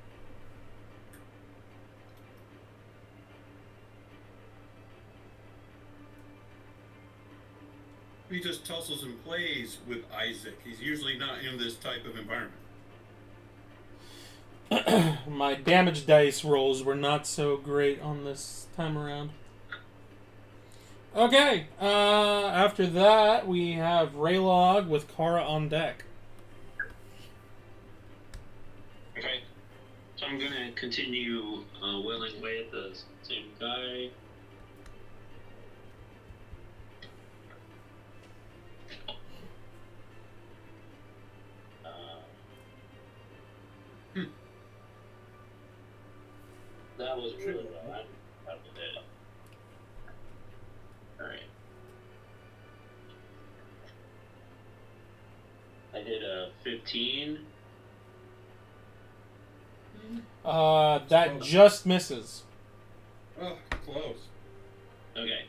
He just tussles and plays with Isaac. He's usually not in this type of environment. My damage dice rolls were not so great on this time around. Okay, after that we have Raylog with Kara on deck. Okay. So I'm gonna continue wailing away at the same guy. That was really well. That was it. Alright. I did a 15. That just misses. Oh, close. Okay.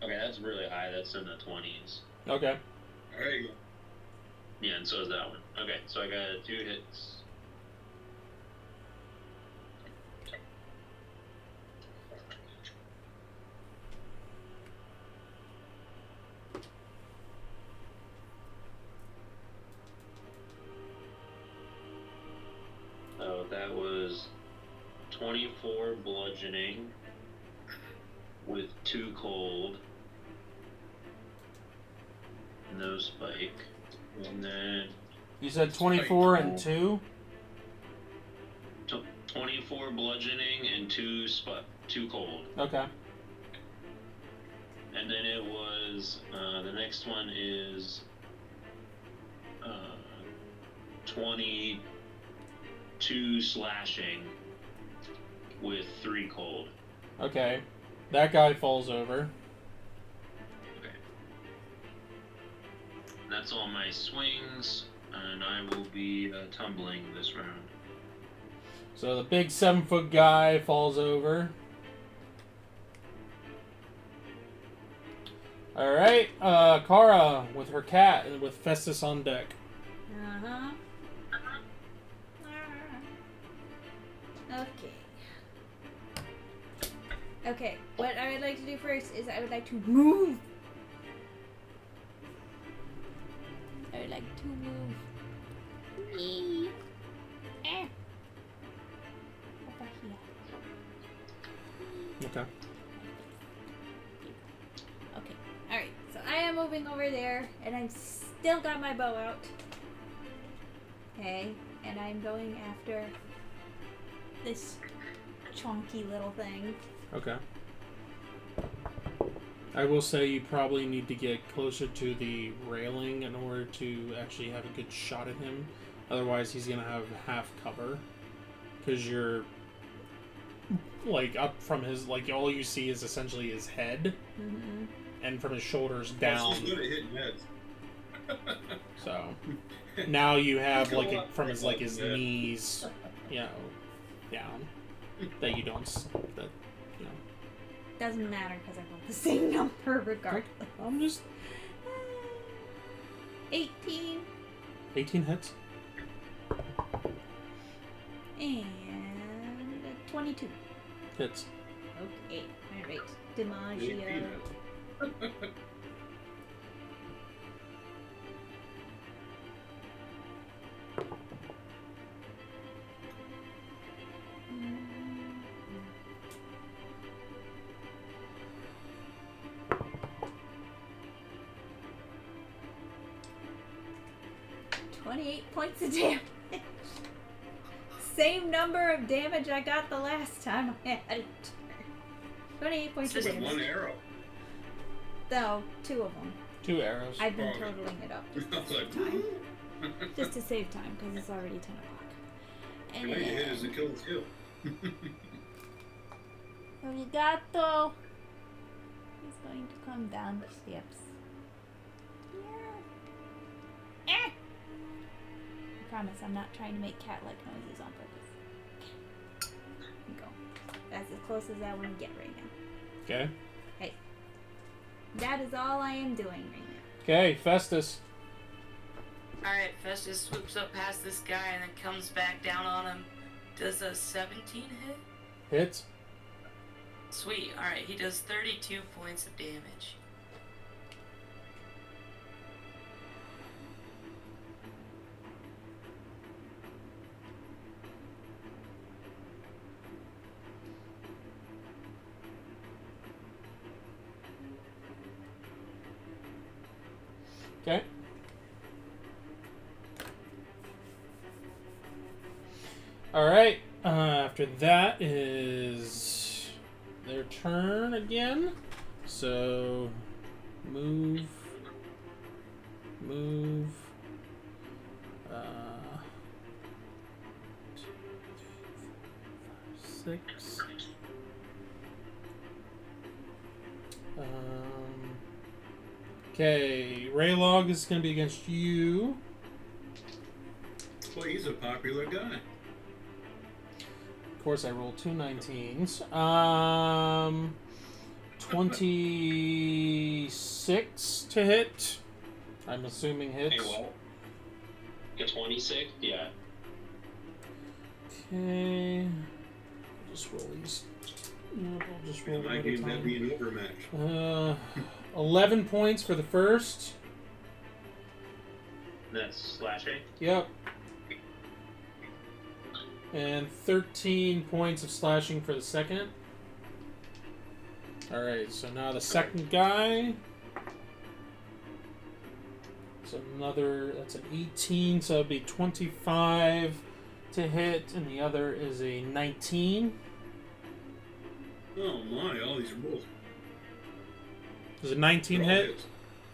Okay, that's really high. That's in the 20s. Okay. There you go. Yeah, and so is that one. Okay, so I got 2 hits. So that was 24 bludgeoning with 2 cold. No spike. And then You said 24 and 2? 24 bludgeoning and 2 cold. Okay. And then it was the next one is 22 slashing with 3 cold. Okay. That guy falls over. Okay. That's all my swings, and I will be tumbling this round. So the big 7-foot guy falls over. Alright, Kara with her cat and with Festus on deck. Uh-huh. Okay, what I would like to do first is I would like to move. I would like to move. Wee. Over here. Okay. Okay, alright, so I am moving over there, and I'm still got my bow out. Okay, and I'm going after this chonky little thing. Okay. I will say you probably need to get closer to the railing in order to actually have a good shot at him. Otherwise, he's going to have half cover. Because you're, like, up from his, like, all you see is essentially his head. Mm-hmm. And from his shoulders down. She's good at hitting heads. So, now you have, like, from his, like, his knees, you know, down. That you don't, that, you know. Doesn't matter because I rolled the same number regardless. I'm just... 18 18 hits. and 22. Hits. Okay, alright. DiMaggio. Points of damage. Same number of damage I got the last time I had it. 28 points of With damage. one arrow. No, 2 of them. 2 arrows. I've been Oh. totaling it up I was like, time. Just to save time because it's already 10 o'clock. And the way you hit is it kills you. Arigato. He's going to come down the steps. Ah! I promise I'm not trying to make cat-like noises on purpose. Here we go. That's as close as I want to get right now. Okay. Hey. That is all I am doing right now. Okay, Festus. Alright, Festus swoops up past this guy and then comes back down on him. Does a 17 hit? Hits. Sweet. Alright, he does 32 points of damage. Okay. Alright. After that is their turn again. So, move. Move. 6. Okay, Raylog is going to be against you. Well, he's a popular guy. Of course, I rolled 2 19s. 26 to hit. I'm assuming hits. Hey, what? Get 26? Yeah. Okay. I'll just roll these. Nope, I'll just roll In them my at a game, that'd be time. an overmatch. 11 points for the first. That's slashing? Yep. And 13 points of slashing for the second. Alright, so now the second guy. So that's an 18, so it'd be 25 to hit, and the other is a 19. Oh my, all these rules. Does a 19 They're all hit? hits.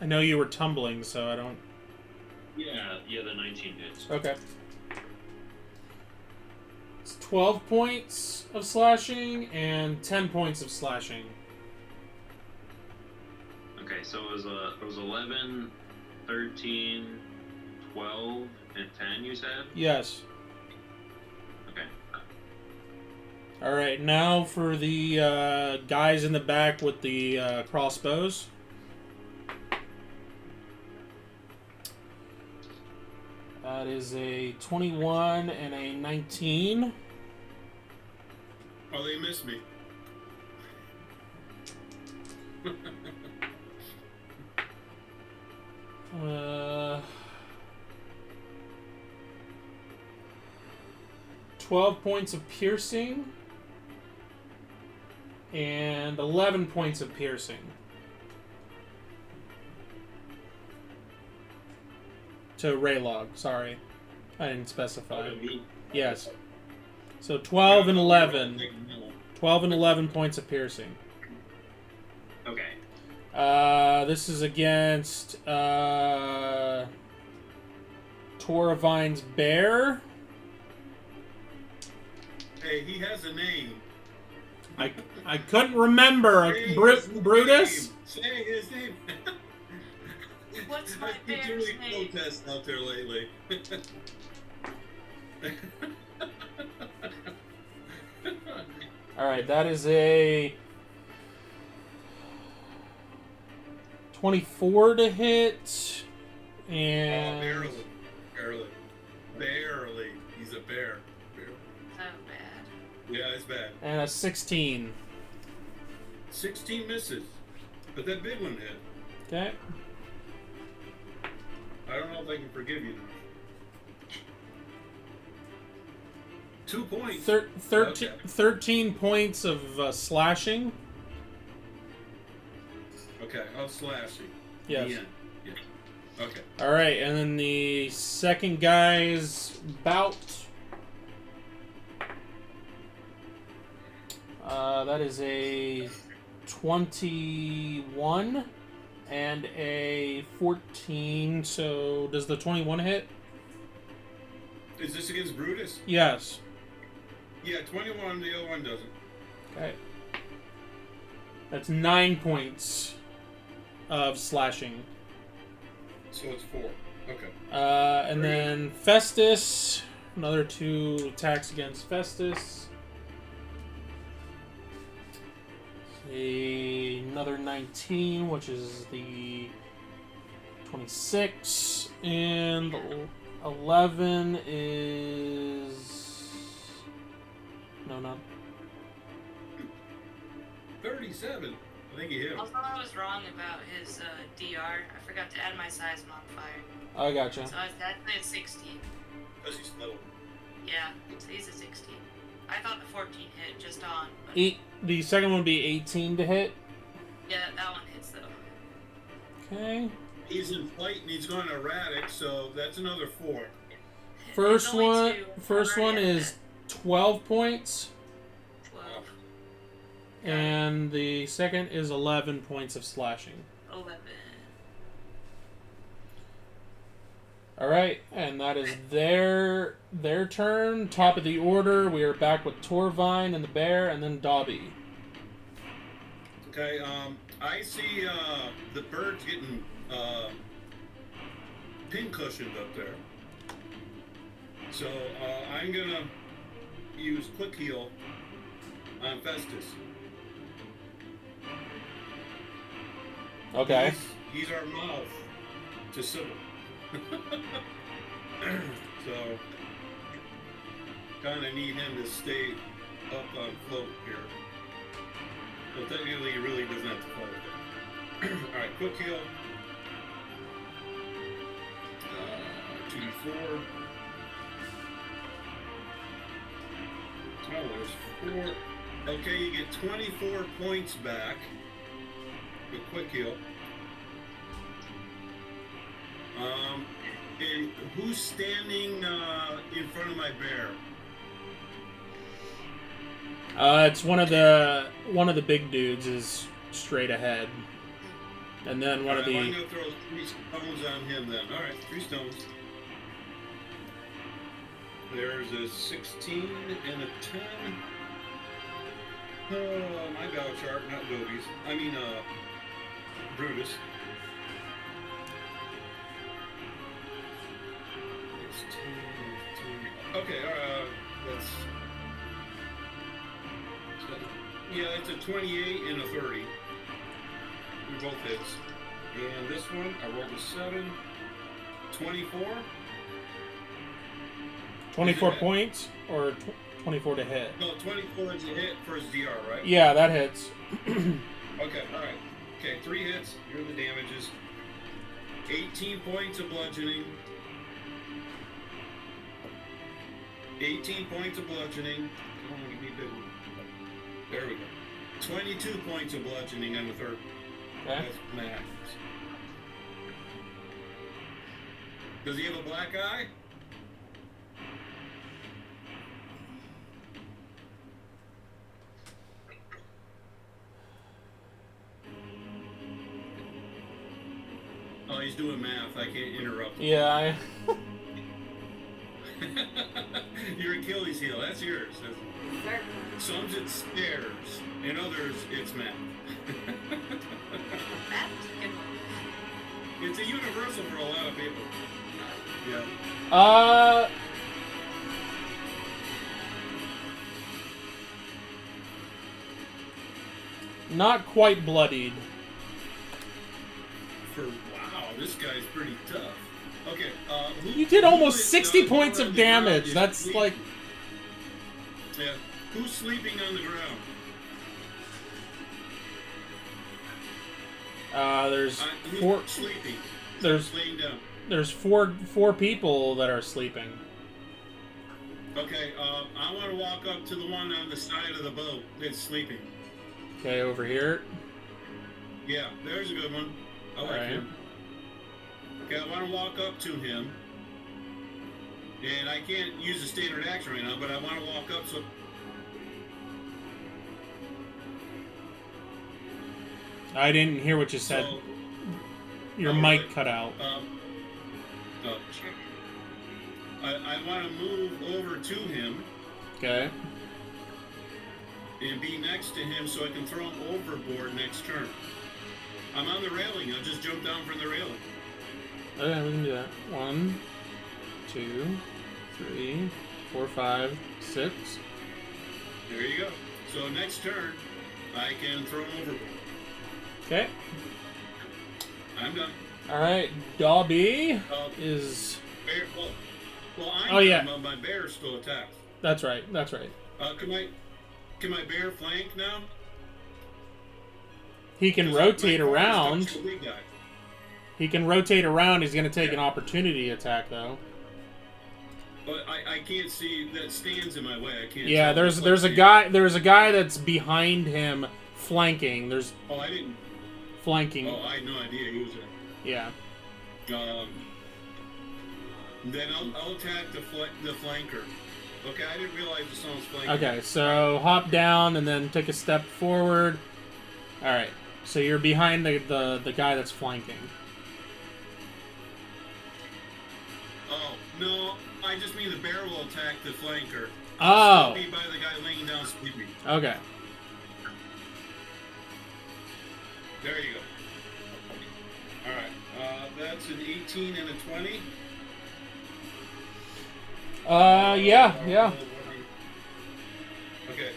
I know you were tumbling, so I don't... Yeah, the 19 hits. Okay. It's 12 points of slashing and 10 points of slashing. Okay, so it was 11, 13, 12, and 10, you said? Yes. Okay. Alright, now for the guys in the back with the crossbows. That is a 21 and a 19. Oh, they missed me. Uh, 12 points of piercing and 11 points of piercing. To Raylog, sorry. I didn't specify. Yes. So 12 and 11. 12 and 11 points of piercing. Okay. This is against Toravine's bear. Hey, he has a name. I couldn't remember. Say Brutus? his name. Say his name. What's my I've been bear's doing name? protests out there lately. Alright, that is a 24 to hit. And barely. Barely. He's a bear. Oh, bad. Yeah, it's bad. and a 16. 16 misses. But that big one hit. Okay. I don't know if I can forgive you. 2 points. 13, Okay. 13 points of slashing. Okay, I'll slash you. Yes. The end. Yeah. Okay. Alright, and then the second guy's bout. That is a 21 and a 14. So does the 21 hit? Is this against Brutus? Yes. Yeah, 21, the other one doesn't. Okay. That's 9 points of slashing. So it's 4. Okay. And then Festus. Another 2 attacks against Festus. Another 19, which is the 26. And 11 is... No, not... 37. I think he hit him. Also, I was wrong about his DR. I forgot to add my size modifier. I gotcha. So I was actually at 16. Because he's little. Yeah, so he's at 16. I thought the 14 hit just on. But The second one would be 18 to hit. yeah, that one hits though. Okay. He's in flight and he's going erratic, so that's another 4. First There's only one, two. first one Already at is 12 points, 12. and the second is 11 points of slashing. 11. All right, and that is their turn. Top of the order. We are back with Torvine and the bear, and then Dobby. Okay, I see the birds getting pin-cushioned up there. So I'm gonna use Quick Heal on Festus. Okay. He's our mouth to Sybil. So kind of need him to stay up on float here. But technically, he really doesn't have to float. Alright, Quick Heal. 2d4. Oh, there's 4. Okay, you get 24 points back with Quick Heal. And who's standing in front of my bear? It's one of the big dudes is straight ahead, and then one of I'm the. gonna throw 3 stones on him then. All right, 3 stones. There's a 16 and a 10. My battle chart, not Dobie's. I mean, Brutus. 16, okay, that's... Yeah, it's a 28 and a 30. We both hits. And this one, I rolled a 7. 24. 24 points or 24 to hit. No, 24 is a hit for his DR, right? Yeah, that hits. Okay, alright. Okay, 3 hits. Here are the damages. 18 points of bludgeoning. 18 points of bludgeoning. Come on, give me a big one. There we go. 22 points of bludgeoning on the third. Okay. That's max. Does he have a black eye? Oh, he's doing math. I can't interrupt him. Yeah, Your Achilles heel, that's yours. Some it's stairs, in others it's math. That's a good one. It's a universal for a lot of people. Yeah. Not quite bloodied. Wow, this guy's pretty tough. Okay, You did almost who is, 60 points on of the ground damage. is That's sleeping? like... Yeah. Who's sleeping on the ground? There's Who's four. sleeping? There's laying down. there's four people that are sleeping. Okay, I want to walk up to the one on the side of the boat that's sleeping. Okay, over here. Yeah, there's a good one. I like Alright. him. Okay, I want to walk up to him. And I can't use a standard action right now, but I want to walk up so... I didn't hear what you said. So, Your oh, mic really? cut out. I want to move over to him Okay. and be next to him so I can throw him overboard next turn. I'm on the railing. I'll just jump down from the railing. Okay, we can do that. 1, 2, 3, 4, 5, 6. There you go. So next turn, I can throw him overboard. Okay. I'm done. Alright, Dobby Uh, is... bear, well, I'm Oh, yeah. done, but my bear still attacks. That's right, that's right. Can my bear flank now? He can 'Cause rotate my card is around. touch the big guy. He can rotate around. He's going to take Yeah. an opportunity attack, though. But I can't see that stands in my way. I can't. Yeah, tell. there's a guy that's behind him flanking. There's Oh, I didn't. flanking. Oh, I had no idea he was there. Yeah. Then I'll attack the flanker. Okay, I didn't realize the song was flanking. Okay, so hop down and then take a step forward. All right. So you're behind the guy that's flanking. Oh no, I just mean the bear will attack the flanker. Oh. Be by the guy laying down sleeping. Okay. There you go. All right. That's an 18 and a 20. Yeah. Okay,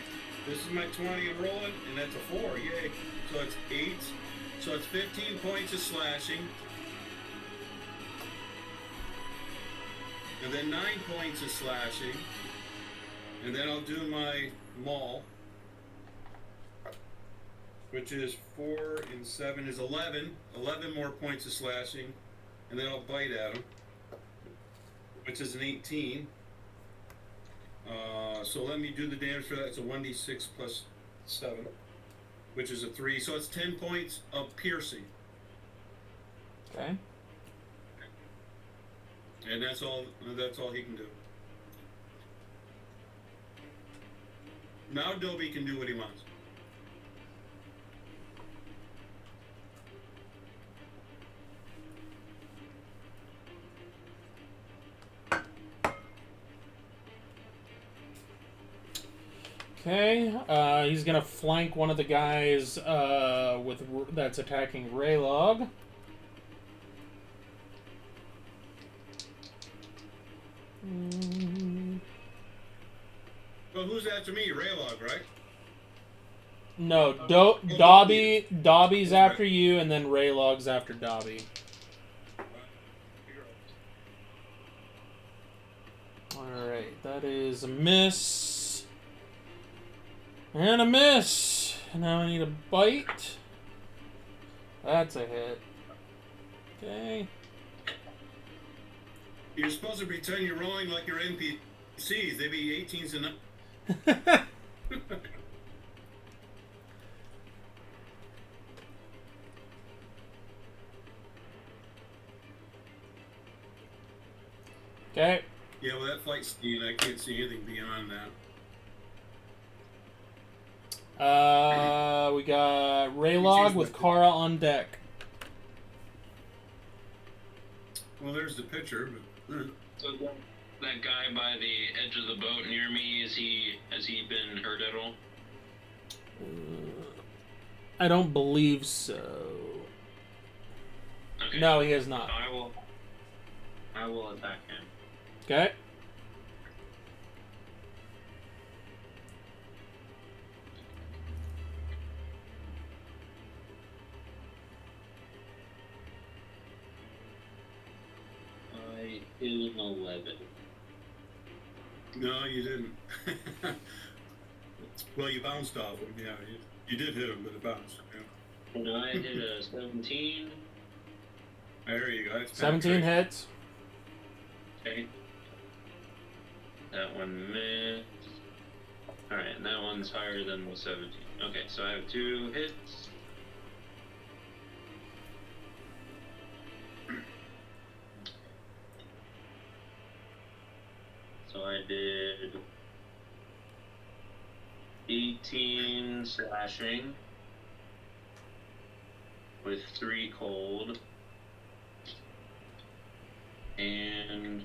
this is my 20 I'm rolling, and that's a 4, yay. So it's 8, so it's 15 points of slashing. And then 9 points of slashing. And then I'll do my maul, which is 4 and 7 is 11. 11 more points of slashing. And then I'll bite at him, which is an 18. So let me do the damage for that. It's a 1d6 plus 7, which is a 3. So it's 10 points of piercing. Okay. And that's all he can do. Now Dobie can do what he wants. Okay, he's gonna flank one of the guys that's attacking Raylog. Well, who's after me? Raylog, right? No, Dobby's after you, and then Raylog's after Dobby. Alright, that is a miss. And a miss. Now I need a bite. That's a hit. Okay. You're supposed to pretend you're rolling like your NPCs. They be 18s and up. Okay. Yeah, well, that flight scene, I can't see anything beyond that. We got Raylog with Kara on deck. Well, there's the picture, but... So that guy by the edge of the boat near me, has he been hurt at all? I don't believe so. Okay. No, he has not. I will attack him. Okay. I did an 11. No, you didn't. Well, you bounced off him. Yeah, you did hit him, but it bounced. Yeah. And I did a 17. There you go. That's 17 hits. Okay. That one missed. Alright, and that one's higher than the 17. Okay, so I have 2 hits. So I did 18 slashing with 3 cold and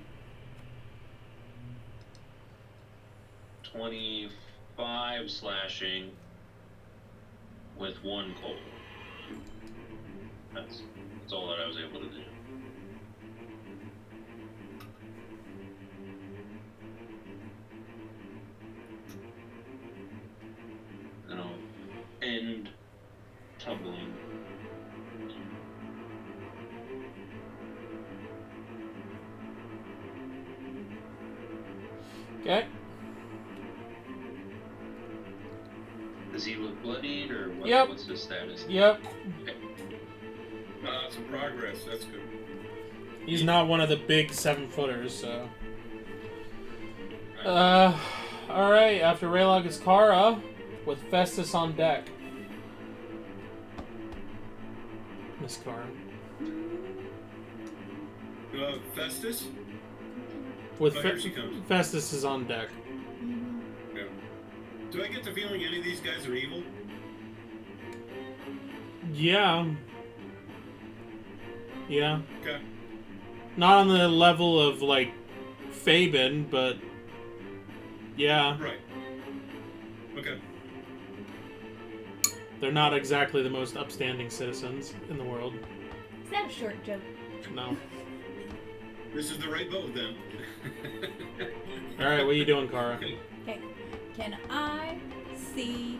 25 slashing with 1 cold. That's all that I was able to do. And I'll end tumbling. Okay. Does he look bloodied, or what, Yep. what's his status? Yep. Okay. some progress. That's good. He's not one of the big 7-footers, so. Alright, after Raylog is Kara, with Festus on deck. Miss Kara. Festus? With Oh, here she comes. Festus is on deck. Yeah. Do I get the feeling any of these guys are evil? Yeah. Yeah. Okay. Not on the level of, like, Fabin, but... yeah. Right. Okay. They're not exactly the most upstanding citizens in the world. Is that a short joke? No. This is the right boat, then. Alright, what are you doing, Kara? Okay. Okay. Can I see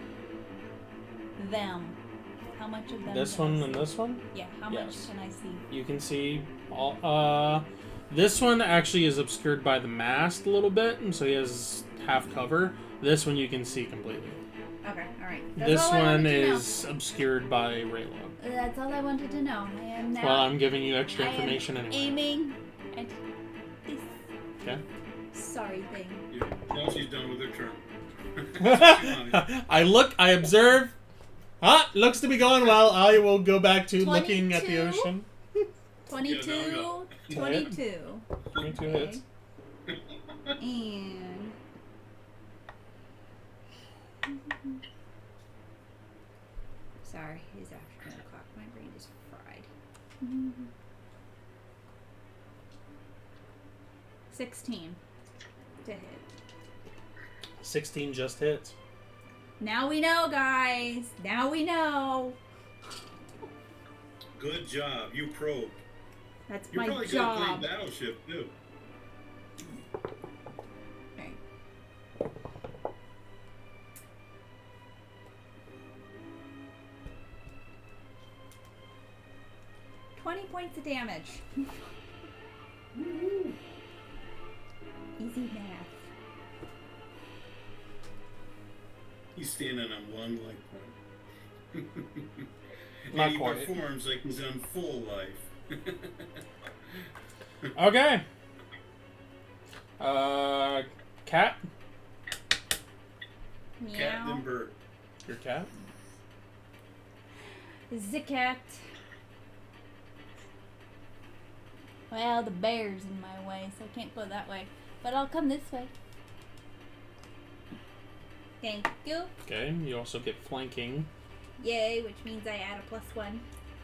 them? How much of them? This can I one see? and this one? Yeah, how Yes. much can I see? You can see all, this one actually is obscured by the mast a little bit, and so he has half cover. This one you can see completely. Okay, alright. This one is obscured by Raylog. That's all I wanted to know. I am now Well, I'm giving you extra I am information anyway. aiming at this Okay. sorry thing. Yeah. Now she's done with her turn. I observe. Looks to be going well. I will go back to looking at the 22? ocean. 22, Yeah, no, 22. 22 Okay. hits. And sorry, it's afternoon o'clock. My brain is fried. 16 to hit. 16 just hits. Now we know, guys. Now we know. Good job. You probed. That's You're my probably good at job. playing Battleship, too. Okay. $20 points of damage. Easy math. He's standing on one leg point. Not he quite. performs like he's on full life. Okay. Cat? Cat Meow. and bird. Your cat? The cat. Well, the bear's in my way, so I can't go that way. But I'll come this way. Thank you. Okay, you also get flanking. Yay, which means I add a +1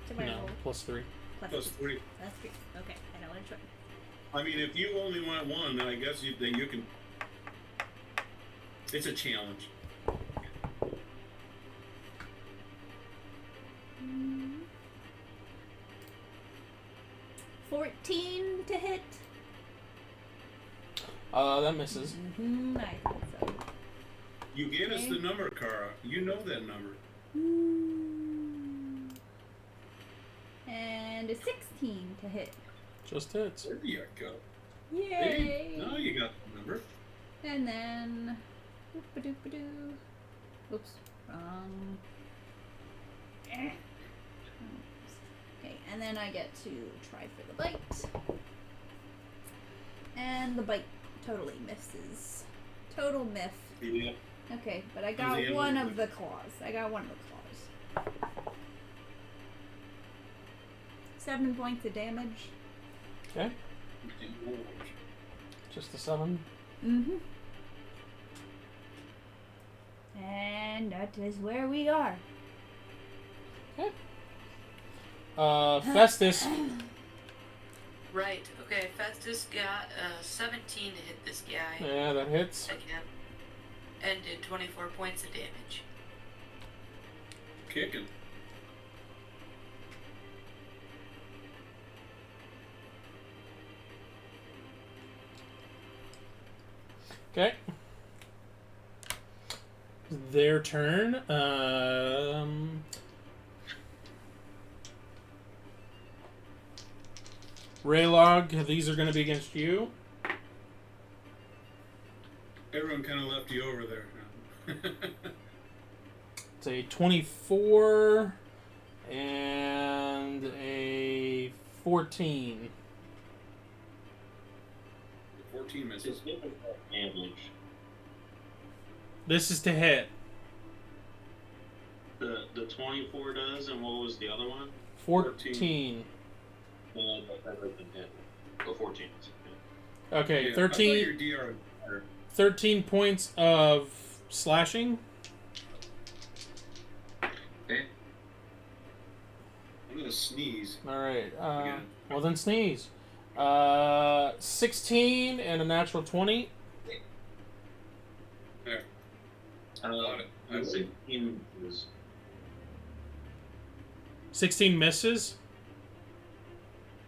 to my No, roll. +3. Plus 3. Plus 3. Okay, I know which one. I mean, if you only want one, I guess then you can. It's a challenge. 14 to hit. That misses. I thought so. You gave us the number, Kara. You know that number. And a 16 to hit. Just hits. There you go. Yay! Hey, now you got the number. And then. Whoop-a-doop-a-doo. Oops. Wrong. Okay, and then I get to try for the bite. And the bite totally misses. Total miff. Yeah. Okay, but I got the one end? of the claws. I got one of the claws. 7 points of damage. Okay. Just the 7. Mm-hmm. And that is where we are. Okay. Festus. Right. Okay. Festus got 17 to hit this guy Yeah, that hits. again, and did 24 points of damage. Kicking. Okay. Their turn. Raylog, these are going to be against you. Everyone kind of left you over there. It's a 24 and a 14. 14 misses. It's different damage. This is to hit. The 24 does, and what was the other one? 14. Yeah, that would have been hit. Oh, 14 is hit. Okay, Yeah, 13, I thought your DR was better. 13 points of slashing. Okay. I'm gonna sneeze. Alright, Again. well then sneeze. 16 and a natural 20. There. Got it. I see. 16 is 16 misses.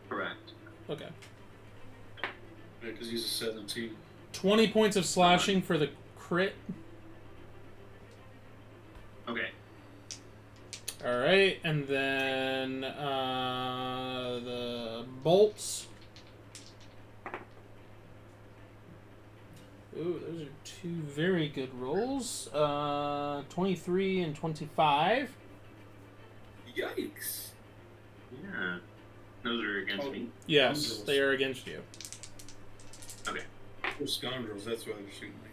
correct. Okay. Because he's a 17. 20 points of slashing for the crit. Okay. Alright, and then the bolts. Ooh, those are two very good rolls. 23 and 25. Yikes. Yeah. Those are against me. Yes, Scoundrels. they are against you. Okay. They're scoundrels, that's why they're shooting like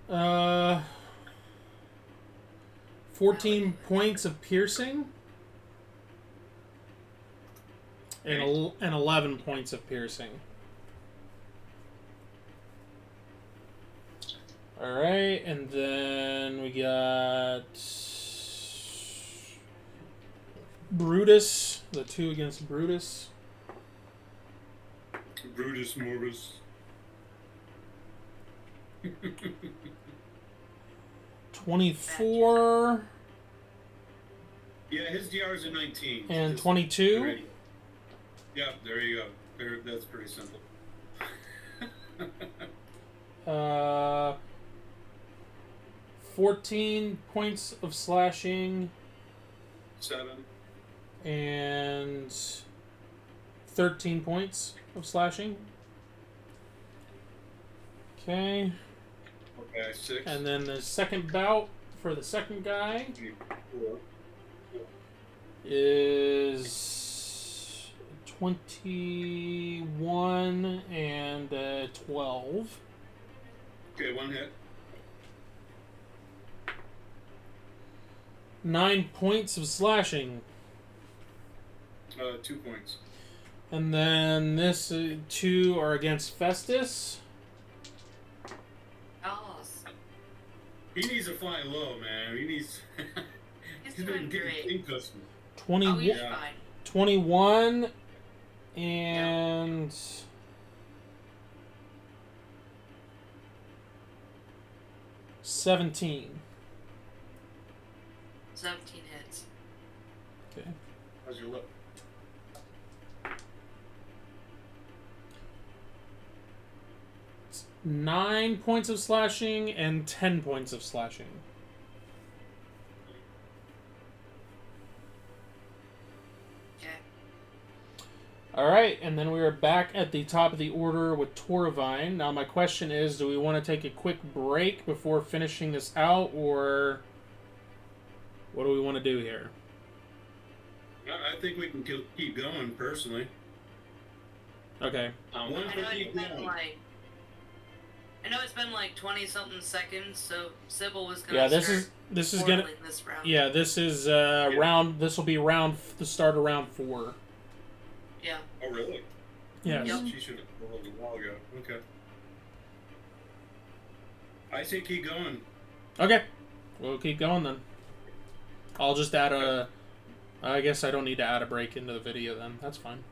that. 14 points of piercing. And, and 11 points of piercing. Alright, and then we got Brutus, the 2 against Brutus. Brutus Morbus. 24 Yeah, his DR is a 19. and Just 22. ready. Yeah, there you go. That's pretty simple. 14 points of slashing 7. and 13 points of slashing. Okay. Okay, 6. And then the second bout for the second guy. 4. is 21 and 12. Okay, one hit. 9 points of slashing. 2 points. And then this 2 are against Festus. Oh, He needs to fly low, man. He needs. he's He's doing been great. getting custom. 20, Oh, he's Yeah. fine. 21 and 17. 17 hits. Okay. How's your lip? It's 9 points of slashing and 10 points of slashing. Okay. Alright, and then we are back at the top of the order with Thiraine. Now my question is, do we want to take a quick break before finishing this out, or what do we want to do here? I think we can keep going, personally. Okay. One I for know keep it's been going. like. I know it's been like 20 something seconds, so Sybil was gonna. Yeah, start this is gonna. portaling this round. Yeah, this is round. This will be the start of round 4. Yeah. Oh, really? Yes. Yep. She should have rolled a while ago. Okay. I say keep going. Okay. We'll keep going then. I'll just add a. I guess I don't need to add a break into the video then. That's fine.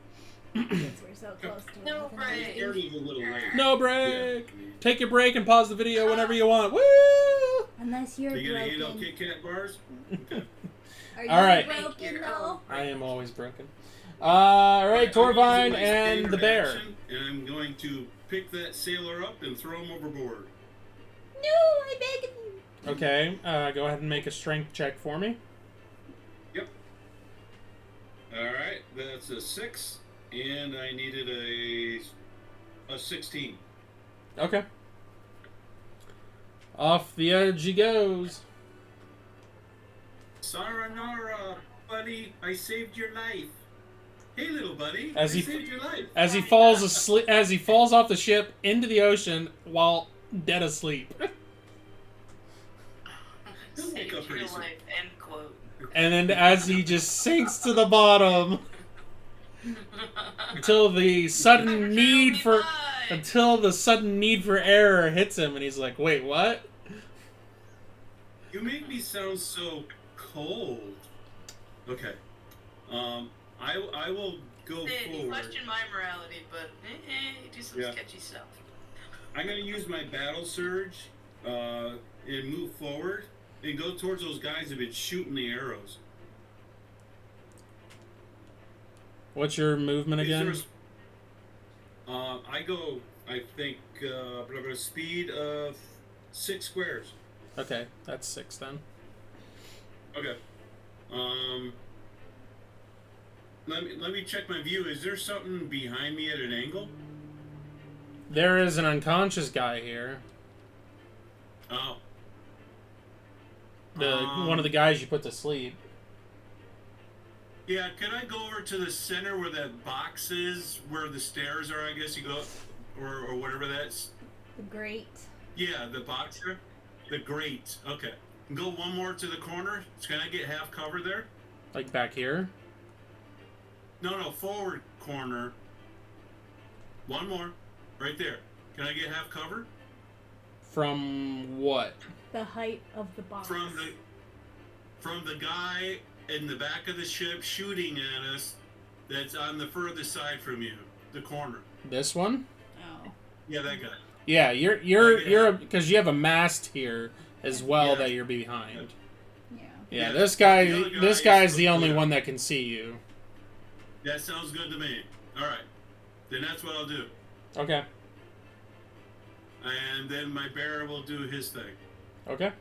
Since we're so close to No it. break. It is a little late. No break. Yeah. Take your break and pause the video whenever you want. Woo! Unless you're You gonna hand out broken. Kit Kat bars? Okay. Are you All right. broken though? I am always broken. Alright, I'm using Thiraine my and the standard bear. action, and I'm going to pick that sailor up and throw him overboard. No, I beg you. Okay, go ahead and make a strength check for me. Alright, that's a 6, and I needed a 16. Okay. Off the edge he goes. Sayonara, buddy, I saved your life. Hey, little buddy, As I he- saved your life. As he falls asleep, as he falls off the ship into the ocean while dead asleep. He'll wake up Save your pretty soon. life. End quote. And then as he just sinks to the bottom until the sudden need for air hits him, and he's like, "Wait, what?" You make me sound so cold. Okay. I will go Sid, you forward. question my morality, but you do some Yeah. sketchy stuff. I'm gonna use my battle surge and move forward and go towards those guys who've been shooting the arrows. What's your movement Is there again? I go, I think, speed of 6 squares. Okay, that's 6 then. Okay. Let me check my view. Is there something behind me at an angle? There is an unconscious guy here. Oh. One of the guys you put to sleep. Yeah, can I go over to the center where that box is, where the stairs are, I guess you go, or whatever that's... The grate. Yeah, the box there? The grate. Okay. Go one more to the corner. Can I get half cover there? Like back here? No, forward corner. One more. Right there. Can I get half cover? From what? The height of the box. From the guy in the back of the ship shooting at us that's on the further side from you. The corner. This one? Oh. Yeah, that guy. Yeah, you're because you have a mast here as well Yeah. that you're behind. Yeah. Yeah, Yeah, this the other guy's guy the is- only yeah. one that can see you. That sounds good to me. Alright. Then that's what I'll do. Okay. And then my bear will do his thing. Okay.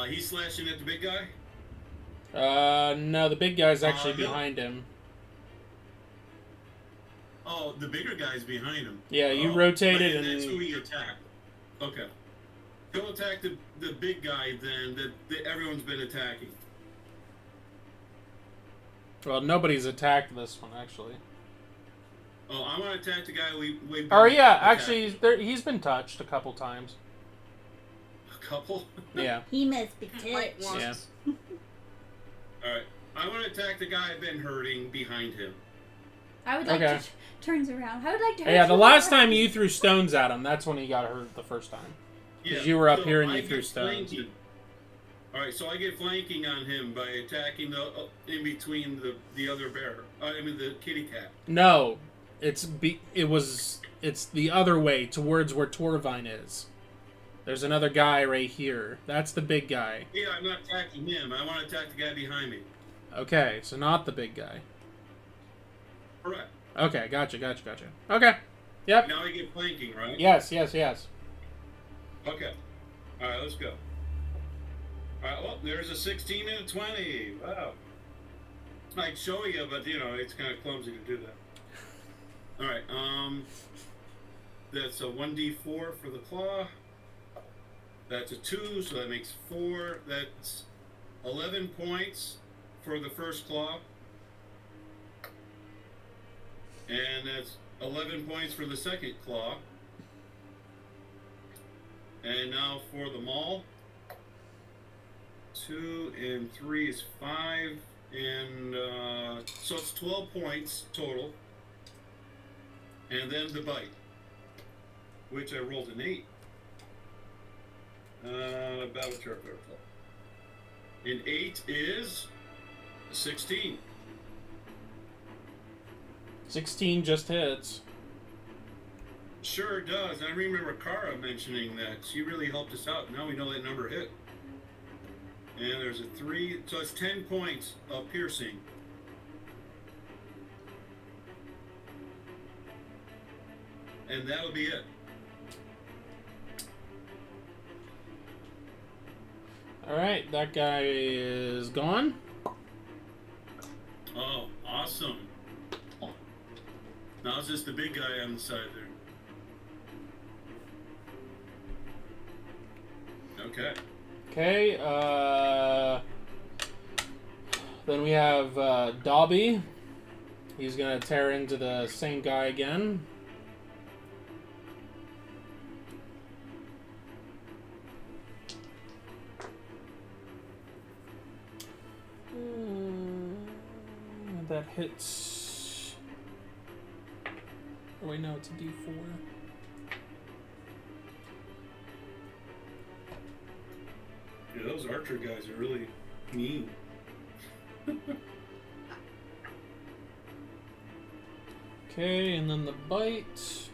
He's slashing at the big guy? No, the big guy's actually no. behind him. Oh, the bigger guy's behind him. Yeah, you Oh, rotated but that's who and he attacked. Okay. Go attack the big guy then that everyone's been attacking. Well, nobody's attacked this one, actually. Oh, I want to attack the guy we Or, yeah, attacked. actually, he's been touched a couple times. A couple? Yeah. He must be Like touched. once. Yeah. Alright. I want to attack the guy I've been hurting behind him. I would like Okay. to turns around. I would like to. Yeah, hurt the you last more. time you threw stones at him, that's when he got hurt the first time. Because you were up here and you threw stones. Alright, so I get flanking on him by attacking the in between the other bear. I mean the kitty cat. No, it's the other way, towards where Thiraine is. There's another guy right here. That's the big guy. Yeah, I'm not attacking him. I want to attack the guy behind me. Okay, so not the big guy. Correct. Okay, gotcha. Okay. Yep. Now I get flanking, right? Yes. Okay. Alright, let's go. Alright, well, there's a 16 and a 20. Wow. I'd show you, but, it's kind of clumsy to do that. Alright, that's a 1d4 for the claw. That's a 2, so that makes 4. That's 11 points for the first claw. And that's 11 points for the second claw. And now for the maul. 2 and 3 is 5. And so it's 12 points total. And then the bite, which I rolled an 8. Battle chart. And 8 is 16. 16 just hits. Sure does. I remember Kara mentioning that. She really helped us out. Now we know that number hit. And there's a 3. So it's 10 points of piercing. And that'll be it. Alright, that guy is gone. Oh, awesome. Now it's just the big guy on the side there. Okay. Okay, then we have Dobby. He's gonna tear into the same guy again. That hits. Oh wait, no, it's a D4. Yeah, those archer guys are really mean. Okay, and then the bite. It's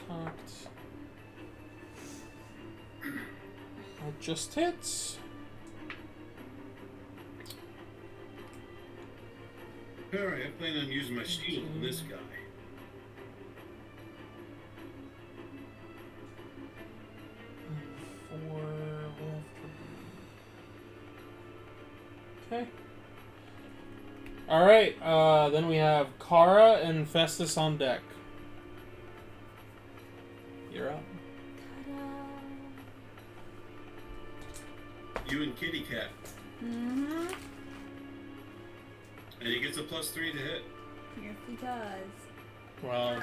cocked. That just hits. Alright, I plan on using my shield on this guy. Okay. Alright, then we have Kara and Festus on deck. You're up. You and Kitty Cat. Mm-hmm. And he gets a +3 to hit. Yes, he does. Well,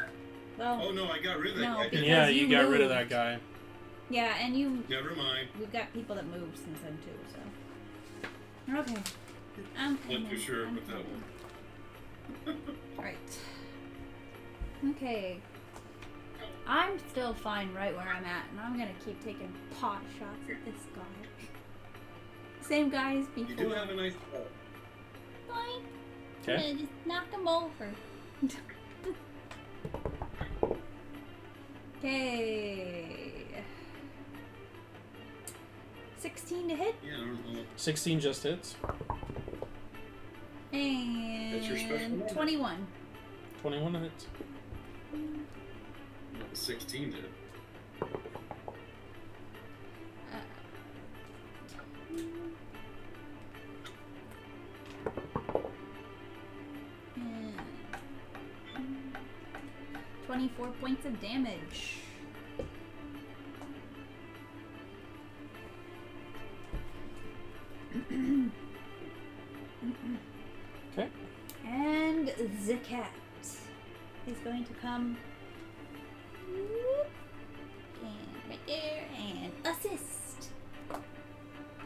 Well, Oh no, I got rid of that No, guy. because yeah, you you got rid of moved. that guy. yeah, and Never mind. we've got people that moved since then too, so. Okay. I'm Not too coming, sure I'm with that coming. Right. Okay. I'm still fine right where I'm at, and I'm gonna keep taking pot shots at this guy. Same guy as before. You do have a nice Boing. Okay. I'm gonna just knock him over. Okay. 16 to hit. Yeah, I don't know. 16 just hits. That's your special And number. 21. 21 hits. 16 did. And 24 points of damage. Okay. And the cat is going to come whoop, and right there and assist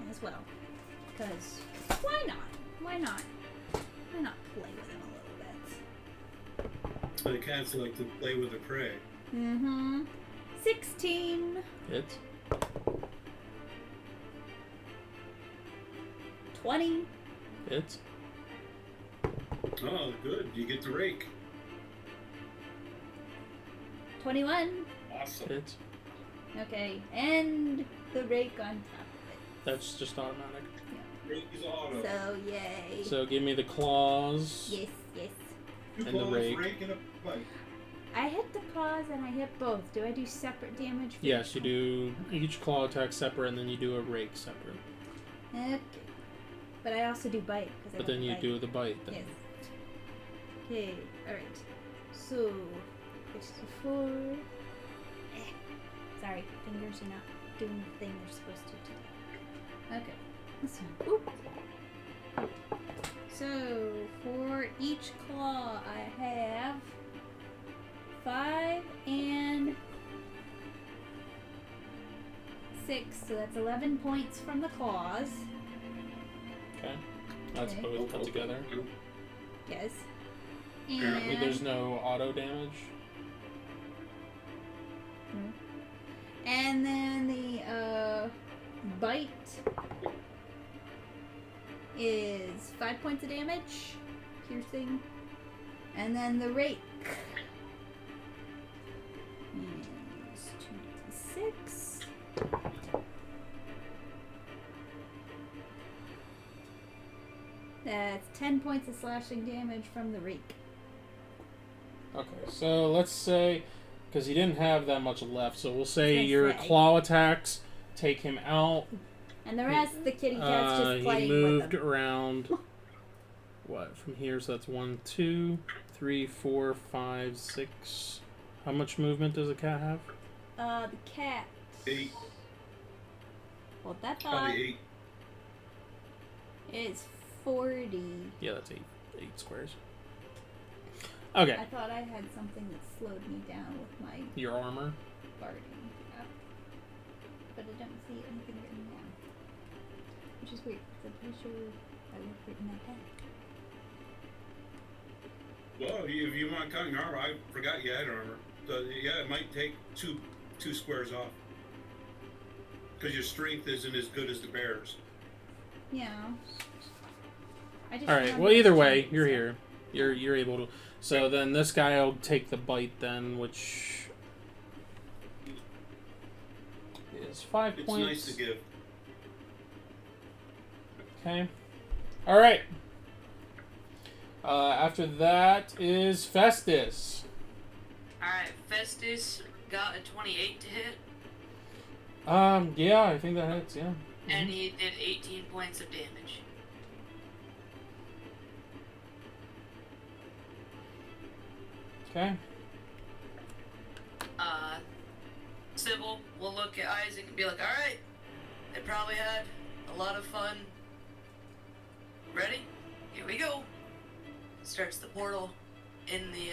as well. Because why not? Why not? Why not play with him a little bit? The cats like to play with the prey. Mm-hmm. 16. Hits. 20. Hits. Oh, good. You get the rake. 21. Awesome. Hits. Okay, and the rake on top of it. That's just automatic. Rake is auto. So, yay. So give me the claws. Yes, yes. Two and the claws, rake. and a bite. I hit the claws and I hit both. Do I do separate damage? For Yes, you do each claw attack separate, and then you do a rake separate. Okay. But I also do bite. But then you do the bite. Then. Yes. Okay, alright. So, it's the 4. Sorry, fingers are not doing the thing they're supposed to today. Okay, this one. Oop. So, for each claw, I have 5 and 6. So that's 11 points from the claws. Okay. That's Okay. both put together. Yes. Apparently And There's no auto damage. And then the bite is 5 points of damage, piercing. And then the rake is 2d6. That's 10 points of slashing damage from the rake. Okay, so let's say, because he didn't have that much left, so we'll say Let's your say. claw attacks take him out. And the rest, the kitty cat's just He playing moved with them. around. What from here? So that's 1, 2, 3, 4, 5, 6. How much movement does a cat have? The cat. 8. Hold that thought. Probably 8. It's 40. Yeah, that's 8 squares. Okay, I thought I had something that slowed me down with my your armor. barding. Yeah. But I don't see anything written down. Which is weird, because I'm pretty sure I would have written that down. Well, if you want cutting armor, I forgot you had armor. So, yeah, it might take two squares off. Because your strength isn't as good as the bear's. Yeah. I just All right. remember Well, either the way, strength, you're so- here. You're able to. So then this guy will take the bite then, which is 5 It's points. nice to give. Okay. All right. After that is Festus. Alright, Festus got a 28 to hit, Yeah, I think that hits. Yeah. and he did 18 points of damage. Okay. Sybil will look at Isaac and be like, alright, they probably had a lot of fun. Ready? Here we go. Starts the portal in the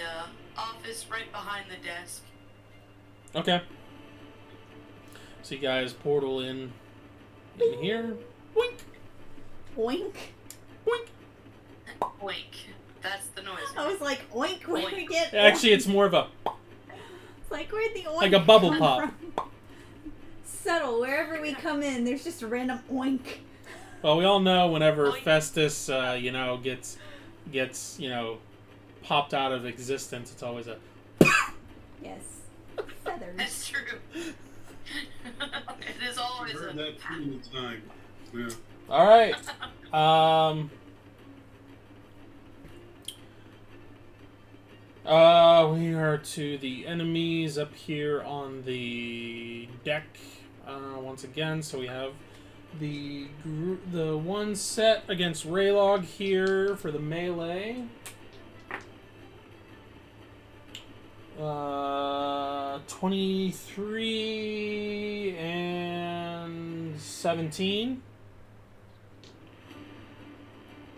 office right behind the desk. Okay. So you guys portal in here. Wink. Oink. Wink. Oink. That's the noise. I was like, oink, where we Oink. get Actually, oink? it's more of a It's like, where'd the oink like a bubble come pop. from? Subtle, wherever we come in, there's just a random oink. Well, we all know whenever Oink. Festus, gets popped out of existence, it's always a. Yes. Feathers. That's true. It is always I've heard a... that too many times. Yeah. All right. We are to the enemies up here on the deck once again. So we have the one set against Raylog here for the melee. 23 and 17.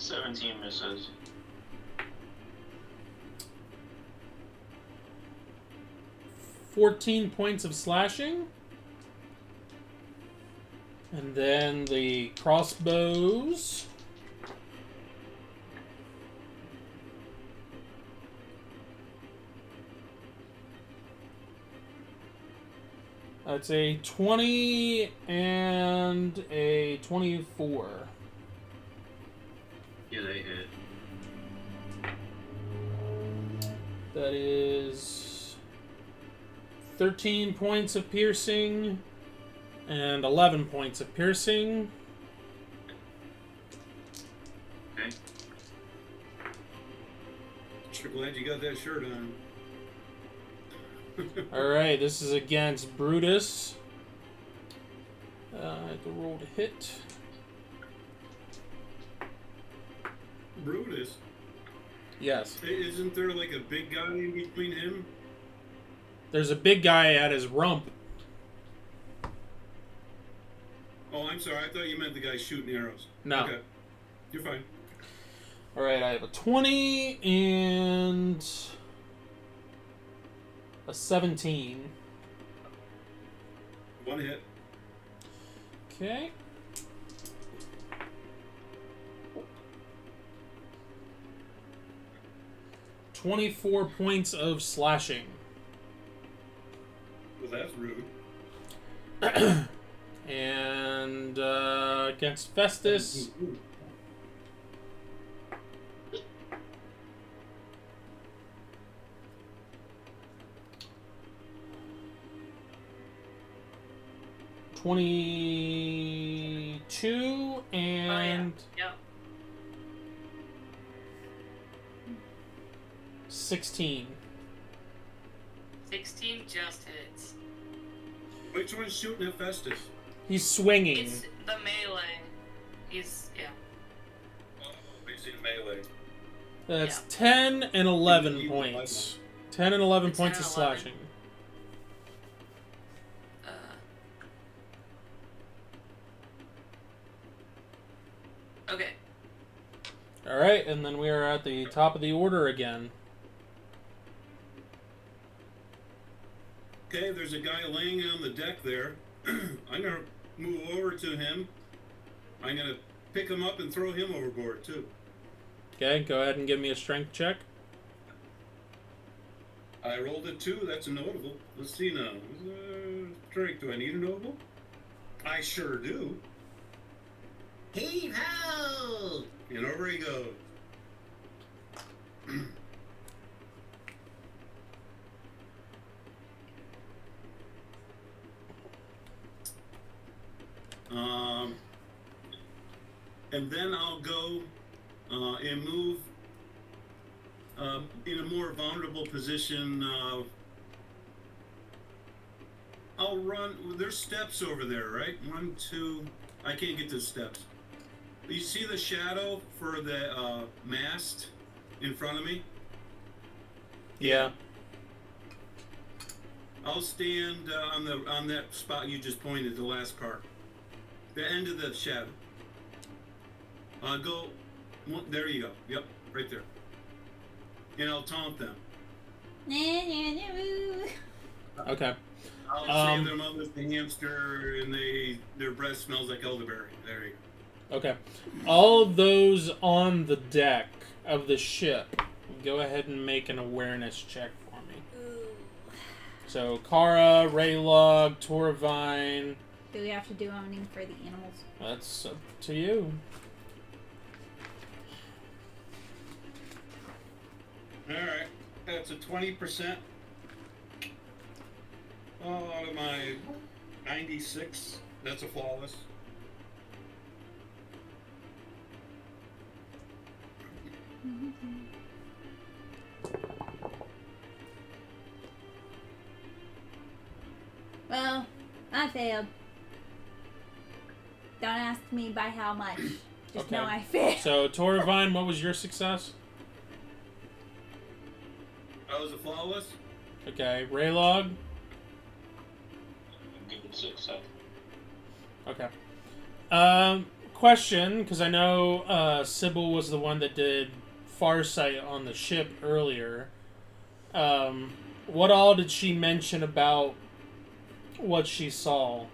17 misses. $14 points of slashing. And then the crossbows. That's a 20 and a 24. Yeah, they hit. That is 13 points of piercing and 11 points of piercing. Okay. Sure glad you got that shirt on. Alright, this is against Brutus. I have to roll to hit. Brutus. Yes. Isn't there like a big guy in between him? There's a big guy at his rump. Oh, I'm sorry. I thought you meant the guy shooting arrows. No. Okay. You're fine. Alright, I have a 20 and a 17. One hit. Okay. $24 points of slashing. Well, that's rude. And against Festus, $22 and Yep. 16. 16 just hits. Which one's shooting at Festus? He's swinging. It's the melee. Yeah. Oh, he's in melee. That's Yeah. 10 and 11 points. 10 and 11 10 points and of 11. slashing. Okay. Alright, and then we are at the top of the order again. Okay, there's a guy laying on the deck there. I'm gonna move over to him. I'm gonna pick him up and throw him overboard too. Okay, go ahead and give me a strength check. I rolled a 2. That's a notable. Let's see now. Strength. Do I need a notable? I sure do. Heave ho! And over he goes. And then I'll go and move in a more vulnerable position. I'll run. There's steps over there, right? 1, 2. I can't get to the steps. You see the shadow for the mast in front of me? Yeah. I'll stand on that spot you just pointed, the last part. The end of the shadow. Go. There you go. Yep, right there. And I'll taunt them. Okay. I'll say their mother's the hamster and their breath smells like elderberry. There you go. Okay. All of those on the deck of the ship, go ahead and make an awareness check for me. Ooh. So, Kara, Raylog, Toravine. Do we have to do owning for the animals? That's up to you. Alright. That's a 20%. Out of my 96. That's a flawless. Well, I failed. Don't ask me by how much. Just Okay. know I failed. So, Toravine, what was your success? That was a flawless? Okay. Raylog? Give it 6 seconds. Okay. question, because I know Sybil was the one that did Farsight on the ship earlier. What all did she mention about what she saw?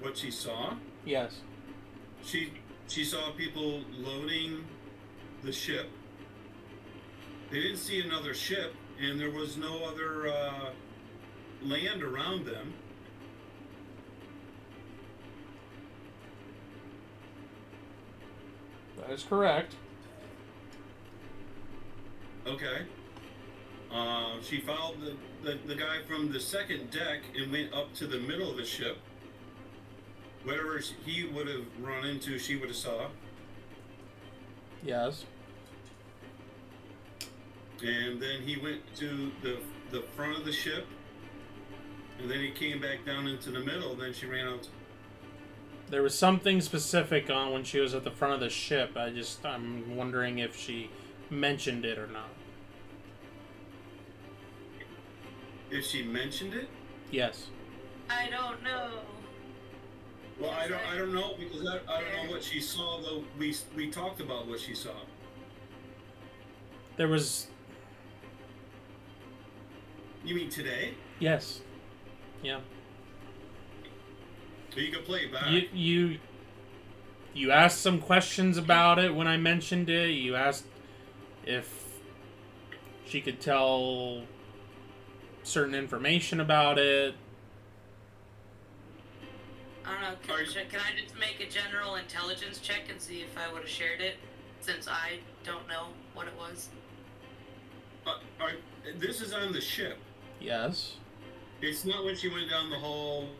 What she saw? Yes. She saw people loading the ship. They didn't see another ship, and there was no other land around them. That is correct. Okay. She followed the guy from the second deck and went up to the middle of the ship. Whatever he would have run into, she would have saw. Yes. And then he went to the front of the ship, and then he came back down into the middle, and then she ran out. There was something specific on when she was at the front of the ship. I'm wondering if she mentioned it or not. If she mentioned it? Yes. I don't know. Well, I don't know, because I don't know what she saw, though we talked about what she saw. There was... You mean today? Yes. Yeah. So you can play it back. You asked some questions about it when I mentioned it. You asked if she could tell certain information about it. I don't know. Can I just make a general intelligence check and see if I would have shared it, since I don't know what it was? This is on the ship. Yes. It's not when she went down the hall.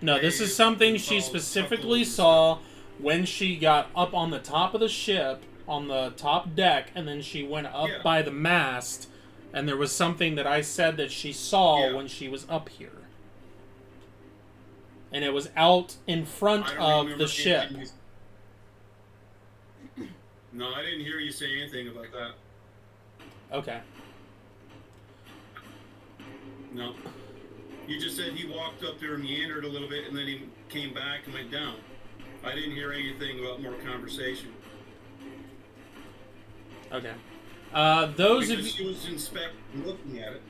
No, this is something she specifically saw when she got up on the top of the ship, on the top deck, and then she went up by the mast, and there was something that I said that she saw when she was up here. And it was out in front of the ship. No, I didn't hear you say anything about that. Okay. No. You just said he walked up there and meandered a little bit, and then he came back and went down. I didn't hear anything about more conversation. Okay. Because she was looking at it.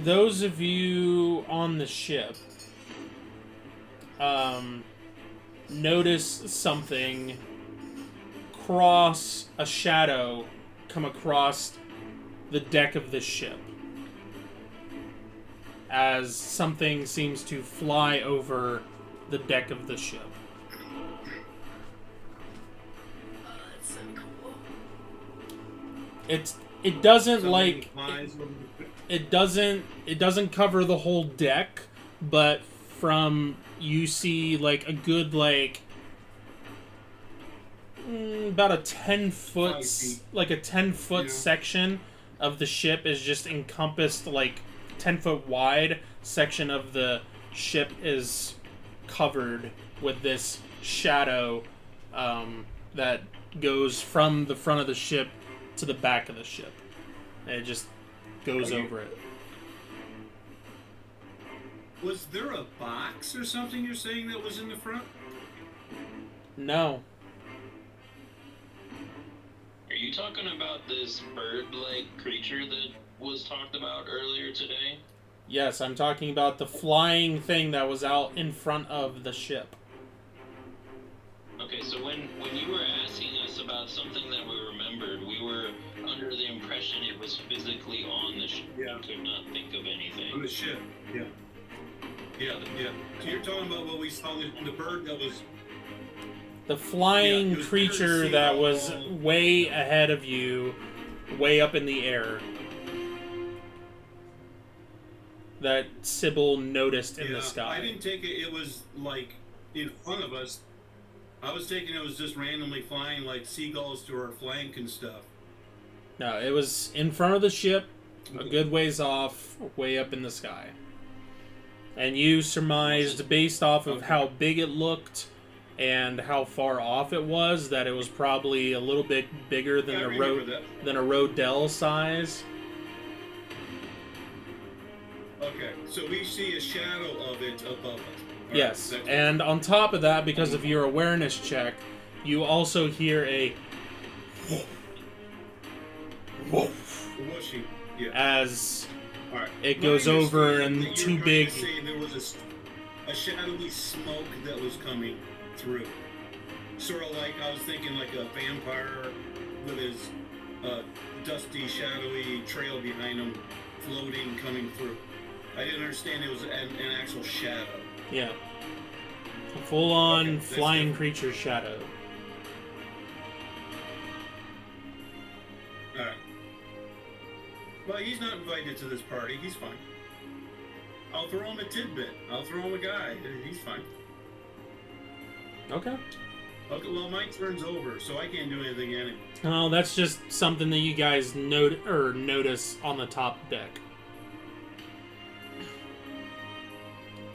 Those of you on the ship notice something cross a shadow come across the deck of the ship as something seems to fly over the deck of the ship. Oh, that's so cool. It doesn't Something like flies over it doesn't cover the whole deck, but from you see like a good like about a 10-foot 10-foot section of the ship is just encompassed, like 10-foot wide section of the ship is covered with this shadow that goes from the front of the ship to the back of the ship. And it just goes over it. Was there a box or something you're saying that was in the front? No. Are you talking about this bird-like creature that was talked about earlier today? Yes, I'm talking about the flying thing that was out in front of the ship. Okay, so when you were asking us about something that we remembered, we were under the impression it was physically on the ship. Yeah. We could not think of anything. On the ship, yeah. Yeah. So you're talking about what we saw, the bird that was... The flying it was creature very that seagull. was way ahead of you, way up in the air. That Sybil noticed in the sky. I didn't take it, it was like in front of us. I was taking it was just randomly flying like seagulls to our flank and stuff. No, it was in front of the ship, a good ways off, way up in the sky. And you surmised, based off of how big it looked and how far off it was, that it was probably a little bit bigger than a Rodell size. Okay, so we see a shadow of it above us. All right, Yes, that's- and on top of that, because of your awareness check, you also hear a woof Whooshy. Yeah. as All right. it My goes over understanding and that two you're trying big. to say there was a shadowy smoke that was coming through. Sort of like, I was thinking like a vampire with his dusty, shadowy trail behind him floating, coming through. I didn't understand it was an actual shadow. Yeah. A full-on Okay, that's flying different. creature shadow. Alright. Well, he's not invited to this party. He's fine. I'll throw him a tidbit. I'll throw him a guy. He's fine. Okay. Okay, well, my turn's over, so I can't do anything anyway. Oh, that's just something that you guys notice on the top deck.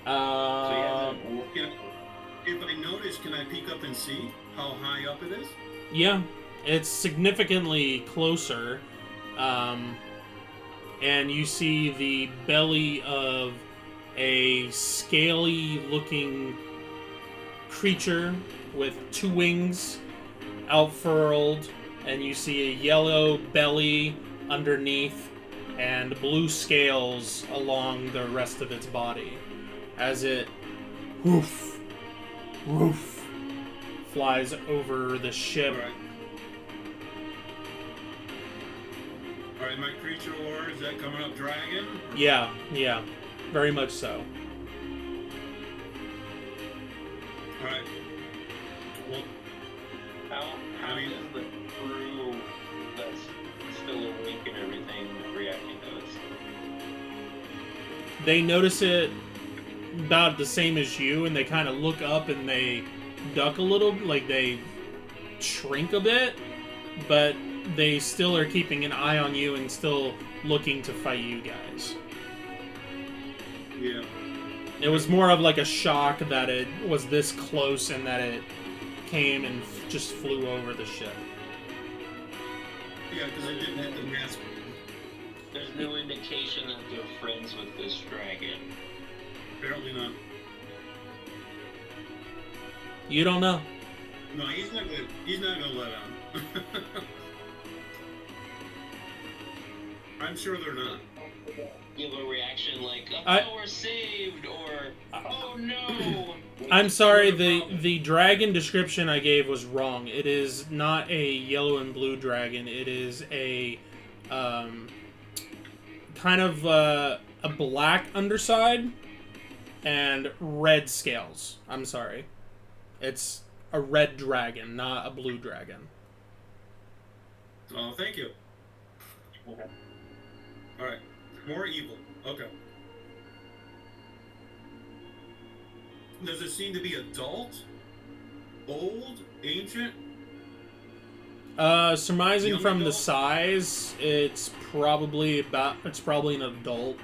So yeah, If I notice, can I peek up and see how high up it is? Yeah, it's significantly closer, and you see the belly of a scaly-looking creature with 2 wings outfurled, and you see a yellow belly underneath and blue scales along the rest of its body as it woof, woof, flies over the ship. Alright, my creature lore, is that coming up dragon? Yeah, very much so. Alright. Well, how I mean- is the crew that's still awake and everything reacting to this? They notice it about the same as you, and they kind of look up and they duck a little, like they shrink a bit, but they still are keeping an eye on you and still looking to fight you guys. yeah. It was more of like a shock that it was this close and that it came and just flew over the ship. Yeah, because I didn't have the mask. There's no indication that they're friends with this dragon. Apparently not. You don't know. No, he's not gonna let on. I'm sure they're not. Give a reaction like, I- "Oh, we're saved," or "Oh no." I'm sorry, the dragon description I gave was wrong. It is not a yellow and blue dragon. It is a kind of a black underside and red scales. I'm sorry. It's a red dragon, not a blue dragon. Oh, thank you. Okay. Alright. More evil. Okay. Does it seem to be adult? Old? Ancient? Surmising Young from the adult? size, it's probably an adult.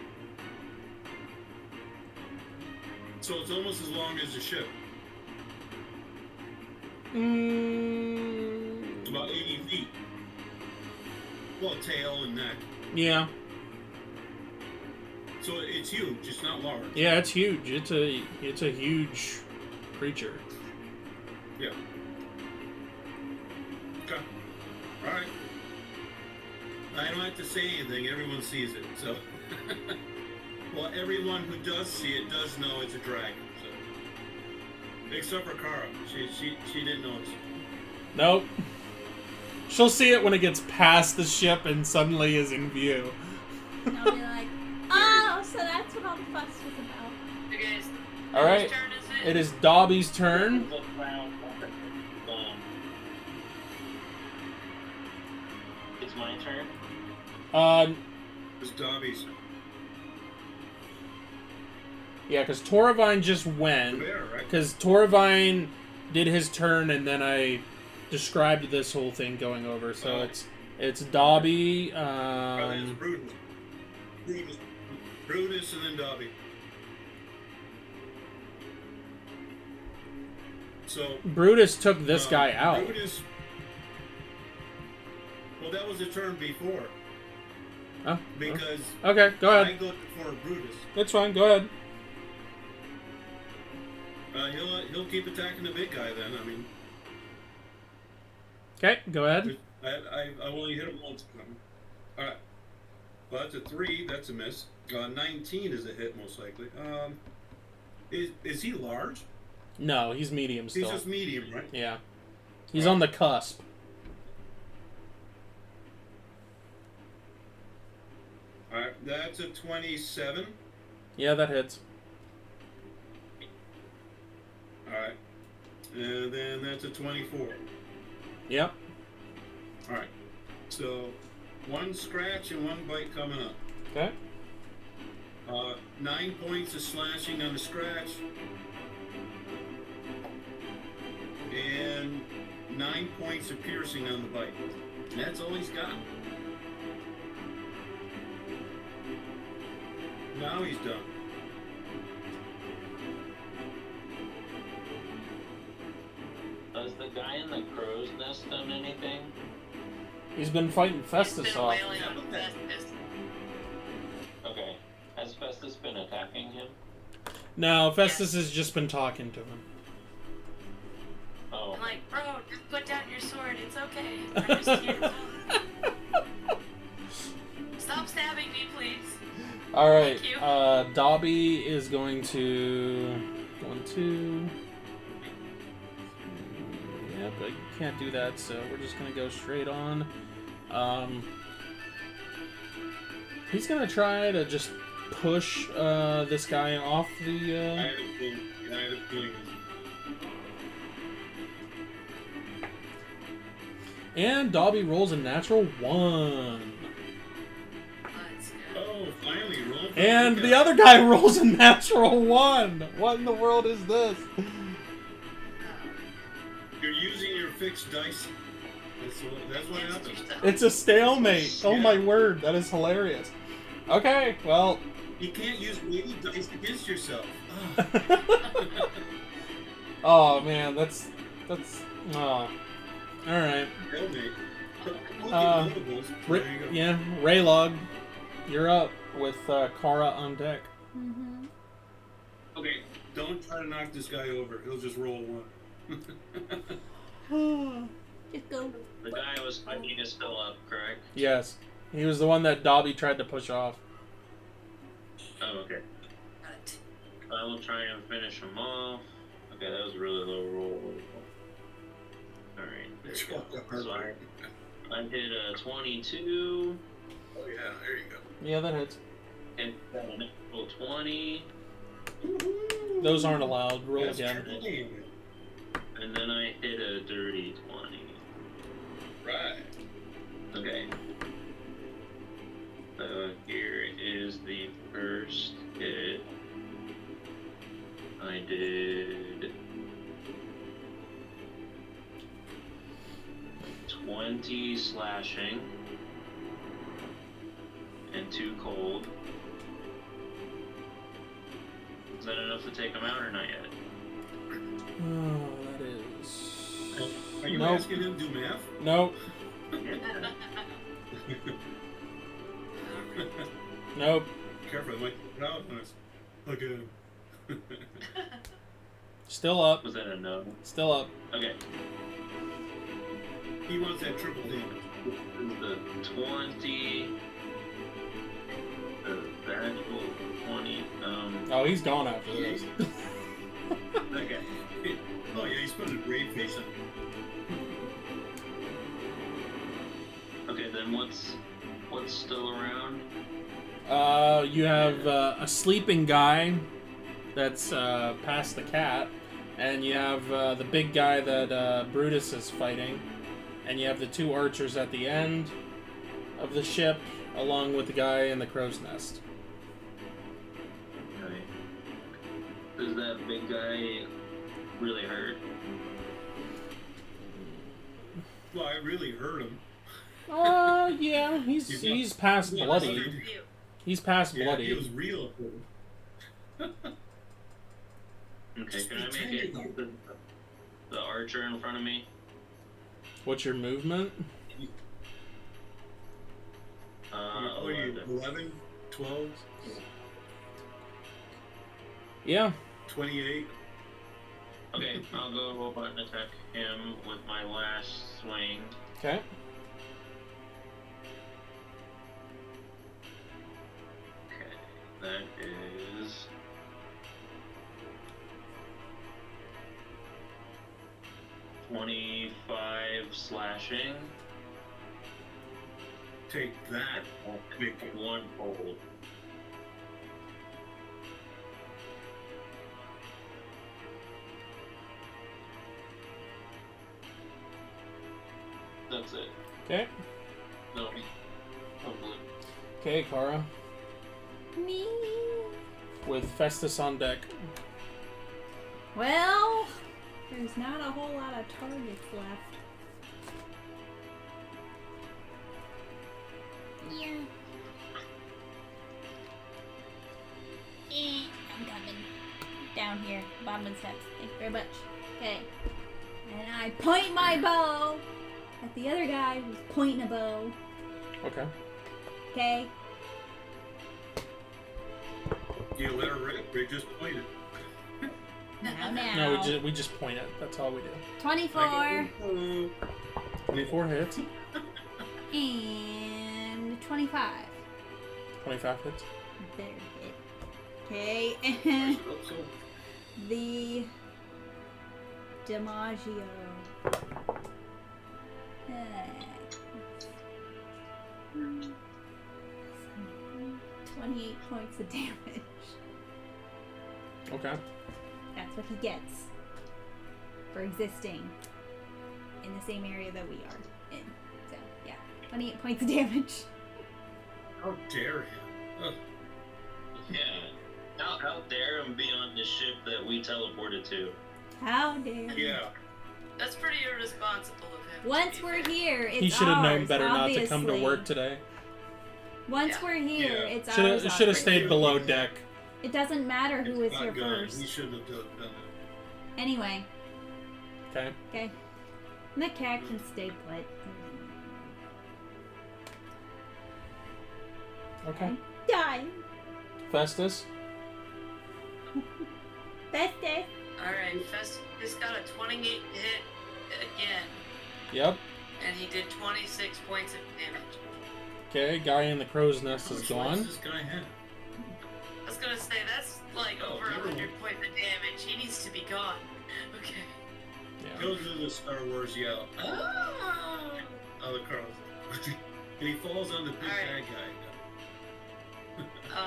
So it's almost as long as the ship. It's about 80 feet. Well, tail and neck. Yeah. So it's huge, it's not large. Yeah, it's huge. It's a huge creature. Yeah. Okay. Alright. I don't have to say anything, everyone sees it, so. Well, everyone who does see it does know it's a dragon, so. Except for Kara. She didn't notice. Nope. She'll see it when it gets past the ship and suddenly is in view. And I'll be like, oh, so that's what all the fuss was about. You guys, All right. whose turn is it? It is Dobby's turn. Look around. It's my turn. It's Dobby's. Yeah, because Toravine just The went. bear, right? Because Toravine did his turn, and then I described this whole thing going over. So Oh. it's Dobby. Probably it's Brutus. Brutus and then Dobby. So Brutus took this guy out. Brutus. Well, that was the turn before. Oh, Because okay, go I ahead. go for Brutus. That's fine. Go ahead. He'll keep attacking the big guy then. I mean, Okay, go ahead. I only hit him once. All right. Well, that's a 3. That's a miss. 19 is a hit, most likely. Is he large? No, he's medium still. He's just medium, right? Yeah. He's on the cusp. All right. That's a 27. Yeah, that hits. All right. And then that's a 24. Yep. All right. So 1 scratch and 1 bite coming up. Okay. 9 points of slashing on the scratch. And 9 points of piercing on the bite. And that's all he's got. Now he's done. Has the guy in the crow's nest done anything? He's been fighting He's Festus been off. wailing on Festus. Okay. Has Festus been attacking him? No, Festus has just been talking to him. Oh. I'm like, bro, just put down your sword. It's okay. I'm just here. Stop stabbing me, please. All right. Thank you. Dobby is going to. Yeah, but you can't do that, so we're just gonna go straight on. He's gonna try to just push this guy off I the. had a feeling. And Dobby rolls a natural 1. Let's go. Oh, finally, roll. And the other guy rolls a natural 1. What in the world is this? You're using your fixed dice. That's what Against happens. yourself. It's a stalemate. Oh Yeah. my word, that is hilarious. Okay, well. You can't use lady dice against yourself. Oh man, that's. Oh. All right. Stalemate. Ra- There you go. yeah, Raylog, you're up with Kara on deck. Mm-hmm. Okay, don't try to knock this guy over. He'll just roll 1. Just go. The guy I was fighting is still up, correct? Yes, he was the one that Dobby tried to push off. Oh, okay. Got it. I will try and finish him off. Okay, that was a really low roll. Alright, there you go. So I hit a 22, Oh yeah, there you go. Yeah, that hits. and an actual 20, Those aren't allowed. Roll That's again. triple damage. and then I hit a dirty 20. Right. Okay. So here is the first hit. I did 20 slashing and 2 cold. Is that enough to take him out or not yet? Oh, that is. Are you Nope. asking him to do math? Nope. Nope. Careful, I might put it out when it's again. Still up. Was that a no? Still up. Okay. He wants that triple damage. The 20. The actual 20. Oh, he's gone after this. Okay. Oh yeah, he's putting a brave face on. Okay, then what's still around? You have a sleeping guy that's past the cat, and you have the big guy that Brutus is fighting, and you have the 2 archers at the end of the ship, along with the guy in the crow's nest. Okay. Does that big guy really hurt? Well, I really hurt him. Yeah, he's past Yeah, bloody. You. He's past Yeah, bloody. he was real. Okay, can I make it the archer in front of me? What's your movement? What are you you? 11, 12, Yeah. 28. Okay, I'll go up and attack him with my last swing. Okay. Okay, that is 25 slashing. Take that. Big one hold. That's it. Okay. No, probably. Okay, Kara. Me. With Festus on deck. Well, there's not a whole lot of targets left. Yeah. I'm coming. Down here. Bottom of the steps. Thank you very much. Okay. And I point my bow at the other guy who's pointing a bow. Okay. Okay. You let her rip, they just pointed. Now. No, we just point it. That's all we do. 24 24 hits. and 25. 25 hits. Better hit. Okay, and So, the DiMaggio. 28 points of damage. Okay. That's what he gets for existing in the same area that we are in. So, yeah, 28 points of damage. how dare him? Ugh. Yeah. How dare him be on the ship that we teleported to? How dare you. Yeah. That's pretty irresponsible of him. to Once be we're fair. here, it's He should have known ours, better not to come to obviously. work today. Once Yeah. we're here, Yeah. it's Should ours. have obviously. stayed below deck. It doesn't matter who was It's here not good. first. He shouldn't have done that. Anyway, Okay. okay. And the cat can stay put. Okay. Die. Festus. Festus. Alright, Festus got a 28 hit again, Yep. and he did 26 points of damage. Okay. Guy in the crow's nest How is much life gone. does this guy have? I was gonna say, that's like Oh, over never 100 mind. points of damage. He needs to be gone. Okay. Yeah. Goes to the Star Wars yell. Ah! Oh, the crow. And he falls on the big Alright. bad guy.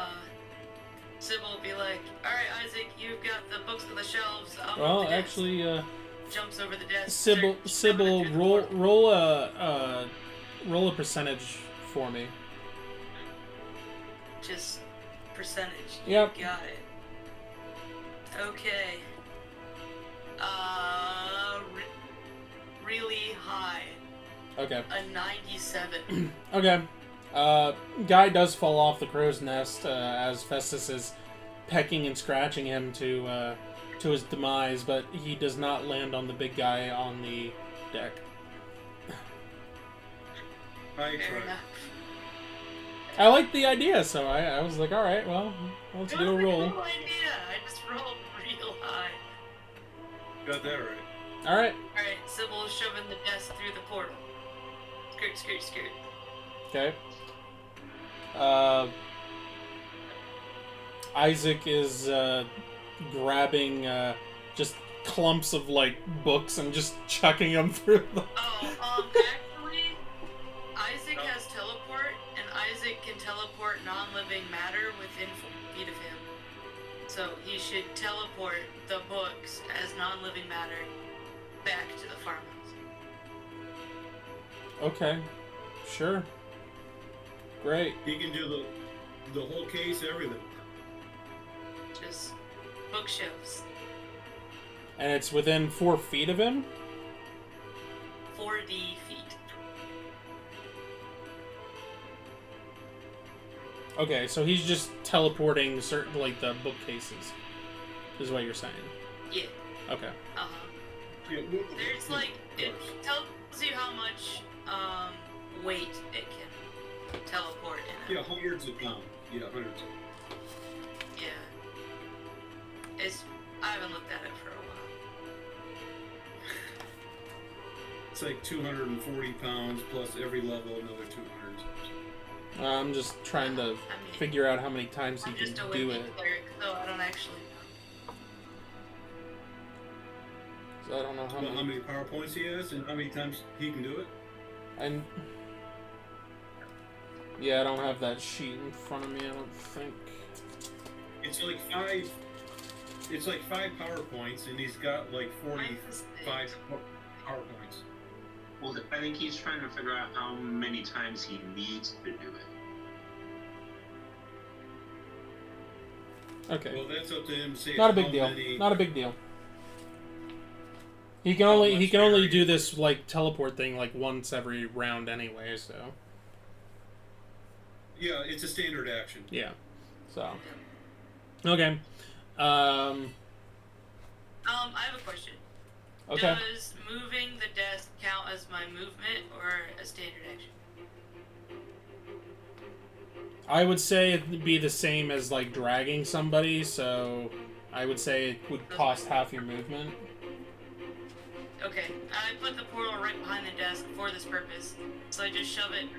Sybil will be like, alright, Isaac, you've got the books on the shelves. I'll move Well, the desk." actually, Jumps over the desk. Sybil, starts shoving it through the portal. roll a percentage for me. Just percentage. Yep. Got it. Okay. Really high. Okay. A 97. Okay. Guy does fall off the crow's nest as Festus is pecking and scratching him to his demise, but he does not land on the big guy on the deck. I Fair tried. enough. I liked the idea, so I was like, all right, well, let's It do a was roll. cool idea. I just rolled real high. Got that right. All right. Alright, Sybil is shoving the desk through the portal. Skirt, skirt, skirt. Okay. Isaac is grabbing just clumps of like books and just chucking them through the. Oh, actually, Isaac has teleport, and Isaac can teleport non-living matter within 4 feet of him. So he should teleport the books as non-living matter back to the farmhouse. Okay. Sure. Great. He can do the whole case, everything. Just bookshelves. And it's within 4 feet of him? 4D feet. Okay, so he's just teleporting certain, like, the bookcases, is what you're saying. Yeah. Okay. Uh-huh. Yeah, There's like, it tells you how much weight it can teleport in Yeah, hundreds of pounds. Yeah, hundreds. Yeah. I haven't looked at it for a while. It's like 240 pounds plus every level another 200. I'm just trying to figure out how many times he I'm can just a do wiki it. cleric, so I don't actually know. So I don't know how Well, how many. many power points he has and how many times he can do it? And yeah, I don't have that sheet in front of me. I don't think. It's like five. It's like 5 power points, and he's got like 45 power points. Well, I think he's trying to figure out how many times he needs to do it. Okay. Well, that's up to him to say. Not a big how deal. many- Not a big deal. He can How only much only area? do this like teleport thing like once every round anyway. So Yeah, it's a standard action. yeah. So okay. I have a question. Okay. Does moving the desk count as my movement or a standard action? I would say it'd be the same as like dragging somebody. So I would say it would cost half your movement. Okay, I put the portal right behind the desk for this purpose. So I just shove it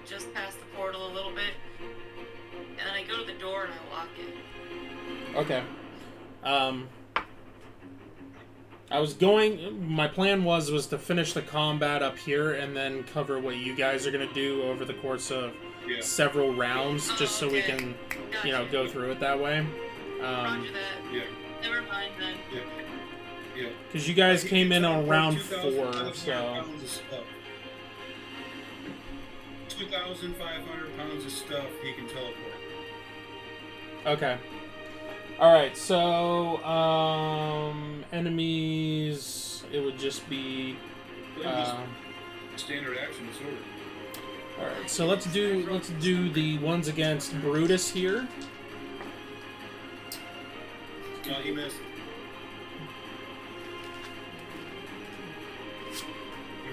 just past the portal a little bit. And then I go to the door and I lock it. Okay. My plan was to finish the combat up here and then cover what you guys are gonna do over the course of Yeah. several rounds, just so we okay. can, Gotcha. go through it that way. Roger that. Yeah. Never mind then. Yeah. Yeah. Because you guys He came can in on teleport round 2,500 4, so pounds of stuff. 2,500 pounds of stuff he can teleport. okay. All right, so enemies. It would just be. Standard action disorder. All right, so let's do the ones against Brutus here. Oh, you missed.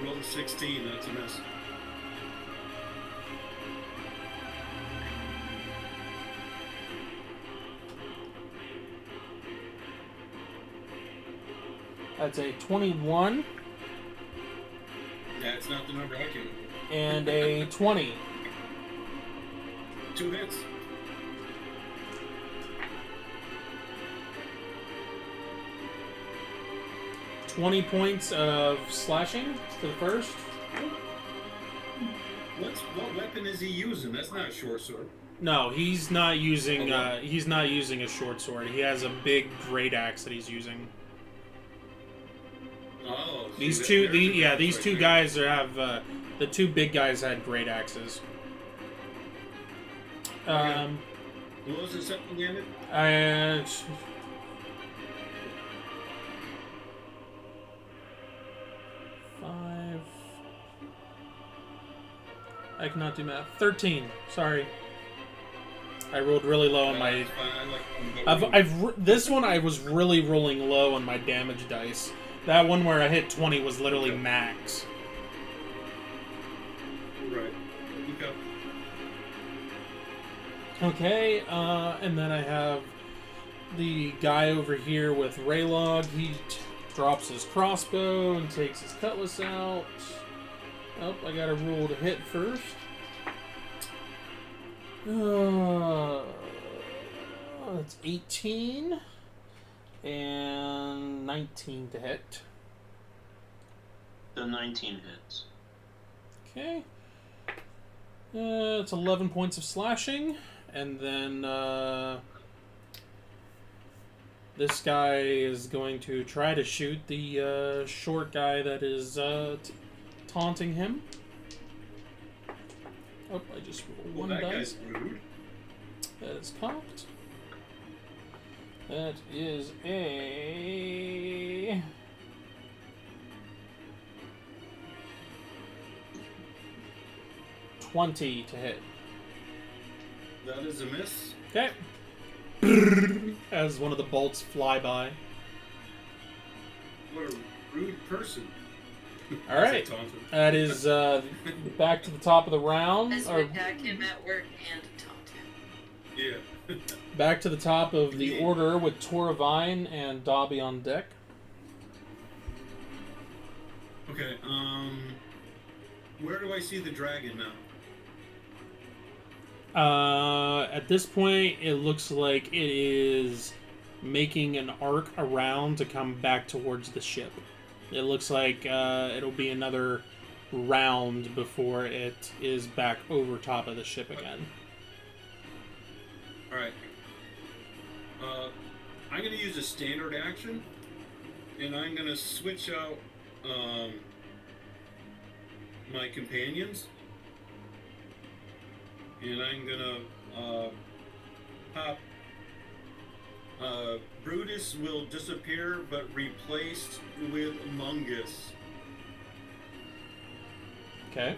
You rolled a 16. That's a miss. That's a 21 That's not the number I can. and a 20. 2 hits. $20 points of slashing to the first. What weapon is he using? That's not a short sword. No, he's not using. He's not using a short sword. He has a big great axe that he's using. Oh, see, These that- two, there's a these difference two right guys have. The two big guys had great axes. there. What was the second again? And 5. I cannot do math. 13. Sorry. I rolled really low on my. It's fine. I like This one I was really rolling low on my damage dice. That one where I hit 20 was literally max. Right. Okay, Okay. and then I have the guy over here with Raylog. He drops his crossbow and takes his cutlass out. Oh, I gotta roll to hit first. That's 18 and 19 to hit. The 19 hits. Okay. It's 11 points of slashing, and then this guy is going to try to shoot the short guy that is taunting him. Oh, I just rolled Well, one that dice. guy's rude. That is cocked. That is a 20 to hit. That is a miss. Okay. As one of the bolts fly by. What a rude person. All right. That is back to the top of the round. As we attack him at work and taunt him. Yeah. Back to the top of the order with Thiraine and Dobby on deck. Okay, where do I see the dragon now? At this point, it looks like it is making an arc around to come back towards the ship. It looks like it'll be another round before it is back over top of the ship again. Alright. I'm going to use a standard action, and I'm going to switch out my companions, and I'm gonna pop. Brutus will disappear, but replaced with Mungus. Okay.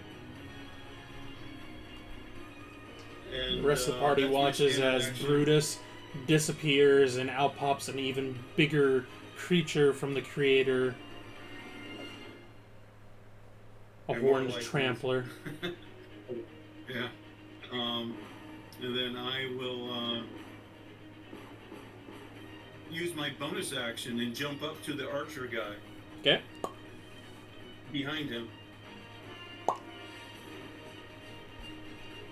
And The rest of the party that's my watches standard as action. Brutus disappears and out pops an even bigger creature from the creator. A They're more horned like trampler. Yeah. And then I will use my bonus action and jump up to the archer guy Okay. behind him.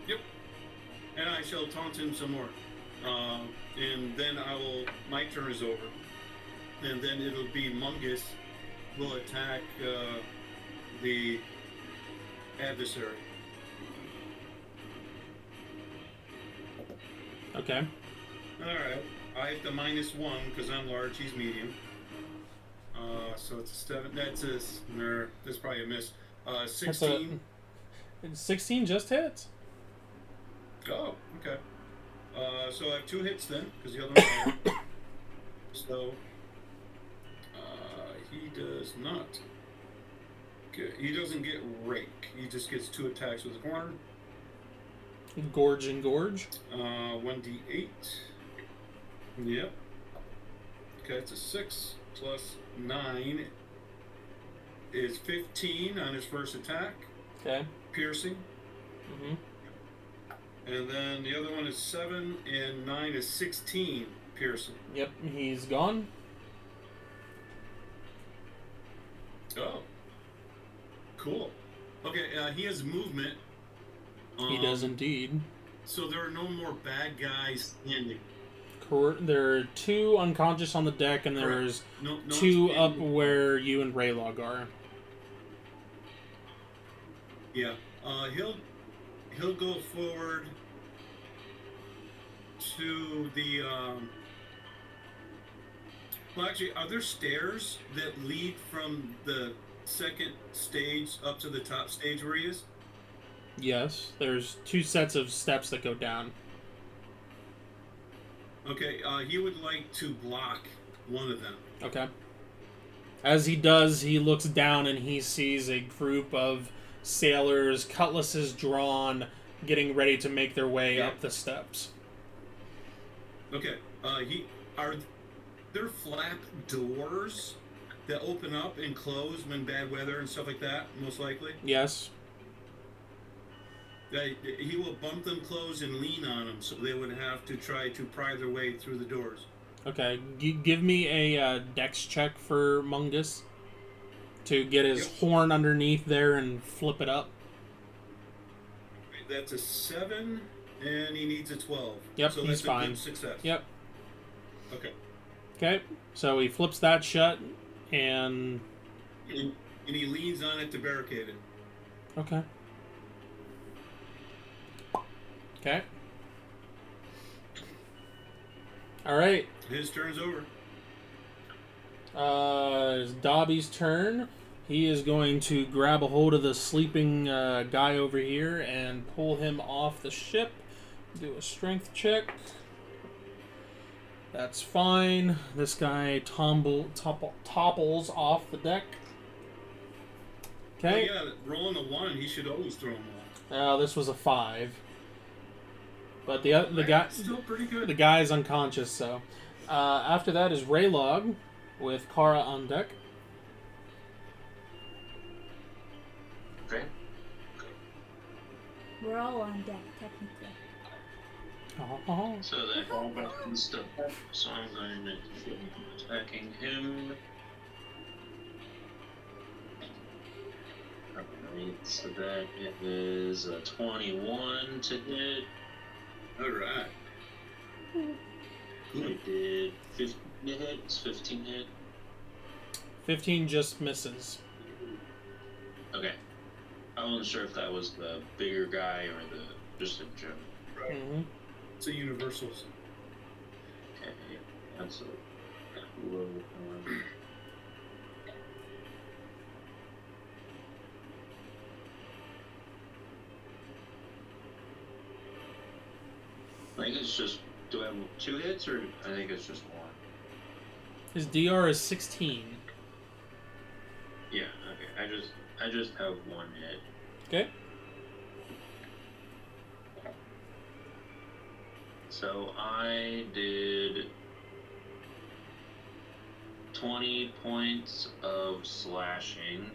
Yep. And I shall taunt him some more. And then my turn is over. And then it'll be Mungus will attack the adversary. Okay. Alright. I have to -1 because I'm large, he's medium. So it's a 7. That's probably a miss. 16. 16 just hits. Oh, okay. So I have 2 hits then, because the other one failed. So, he does not. He doesn't get rake. He just gets 2 attacks with his horn. Gorge and gorge. 1d8. Yep. Okay, it's a 6 plus 9 is 15 on his first attack. Okay. Piercing. Mm-hmm. And then the other one is 7 and 9 is 16 piercing. Yep, he's gone. Oh. Cool. Okay, he has movement. He does indeed. So there are no more bad guys standing. There are 2 unconscious on the deck, and there's No 2 one's up being- where you and Raylog are. Yeah. He'll go forward to the well, actually, are there stairs that lead from the second stage up to the top stage where he is? Yes, there's 2 sets of steps that go down. Okay, he would like to block one of them. Okay. As he does, he looks down and he sees a group of sailors, cutlasses drawn, getting ready to make their way Yeah. up the steps. Okay, are there flap doors that open up and close when bad weather and stuff like that? Most likely. Yes. He will bump them closed and lean on them, so they would have to try to pry their way through the doors. Okay, give me a dex check for Mungus to get his horn underneath there and flip it up. That's a 7, and he needs a 12. Yep, so he's that's fine. A good success. Yep. Okay. Okay, so he flips that shut, and... And he leans on it to barricade it. Okay. Okay. Alright. His turn's over. It's Dobby's turn. He is going to grab a hold of the sleeping guy over here and pull him off the ship. Do a strength check. That's fine. This guy topples off the deck. Okay. Oh, yeah, rolling a 1, he should always throw him off. This was a 5. But the guy That's still pretty good. the guy's unconscious. So after that is Raylog with Kara on deck. Okay. We're all on deck, technically. Oh. So that all stuff. So I'm going to keep attacking him. Alright, so that is a 21 to hit. Alright. I did 15 to hit. It's 15 hit. 15 just misses. Okay. I wasn't sure if that was the bigger guy or the just a general. Right. Mm-hmm. It's a universal. Okay, that's a low one. I think it's just. Do I have 2 hits or I think it's just 1? His DR is 16. Yeah. Okay. I just have 1 hit. Okay. So I did 20 points of slashing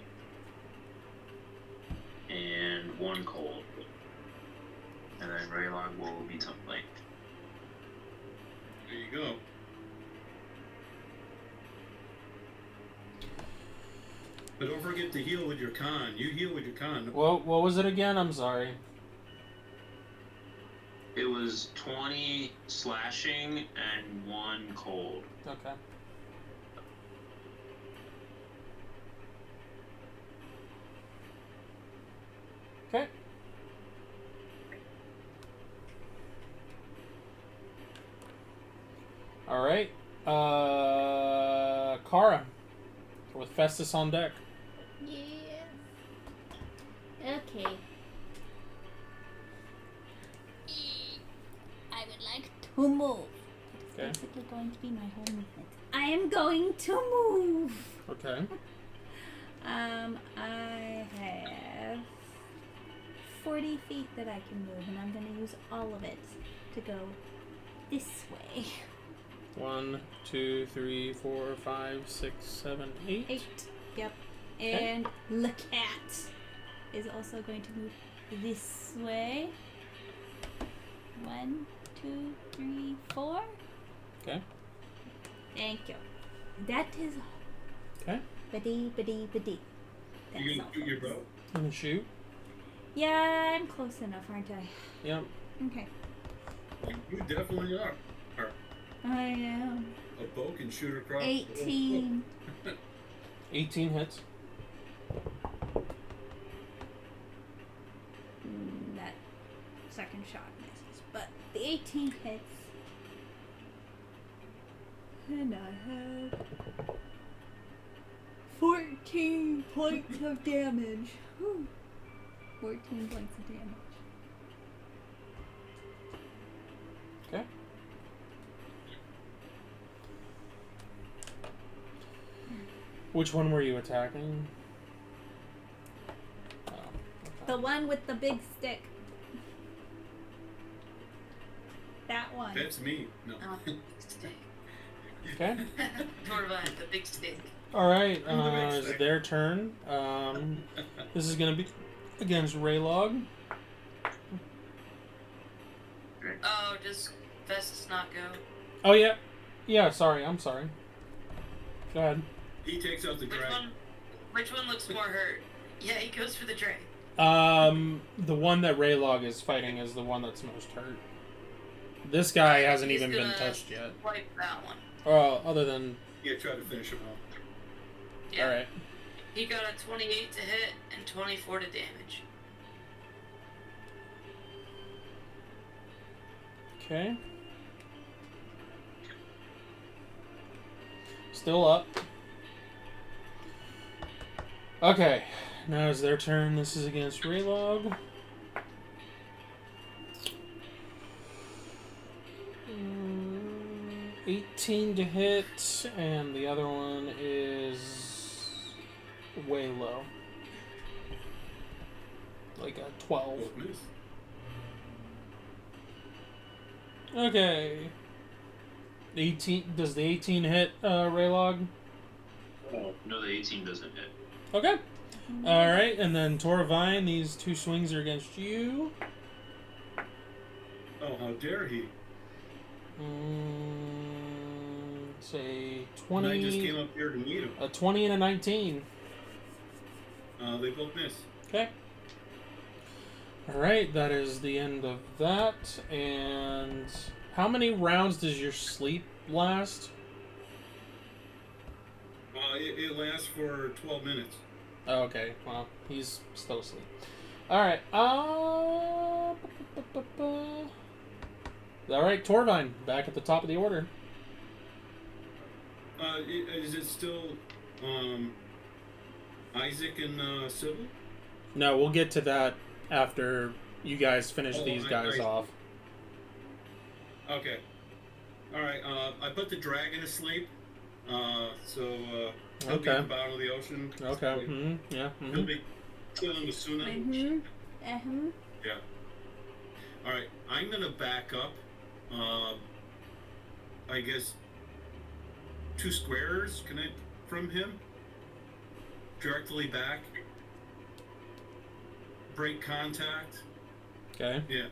and 1 cold. And then Raylog will be tumbling. There you go. But don't forget to heal with your con. You heal with your con. Well, what was it again? I'm sorry. It was 20 slashing and 1 cold. Okay. Okay. All right. Kara, with Festus on deck. Yeah. Okay. I would like to move. Okay. It's basically going to be my whole movement. I am going to move. Okay. I have 40 feet that I can move, and I'm going to use all of it to go this way. 1, 2, 3, 4, 5, 6, 7, 8. 8. Yep. And the cat is also going to move this way. 1, 2, 3, 4. Okay. Thank you. That is Okay. Biddy. That's You all. gonna shoot your bow? I'm gonna shoot. Yeah, I'm close enough, aren't I? Yep. Okay. You definitely are. I am. A bow can shoot across. 18. 18 hits. That second shot misses, but the 18 hits. And I have 14 points of damage. Whew. 14 points of damage. Okay. Which one were you attacking? Oh, okay. The one with the big stick. That one. That's me. No. Oh, stick. Okay. Torva, the big stick. All right. I'm the big It's stick. their turn. This is gonna be against Raylog. Oh, does Festus not go? Oh yeah. Yeah. Sorry. I'm sorry. Go ahead. He takes out the dragon. Which one looks more hurt? Yeah, he goes for the dragon. The one that Raylog is fighting is the one that's most hurt. This guy hasn't He's even been gonna touched yet. Wipe that one. Other than Yeah, try to finish him off. Yeah. all right. He got a 28 to hit and 24 to damage. Okay. Still up. Okay, now is their turn. This is against Raylog. 18 to hit, and the other one is way low. Like a 12. Both miss. Okay. 18. Does the 18 hit Raylog? No, the 18 doesn't hit. Okay. All right, and then Thiraine, these 2 swings are against you. Oh, how dare he? Say And I 20. just came up here to meet him. A 20 and a 19. They both miss. Okay. All right, that is the end of that. And how many rounds does your sleep last? It lasts for 12 minutes. Oh, okay, well, he's still asleep. All right. All right, Thiraine, back at the top of the order. Is it still Isaac and Sybil? No, we'll get to that after you guys finish these guys off. Okay. All right. I put the dragon to sleep. So he'll be at the bottom of the ocean. Okay. Mm-hmm. Yeah. Mm-hmm. He'll be chilling with Suna. Yeah. All right. I'm gonna back up. I guess 2 squares connect from him. Directly back. Break contact. Okay. Yeah.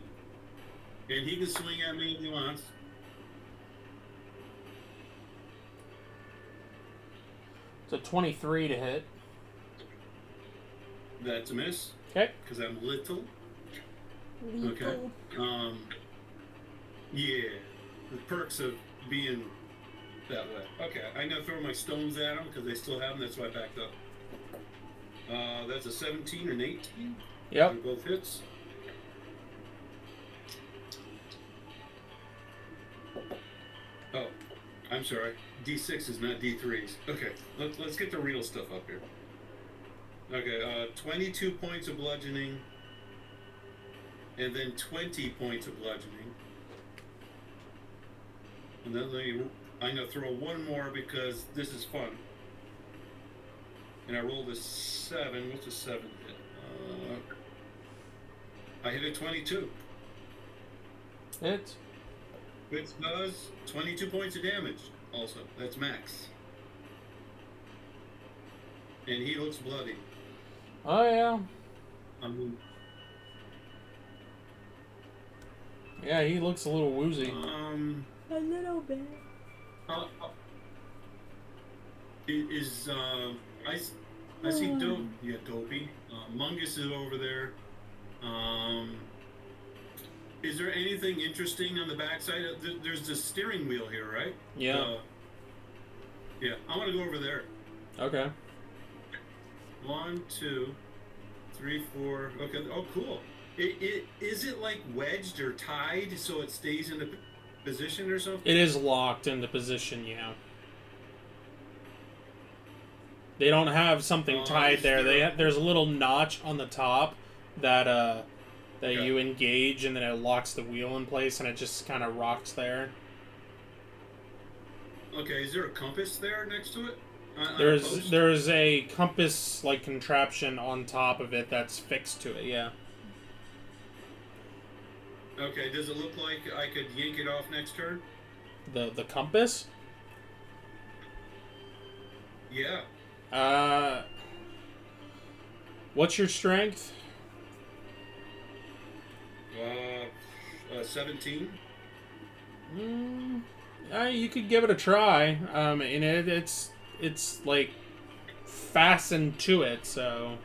And he can swing at me if he wants. So 23 to hit. That's a miss. Okay. Because I'm little. Lethal. Okay. Yeah. The perks of being that way. Okay. I'm going to throw my stones at him because they still have them. That's why I backed up. That's a 17 and 18. Yep. On both hits. Oh, I'm sorry. D6s, not D3s. Okay, let's get the real stuff up here. Okay, 22 points of bludgeoning, and then 20 points of bludgeoning. And then I'm going to throw one more because this is fun. And I rolled a 7. What's a 7 hit? I hit a 22. Hit. Which does 22 points of damage also. That's max. And he looks bloody. Oh, yeah. I mean, Yeah, he looks a little woozy. A little bit. Is I see Dopey. Mungus is over there. Is there anything interesting on the backside? There's the steering wheel here, right? Yeah. Yeah, I'm gonna go over there. Okay. 1, 2, 3, 4. Okay. Oh, cool. Is it like wedged or tied so it stays in the position or something? It is locked into position, yeah. They don't have something tied there. There's a little notch on the top that Okay. you engage, and then it locks the wheel in place, and it just kind of rocks there. Okay. Is there a compass there next to it? There's a compass like contraption on top of it that's fixed to it. Yeah. Okay. Does it look like I could yank it off next turn? The compass. Yeah. What's your strength? 17. You could give it a try. And it's like fastened to it, so.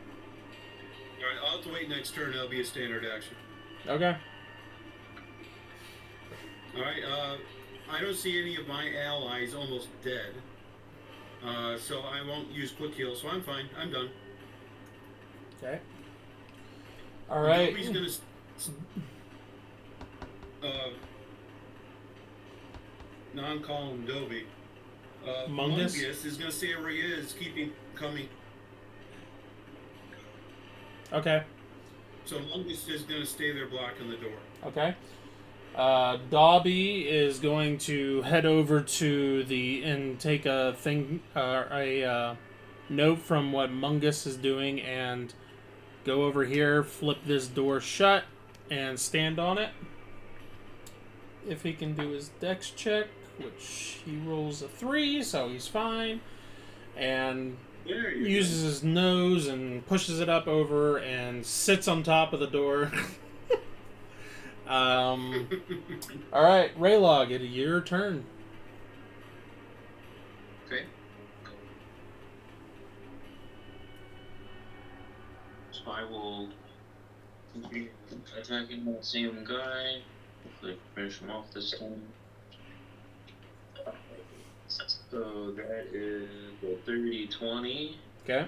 All right. I'll have to wait next turn. That'll be a standard action. Okay. All right. I don't see any of my allies almost dead. So I won't use quick heal. So I'm fine. I'm done. Okay. All right. Nobody's gonna. No, I'm calling him Dobie. Mungus? Mungus is gonna stay where he is, keeping coming. Okay. So Mungus is gonna stay there blocking the door. Okay. Dobby is going to head over to and take a note from what Mungus is doing and go over here, flip this door shut, and stand on it. If he can do his dex check, which he rolls a 3, so he's fine. And There you uses his nose and pushes it up over and sits on top of the door. All right, Raylog, it is your turn. Okay. So I will continue attacking that same guy. Hopefully finish him off this time. So that is a 30-20. Okay.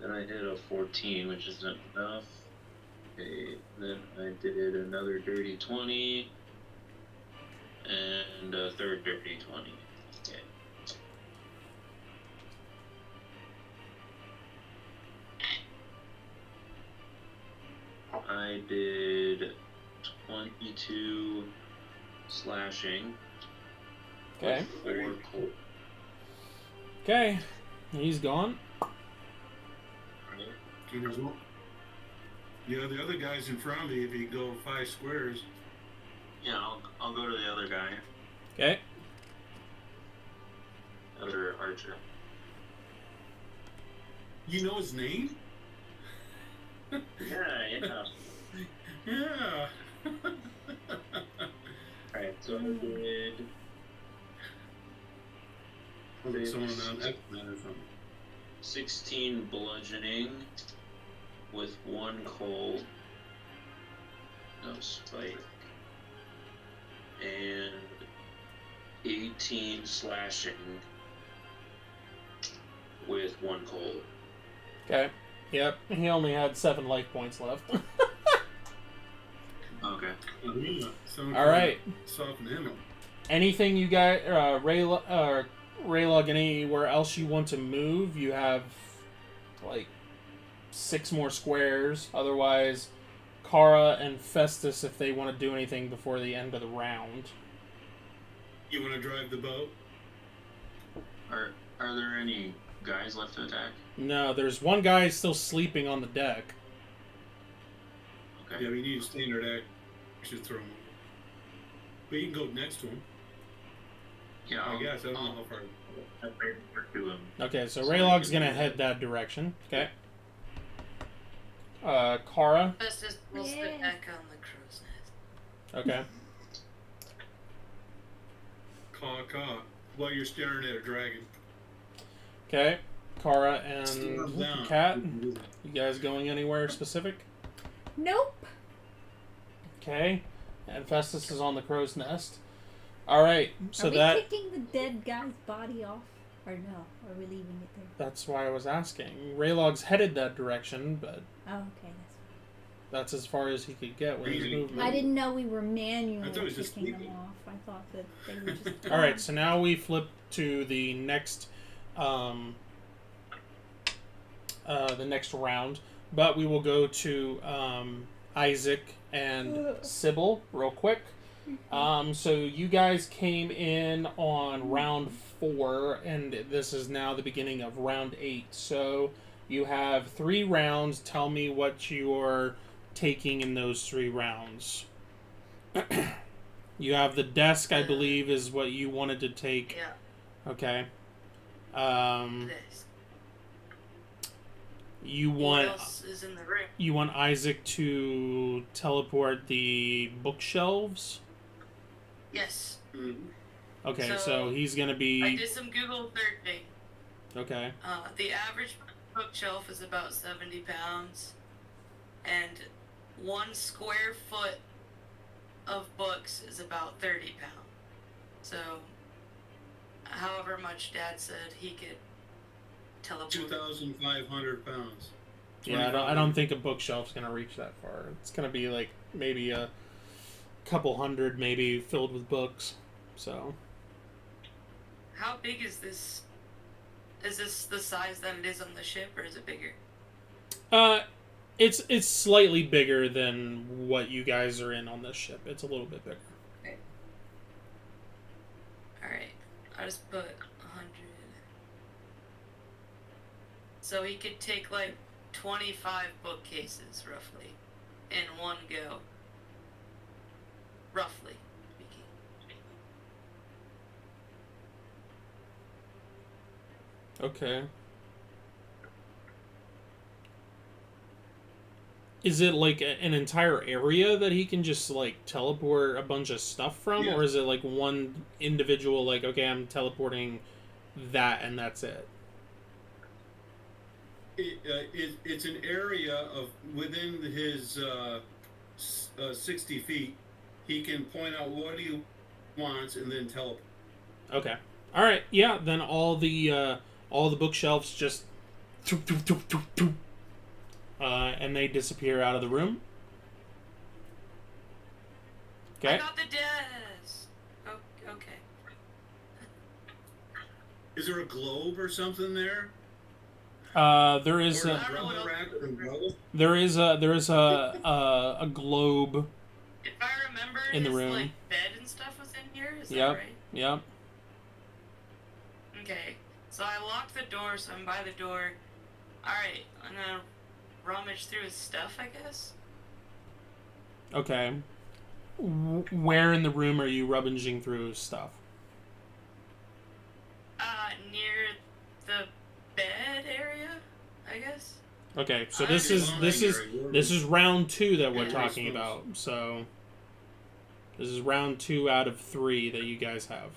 Then I did a 14, which isn't enough. Okay, then I did another dirty 20. And a third dirty 20. Okay. I did 22 slashing. Okay. with 4 cold. Okay. He's gone. Right? And there's one. Yeah, the other guy's in front of me. If you go 5 squares, Yeah, I'll go to the other guy. Okay. Other archer. you know his name? Yeah. Yeah. Alright, so I did Was it someone on X-Men or something? 16 bludgeoning with 1 cold. No spike. And 18 slashing with 1 cold. Okay. Yep. He only had 7 life points left. Okay. Yeah. Someone All right. Soften him up. Anything you guys, Raylog, anywhere else you want to move? You have like 6 more squares. Otherwise, Kara and Festus, if they want to do anything before the end of the round. You want to drive the boat? Are there any guys left to attack? No, there's one guy still sleeping on the deck. Okay. Yeah, we need a standard action throw. But you can go next to him. Yeah, I guess. I don't know how far. I'll to him. Okay, so Raylog's gonna head that direction. Okay. Kara. Festus will sit Yeah. back on the crow's nest. Okay. Caw. While you're staring at a dragon. Okay. Kara Stare and down. Kat. You guys going anywhere specific? Nope. Okay. And Festus is on the crow's nest. Alright, so Are we that taking the dead guy's body off? Or no? Are we leaving it there? that's why I was asking. Raylog's headed that direction, but Oh, okay. that's as far as he could get with his Really? movement. I didn't know we were manually I thought it was just taking them sleeping. off. I thought that they were just. Alright, so now we flip to the next round. But we will go to Isaac and Sybil real quick. So you guys came in on round 4, and this is now the beginning of round 8. So you have 3 rounds. Tell me what you're taking in those 3 rounds. You have the desk, I believe, is what you wanted to take. Yeah, Okay. this. You What want else is in the room? you want Isaac to teleport the bookshelves? Yes. Mm-hmm. Okay, so So, he's gonna I be did some Google searching. okay. The average bookshelf is about 70 pounds, and 1 square foot of books is about 30 pounds. So, however much Dad said he could teleport. 2,500 pounds. Yeah, I don't think a bookshelf's gonna reach that far. It's gonna be like maybe a couple hundred, maybe filled with books. So How big is this? Is this the size that it is on the ship, or is it bigger? it's slightly bigger than what you guys are in on this ship. It's a little bit bigger. Alright, I just put 100. So he could take like 25 bookcases, roughly, in one go. Roughly speaking. Okay. Is it like an entire area that he can just like teleport a bunch of stuff from, Yeah. or is it like one individual? Like, okay, I'm teleporting that, and that's it. It's an area of within his 60 feet. He can point out what he wants and then teleport. Okay. All right. Yeah. Then all the bookshelves just, and they disappear out of the room. I Okay. got the desk. Oh, okay. Is there a globe or something there? There is Or a, a rubber rack or umbrella? there is a globe. If I remember, In the his room. like bed and stuff was in here. Is Yep. that right? Yep. Okay. So I locked the door, so I'm by the door. Alright, I'm gonna rummage through his stuff, I guess. Okay. Where in the room are you rummaging through stuff? Near the bed area, I guess. Okay, so I this see. is round 2 that we're Yeah. talking about. So this is round 2 out of 3 that you guys have.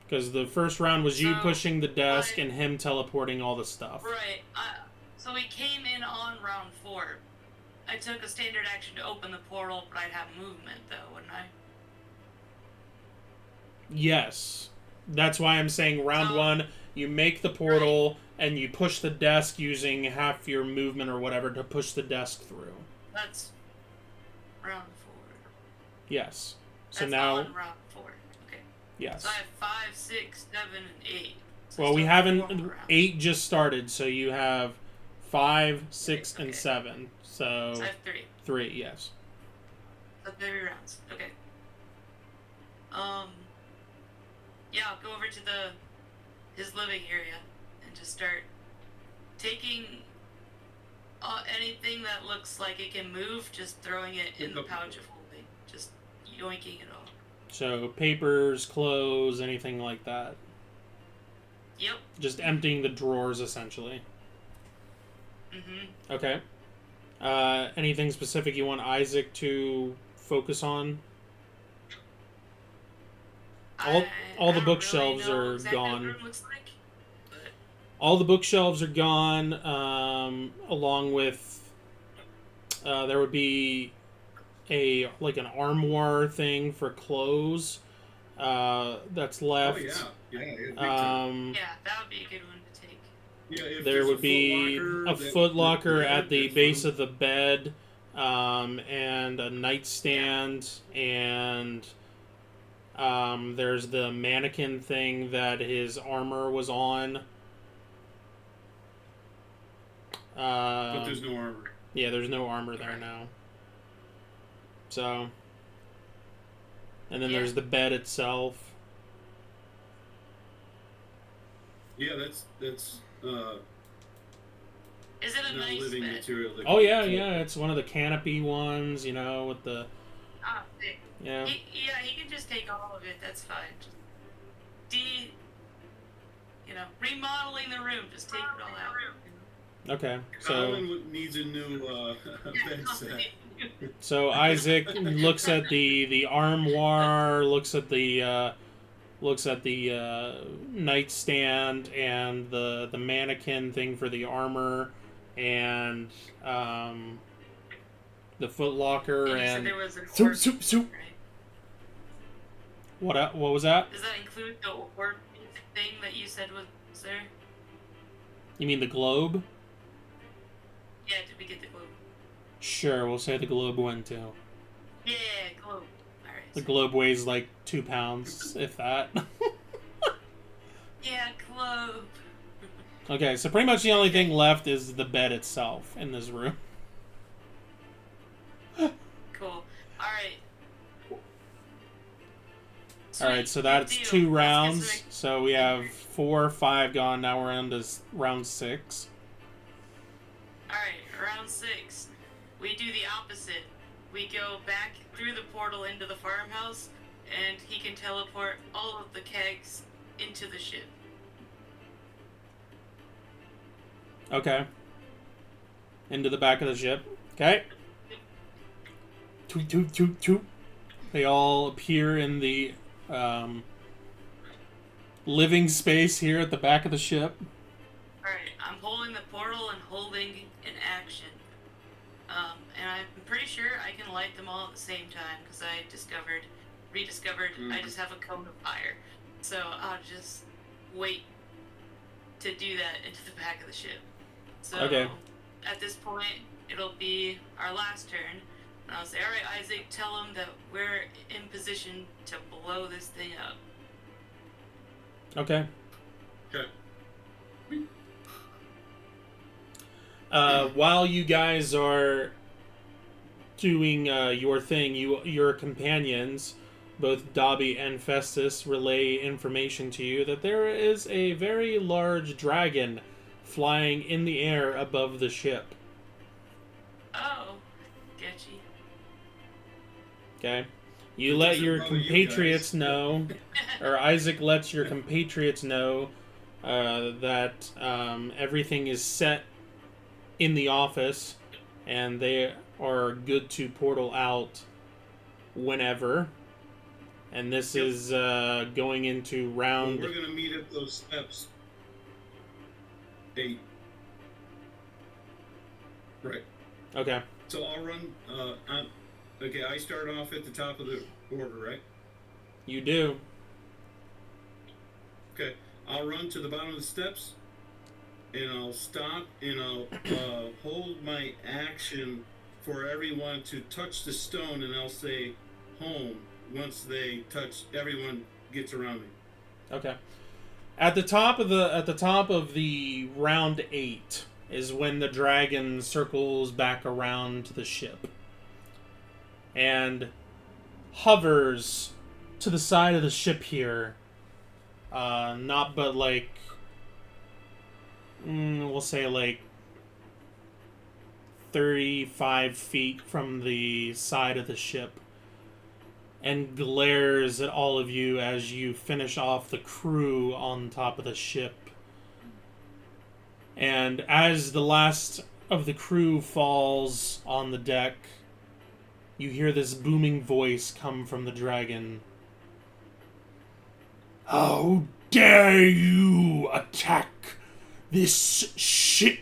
Because the first round was you So, pushing the desk I- and him teleporting all the stuff. Right. So we came in on round 4. I took a standard action to open the portal, but I'd have movement, though, wouldn't I? Yes. That's why I'm saying round So- 1, you make the portal and you push the desk using half your movement or whatever to push the desk through. That's round 4. Yes. So That's now, on round 4. Okay. yes. So I have 5, 6, 7, and 8. So Well, we still have haven't. 4 more rounds. 8 just started, so you have 5, 6, and Okay. 7. So So I have 3. 3, yes. So 3 rounds. Okay. Yeah, I'll go over to his living area and just start taking anything that looks like it can move, just throwing it in the pouch of holding, just yoinking it all. So papers, clothes, anything like that. Yep. Just emptying the drawers, essentially. Mm-hmm. Okay. Anything specific you want Isaac to focus on? All the bookshelves are gone. All the bookshelves are gone, along with there would be an armoire thing for clothes that's left. Oh yeah, big time. Yeah, that would be a good one to take. Yeah, if There there's would be a foot locker at the base of the bed, and a nightstand, and there's the mannequin thing that his armor was on. But there's no armor. Yeah, there's no armor there now. So, and then Yeah. there's the bed itself. Yeah, that's Is it a not nice living bed? material. That Oh can- yeah, it's one of the canopy ones, with the Ah, sick. yeah. He can just take all of it. That's fine. Remodeling the room. Just take it all out. Okay, so Colin needs a new bed set. so Isaac looks at the armoire, looks at the nightstand and the mannequin thing for the armor, and the foot locker, And you said and there was an soup, orb, soup, soup. right? What was that? Does that include the orb thing that you said was there? You mean the globe? Yeah, did we get the globe? Sure, we'll say the globe went too. Yeah, globe. Alright. The globe weighs like 2 pounds, if that. Yeah, globe. Okay, so pretty much the only thing left is the bed itself in this room. Cool. Alright. Alright, so that's 2 rounds. So we have 4 or 5 gone. Now we're on to round 6. Alright, round 6. We do the opposite. We go back through the portal into the farmhouse, and he can teleport all of the kegs into the ship. Okay. Into the back of the ship. Okay. Toot, toot, toot, toot. They all appear in the living space here at the back of the ship. Alright, I'm holding the portal and holding an action. And I'm pretty sure I can light them all at the same time because I rediscovered, I just have a cone of fire. So I'll just wait to do that into the back of the ship. So Okay. at this point, it'll be our last turn. And I'll say, alright, Isaac, tell him that we're in position to blow this thing up. Okay. Okay. While you guys are doing your thing, your companions, both Dobby and Festus, relay information to you that there is a very large dragon flying in the air above the ship. Oh, sketchy. Okay? You let your compatriots know, or Isaac lets your compatriots know that everything is set in the office and they are good to portal out whenever. And this is going into round... Well, we're going to meet at those steps. 8. Right. Okay. So I'll run... okay, I start off at the top of the order, right? You do. Okay. I'll run to the bottom of the steps, and I'll stop, and I'll hold my action for everyone to touch the stone, and I'll say home once they touch. Everyone gets around me. Okay. At the top of the round 8 is when the dragon circles back around the ship and hovers to the side of the ship here. Not but like we'll say like 35 feet from the side of the ship, and glares at all of you as you finish off the crew on top of the ship. And as the last of the crew falls on the deck, you hear this booming voice come from the dragon. How dare you attack this ship?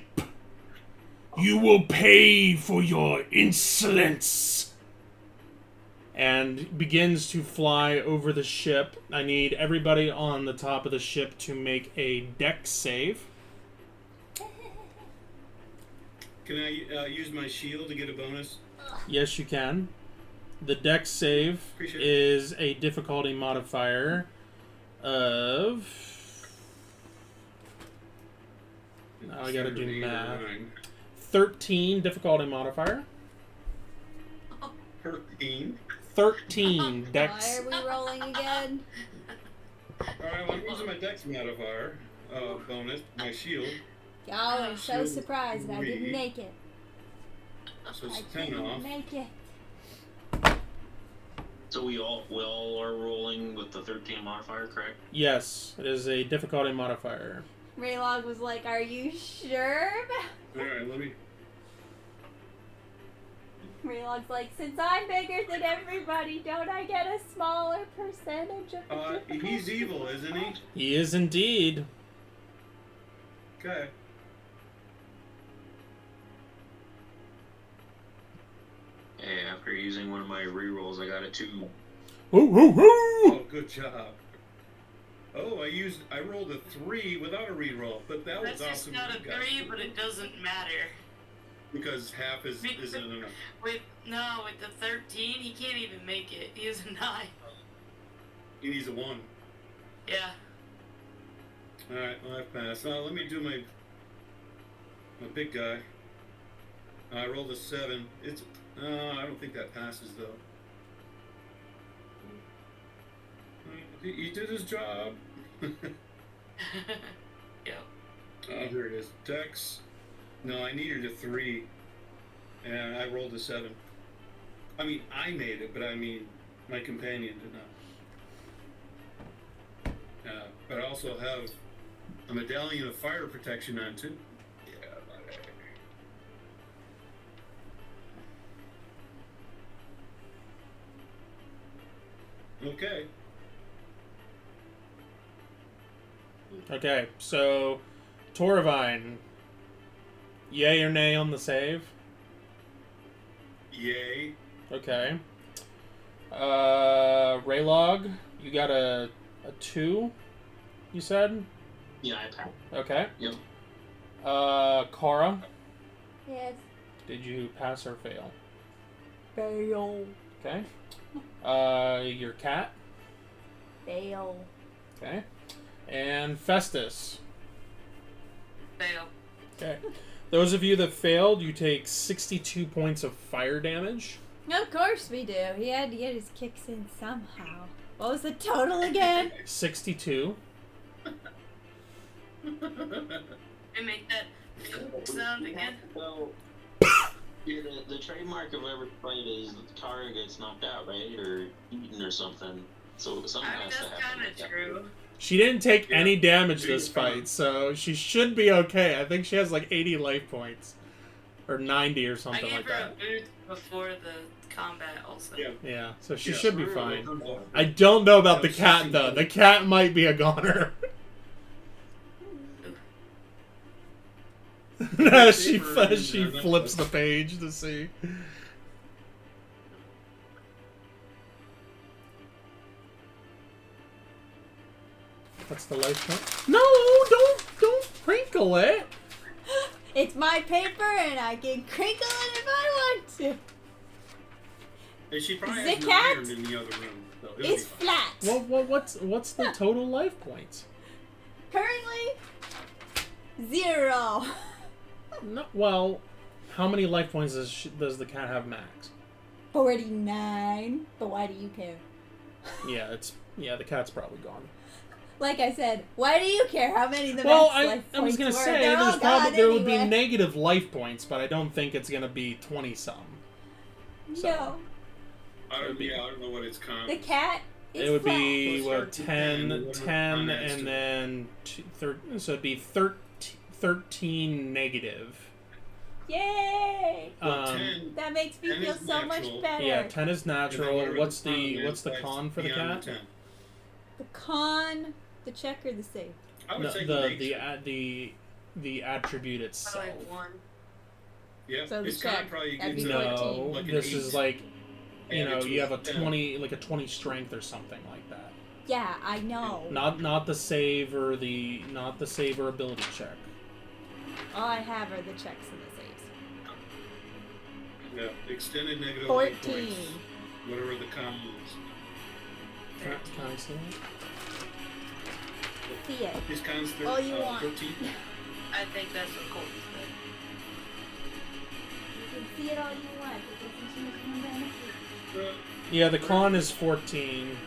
You will pay for your insolence. And begins to fly over the ship. I need everybody on the top of the ship to make a dex save. Can I use my shield to get a bonus? Yes, you can. The dex save Appreciate it. is a difficulty modifier of... Now I gotta do 8 or math. 9. 13 difficulty modifier. 13. 13 Why dex. are we rolling again? Alright, well, I'm using my dex modifier bonus, my shield. Y'all are so Shield surprised I didn't 3. make it. So I it's 10 didn't off. make it. So we all are rolling with the 13 modifier, correct? Yes, it is a difficulty modifier. Raylog was like, "Are you sure?" Alright, let me. Raylog's like, "Since I'm bigger than everybody, don't I get a smaller percentage of the difficulty?" He's evil, isn't he? He is indeed. Okay. Hey, after using one of my rerolls, I got a 2. Woo, woo, woo! Oh, good job. Oh, I rolled a 3 without a reroll, but that was That's just awesome. not a You guys 3, did but it doesn't matter. because half isn't enough. With the 13, he can't even make it. He is a 9. He needs a 1. Yeah. Alright, well, I passed. Now let me do my big guy. I rolled a 7. It's I don't think that passes though. He did his job. Yep. Oh, there it is. Dex. No, I needed a 3, and I rolled a 7. I mean, I made it, but I mean, my companion did not. But I also have a medallion of fire protection on too. Yeah. Okay. Okay, so Thiraine, yay or nay on the save? Yay. Okay. Raylog, you got a 2, you said? Yeah, I passed. Okay. Yep. Kara, Yes. did you pass or fail? Fail. Okay. Your cat? Fail. Okay. And Festus. Fail. Okay. Those of you that failed, you take 62 points of fire damage. Of course we do. He had to get his kicks in somehow. What was the total again? 62. And make that sound again. So, yeah, the trademark of every fight is that the Kara gets knocked out, right? Or eaten or something. So something I mean, has to that's happen. kind of true. She didn't take Yeah. any damage this fight, so she should be okay. I think she has like 80 life points. Or 90 or I something gave like her that. a boost before the combat also. Yeah. Yeah, so she Yeah, should be so fine. comes off. I don't know about the Yeah, cat she's- though. The cat might be a goner. she flips the page to see. What's the life point? No, don't crinkle it. It's my paper and I can crinkle it if I want to. And she probably The has an cat iron in the other room. So it'll It's be fine. flat. What's the total life points? Currently, 0. No, well, how many life points does the cat have max? 49. But why do you care? Yeah, the cat's probably gone. Like I said, why do you care how many the Well, max life I was points gonna were? say They're all gone there would be anyway. negative life points, but I don't think it's gonna be 20 some. No, I don't know what it's con. the cat is It would flat. be Well, what start to 10, 10, 10 whatever next and to then so it'd be 13 negative. Yay! Well, Um, 10, That makes me 10 feel is so much natural. better. Yeah, 10 is and then natural. whatever What's con is, the that's con for the beyond cat? 10. The con, the check, or the save? I would No, say the attribute itself. Like 1. Yeah, So the it's con check, probably that'd gets be a, 14. No, like an this 8. is like you know, Added to you have a it, 10. 20 like a 20 strength or something like that. Yeah, I know. Not the save or ability check. All I have are the checks and the saves. Yeah, extended negative 14. points, whatever the con is. Can I see it? See it. His con's All you want. 13. I think that's what Colton said. You can see it all you want. It doesn't change my benefit. Yeah, the con is 14.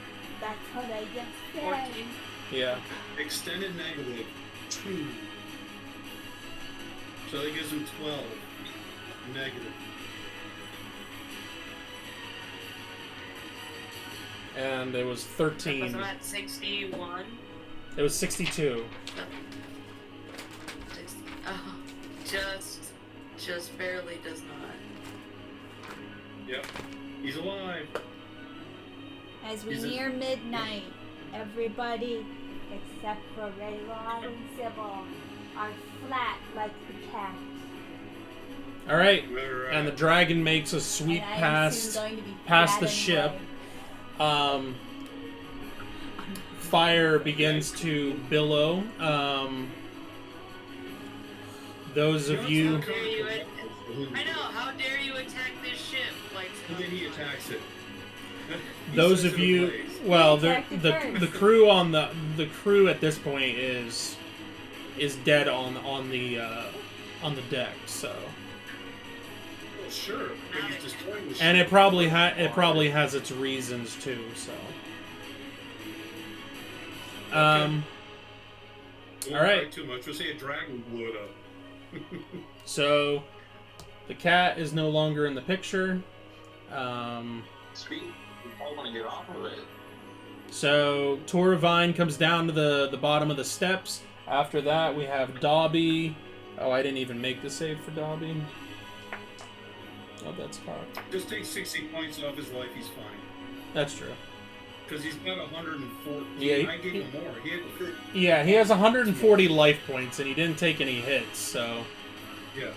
That's what I just said. 14. Yeah. Extended negative 2. So that gives him 12 negative. And it was Was 13. I at 61? It was 62. 60. Oh, just barely does not. Yep. He's alive. As we Is it- near midnight, everybody except for Raylon and Sybil are flat like the cat. All right. We're, And the dragon makes a sweep And I am past soon going to be past flat the ship. anyway. Fire begins to billow. Those of you, How dare you I know, how dare you attack this ship? Like, And then he attacks it. He those sets of it you, ablaze. well, He attacked it the first. crew on the crew at this point is dead on the deck. So, Well, sure. But he's destroying the and ship. it probably has its reasons too. So, Won't all right. fight too much. We'll say a dragon blew it up. So the cat is no longer in the picture. Speak. I want to get off of it. So Thiraine comes down to the bottom of the steps. After that, we have Dobby. Oh, I didn't even make the save for Dobby. Oh, that's cocked. Just take 60 points off his life. He's fine. That's true. Because he's got 114. Yeah, I gave him more. He had Yeah, he has 140 life points, and he didn't take any hits, so yeah.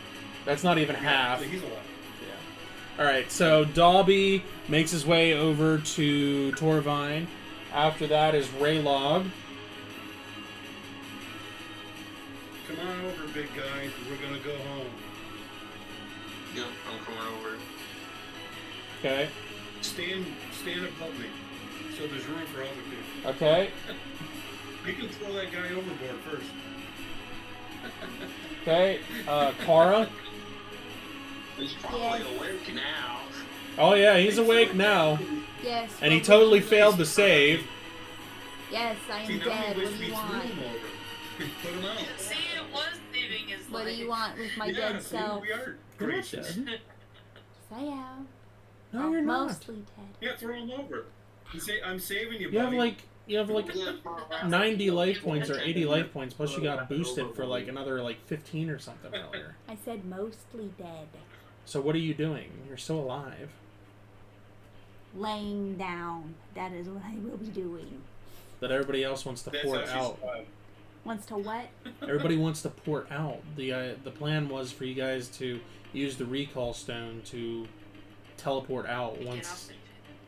that's not even half. So he's alive. Yeah. Alright, so Dobby makes his way over to Torvine. After that is Raylog. Come on over, big guy. We're gonna go home. Yep, I'm coming over. Okay. Stand above me, so there's room for other people. Okay. You can throw that guy overboard first. Okay. Kara. He's probably awake now. Oh yeah, he's awake now. Yes. And he what totally would you- failed to save. Yes, I See, am now dead. he What wish do you me want? threw him over. Put him out. See, it was saving his What do life. you want with my Yeah, dead see, self? we are You're not gracious. dead. Yes, I am. No, you're not. Mostly dead. Yeah, throw him over. You say, I'm saving you, You have buddy. like 90 life points or 80 life points, plus you got boosted for like another like 15 or something earlier. I said mostly dead. So what are you doing? You're still alive. Laying down. That is what I will be doing. That everybody else wants to That's pour how she's out. alive. Wants to what? Everybody wants to port out. The plan was for you guys to use the recall stone to teleport out once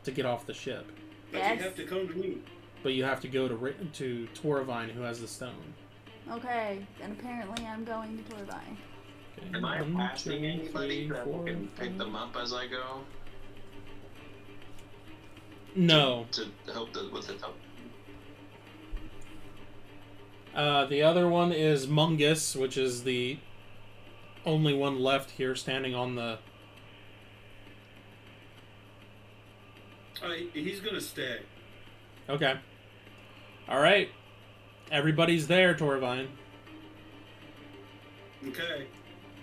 to get off the ship. But Yes. you have to come to me. But you have to go to Torvine, who has the stone. Okay, then apparently I'm going to Torvine. Okay, Am I 1, passing 2, anybody 3, that 4, can pick 5. them up as I go? No. To help with the top. The other one is Mungus, which is the only one left here standing on the... He's gonna stay. Okay. Alright. Everybody's there, Torvine. Okay.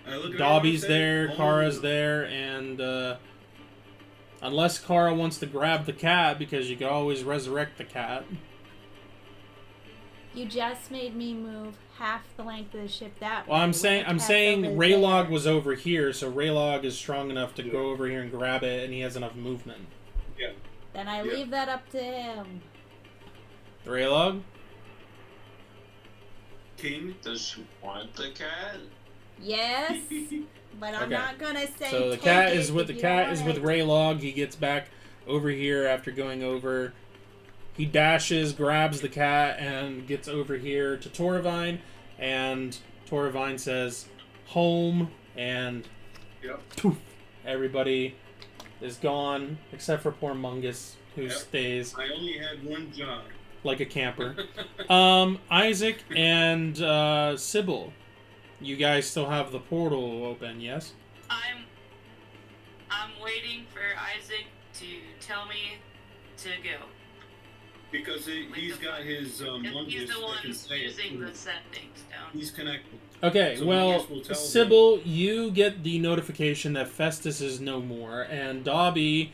I look at Dobby's everyone and there, say, Kara's "Oh." there, and unless Kara wants to grab the cat, because you can always resurrect the cat. You just made me move half the length of the ship that way. Well, I'm when saying the I'm cat's saying over Raylog there. was over here, so Raylog is strong enough to go over here and grab it, and he has enough movement. Yeah. Then I Yeah. leave that up to him. Raylog? King. Does she want the cat? Yes, but I'm Okay. not gonna say. So the take cat it is with if the you cat don't is want with it. Raylog. He gets back over here after going over. He dashes, grabs the cat, and gets over here to Torvine. And Torvine says, "Home," and Yep. poof, everybody is gone except for poor Mungus, who Yep. stays I only had one job. like a camper. Isaac and Sybil, you guys still have the portal open, yes? I'm waiting for Isaac to tell me to go. Because he's got his Because Mungus he's the that one can say it. using the set things down. He's connected. Okay, So well, Mungus will tell them. Sybil, you get the notification that Festus is no more, and Dobby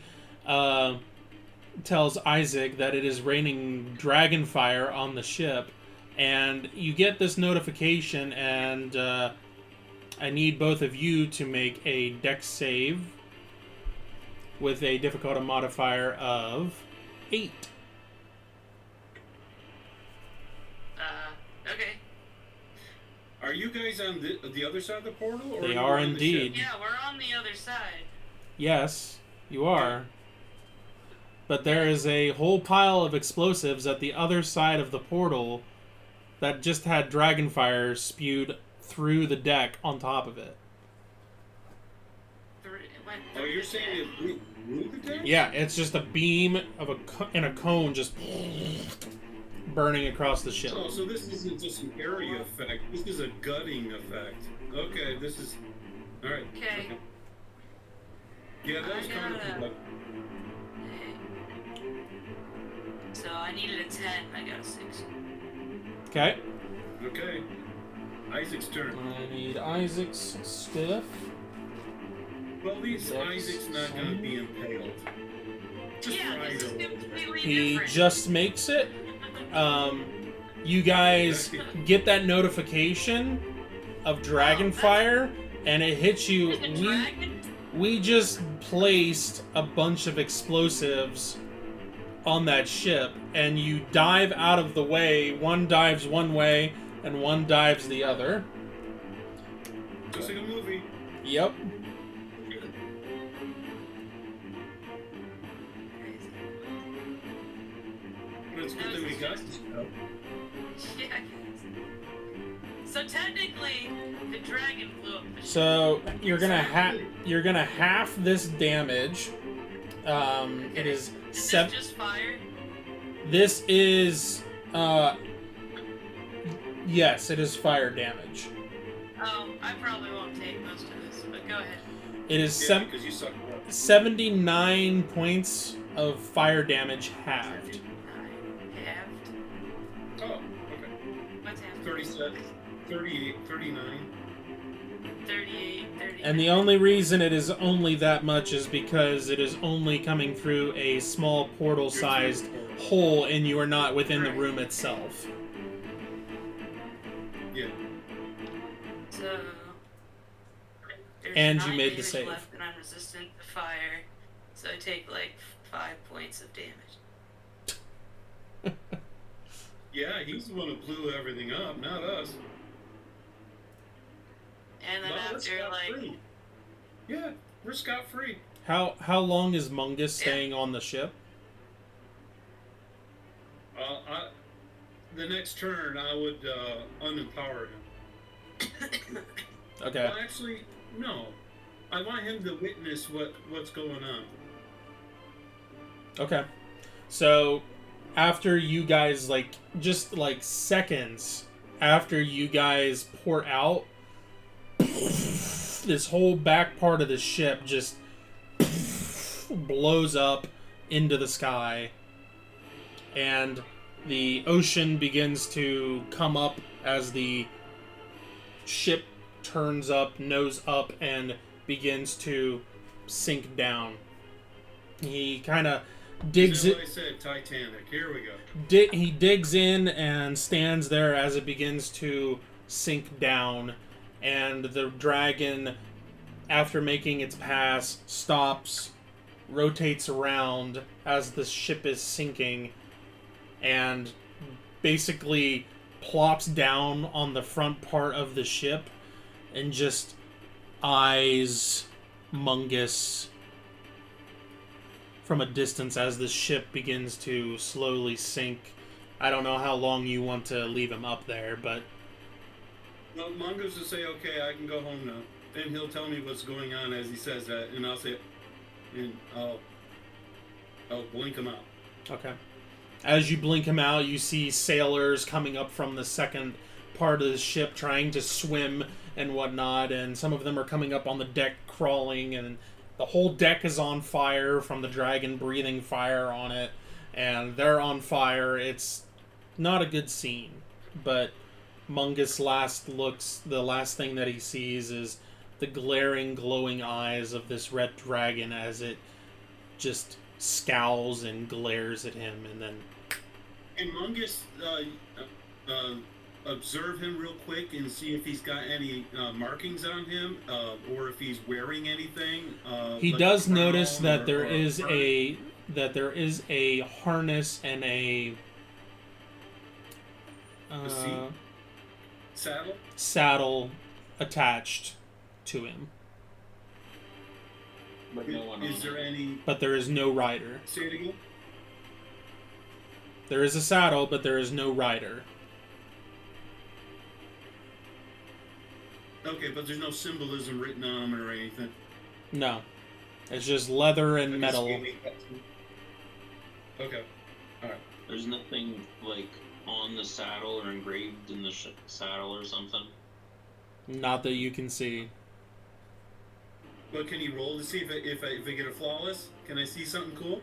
tells Isaac that it is raining dragon fire on the ship, and you get this notification, and I need both of you to make a dex save with a difficulty modifier of 8. Okay. Are you guys on the other side of the portal? Or They you are on the indeed. ship? Yeah, we're on the other side. Yes, you are. But there is a whole pile of explosives at the other side of the portal that just had dragonfire spewed through the deck on top of it. It went Oh, through you're the saying deck. it blew the deck? Yeah, it's just a beam of in a cone just burning across the ship. Oh, so this isn't just an area effect. This is a gutting effect. Okay, this is... Alright. Okay. Yeah, that was I kind of... gotta- So I needed a 10, I got a 6. Okay. Okay. Isaac's turn. I need Isaac's stiff. Well, at least Dex Isaac's not going to be impaled. Just Yeah, try this is it a little bit. completely He different. just makes it. You guys get that notification of dragonfire, and it hits you. Like a dragon? We just placed a bunch of explosives on that ship, and you dive out of the way. One dives one way, and one dives the other. Just like a movie. Yep. But it's good that we got this. Yeah. So technically, the dragon flew up the ship. So you're gonna half this damage. It is Is this just fire? This is yes, it is fire damage. Oh, I probably won't take most of this, but go ahead. It is Yeah, because you suck. 79 points of fire damage halved. Halved. Oh, okay. What's halved? 37, 38, 39. 38, 39. And the only reason it is only that much is because it is only coming through a small portal-sized hole, and you are not within the room itself. Yeah. So, there's And you 9 made the damage save. left, and I'm resistant to fire, so I take like 5 points of damage. Yeah, he's the one who blew everything up, not us. And then No, we're after like, scot-free. Yeah, we're scot-free. How long is Mungus staying on the ship? The next turn, I would unempower him. Okay. Well, actually, no. I want him to witness what's going on. Okay. So, after you guys, just seconds after you guys port out, this whole back part of the ship just blows up into the sky, and the ocean begins to come up as the ship turns up, nose up, and begins to sink down. He kind of digs Is it. that what I said? Titanic. Here we go. He digs in and stands there as it begins to sink down, and the dragon, after making its pass, stops, rotates around as the ship is sinking, and basically plops down on the front part of the ship and just eyes Mungus from a distance as the ship begins to slowly sink. I don't know how long you want to leave him up there, but Well, Mongoose will say, okay, I can go home now. Then he'll tell me what's going on as he says that, and I'll say, and I'll blink him out. okay. As you blink him out, you see sailors coming up from the second part of the ship trying to swim and whatnot, and some of them are coming up on the deck crawling, and the whole deck is on fire from the dragon breathing fire on it, and they're on fire. It's not a good scene, but Mungus the last thing that he sees is the glaring, glowing eyes of this red dragon as it just scowls and glares at him, and then... And Mungus observe him real quick and see if he's got any markings on him, or if he's wearing anything. He like does a crown notice that or there is a a harness and a seat? Saddle. saddle attached to him, But no one Is on there it. any? but there is no rider. Say it again. There is a saddle, but there is no rider. Okay, but there's no symbolism written on him or anything. No, it's just leather and metal. Okay. Alright. There's nothing like on the saddle or engraved in the saddle or something. Not that you can see. But can he roll to see if I get a flawless? Can I see something cool?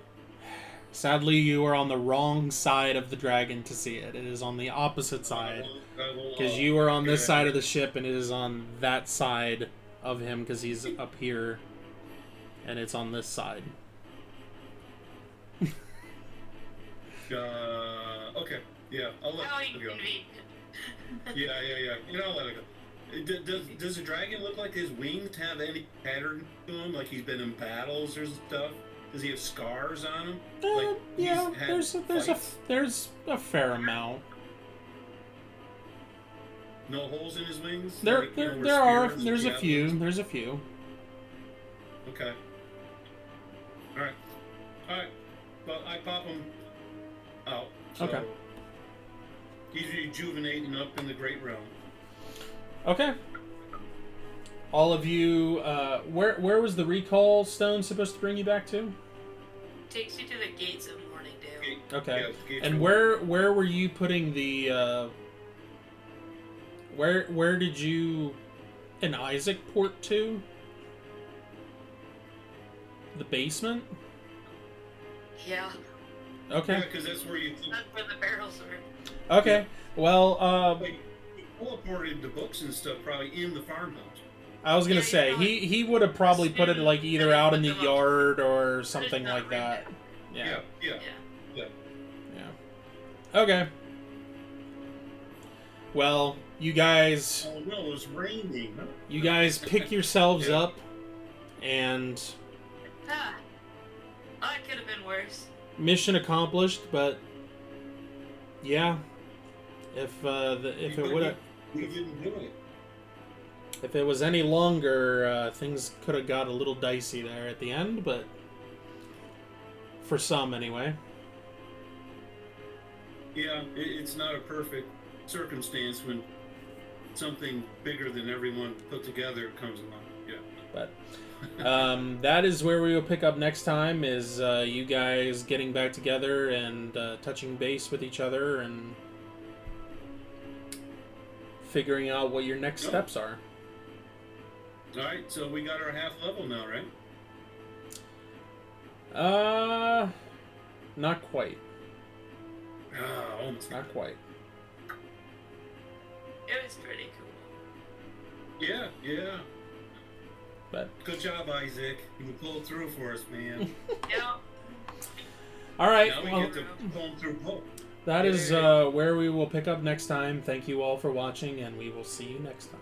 Sadly, you are on the wrong side of the dragon to see it. It is on the opposite side. Because you are on this side of the ship, and it is on that side of him, because he's up here, and it's on this side. Okay. Yeah, I'll let How it go. inconvenient. Yeah. You know, I'll let it go. Does the dragon look like his wings have any pattern to him? Like he's been in battles or stuff? Does he have scars on him? Yeah, he's had fights? there's a fair amount. No holes in his wings? There Like, you know, where there are spears, there's a javelins? few. There's a few. Okay. Alright. Alright. Well, I pop him out. So Okay. he's rejuvenating up in the Great Realm. Okay. All of you, where was the recall stone supposed to bring you back to? Takes you to the gates of Morningdale. Okay. Yeah, gates And are- where were you putting the where did you and Isaac port to? The basement? Yeah, Yeah, Okay. because that's where you that's where the barrels were. Okay. Well, like, you teleported the books and stuff probably in the farmhouse. I was gonna Yeah, say you know, he would have probably put it like either out in the yard or something not like that. right Yeah. Yeah. Yeah. Yeah. Okay. Well, you guys Oh no, it was raining. Huh? pick yourselves Yeah. up and Ah, that could have been worse. mission accomplished, but yeah. If it would have We didn't do it. if it was any longer, things could have got a little dicey there at the end, but for some anyway. Yeah, it's not a perfect circumstance when something bigger than everyone put together comes along. Yeah. But that is where we will pick up next time, is you guys getting back together and touching base with each other and figuring out what your next steps are. All right, so we got our half level now, right? Not quite. Almost. Not quite. It was pretty cool. Yeah. But Good job, Isaac. You pulled through for us, man. Yeah. all right. Now we Well, get to comb through both. that is Yay. where we will pick up next time. Thank you all for watching, and we will see you next time.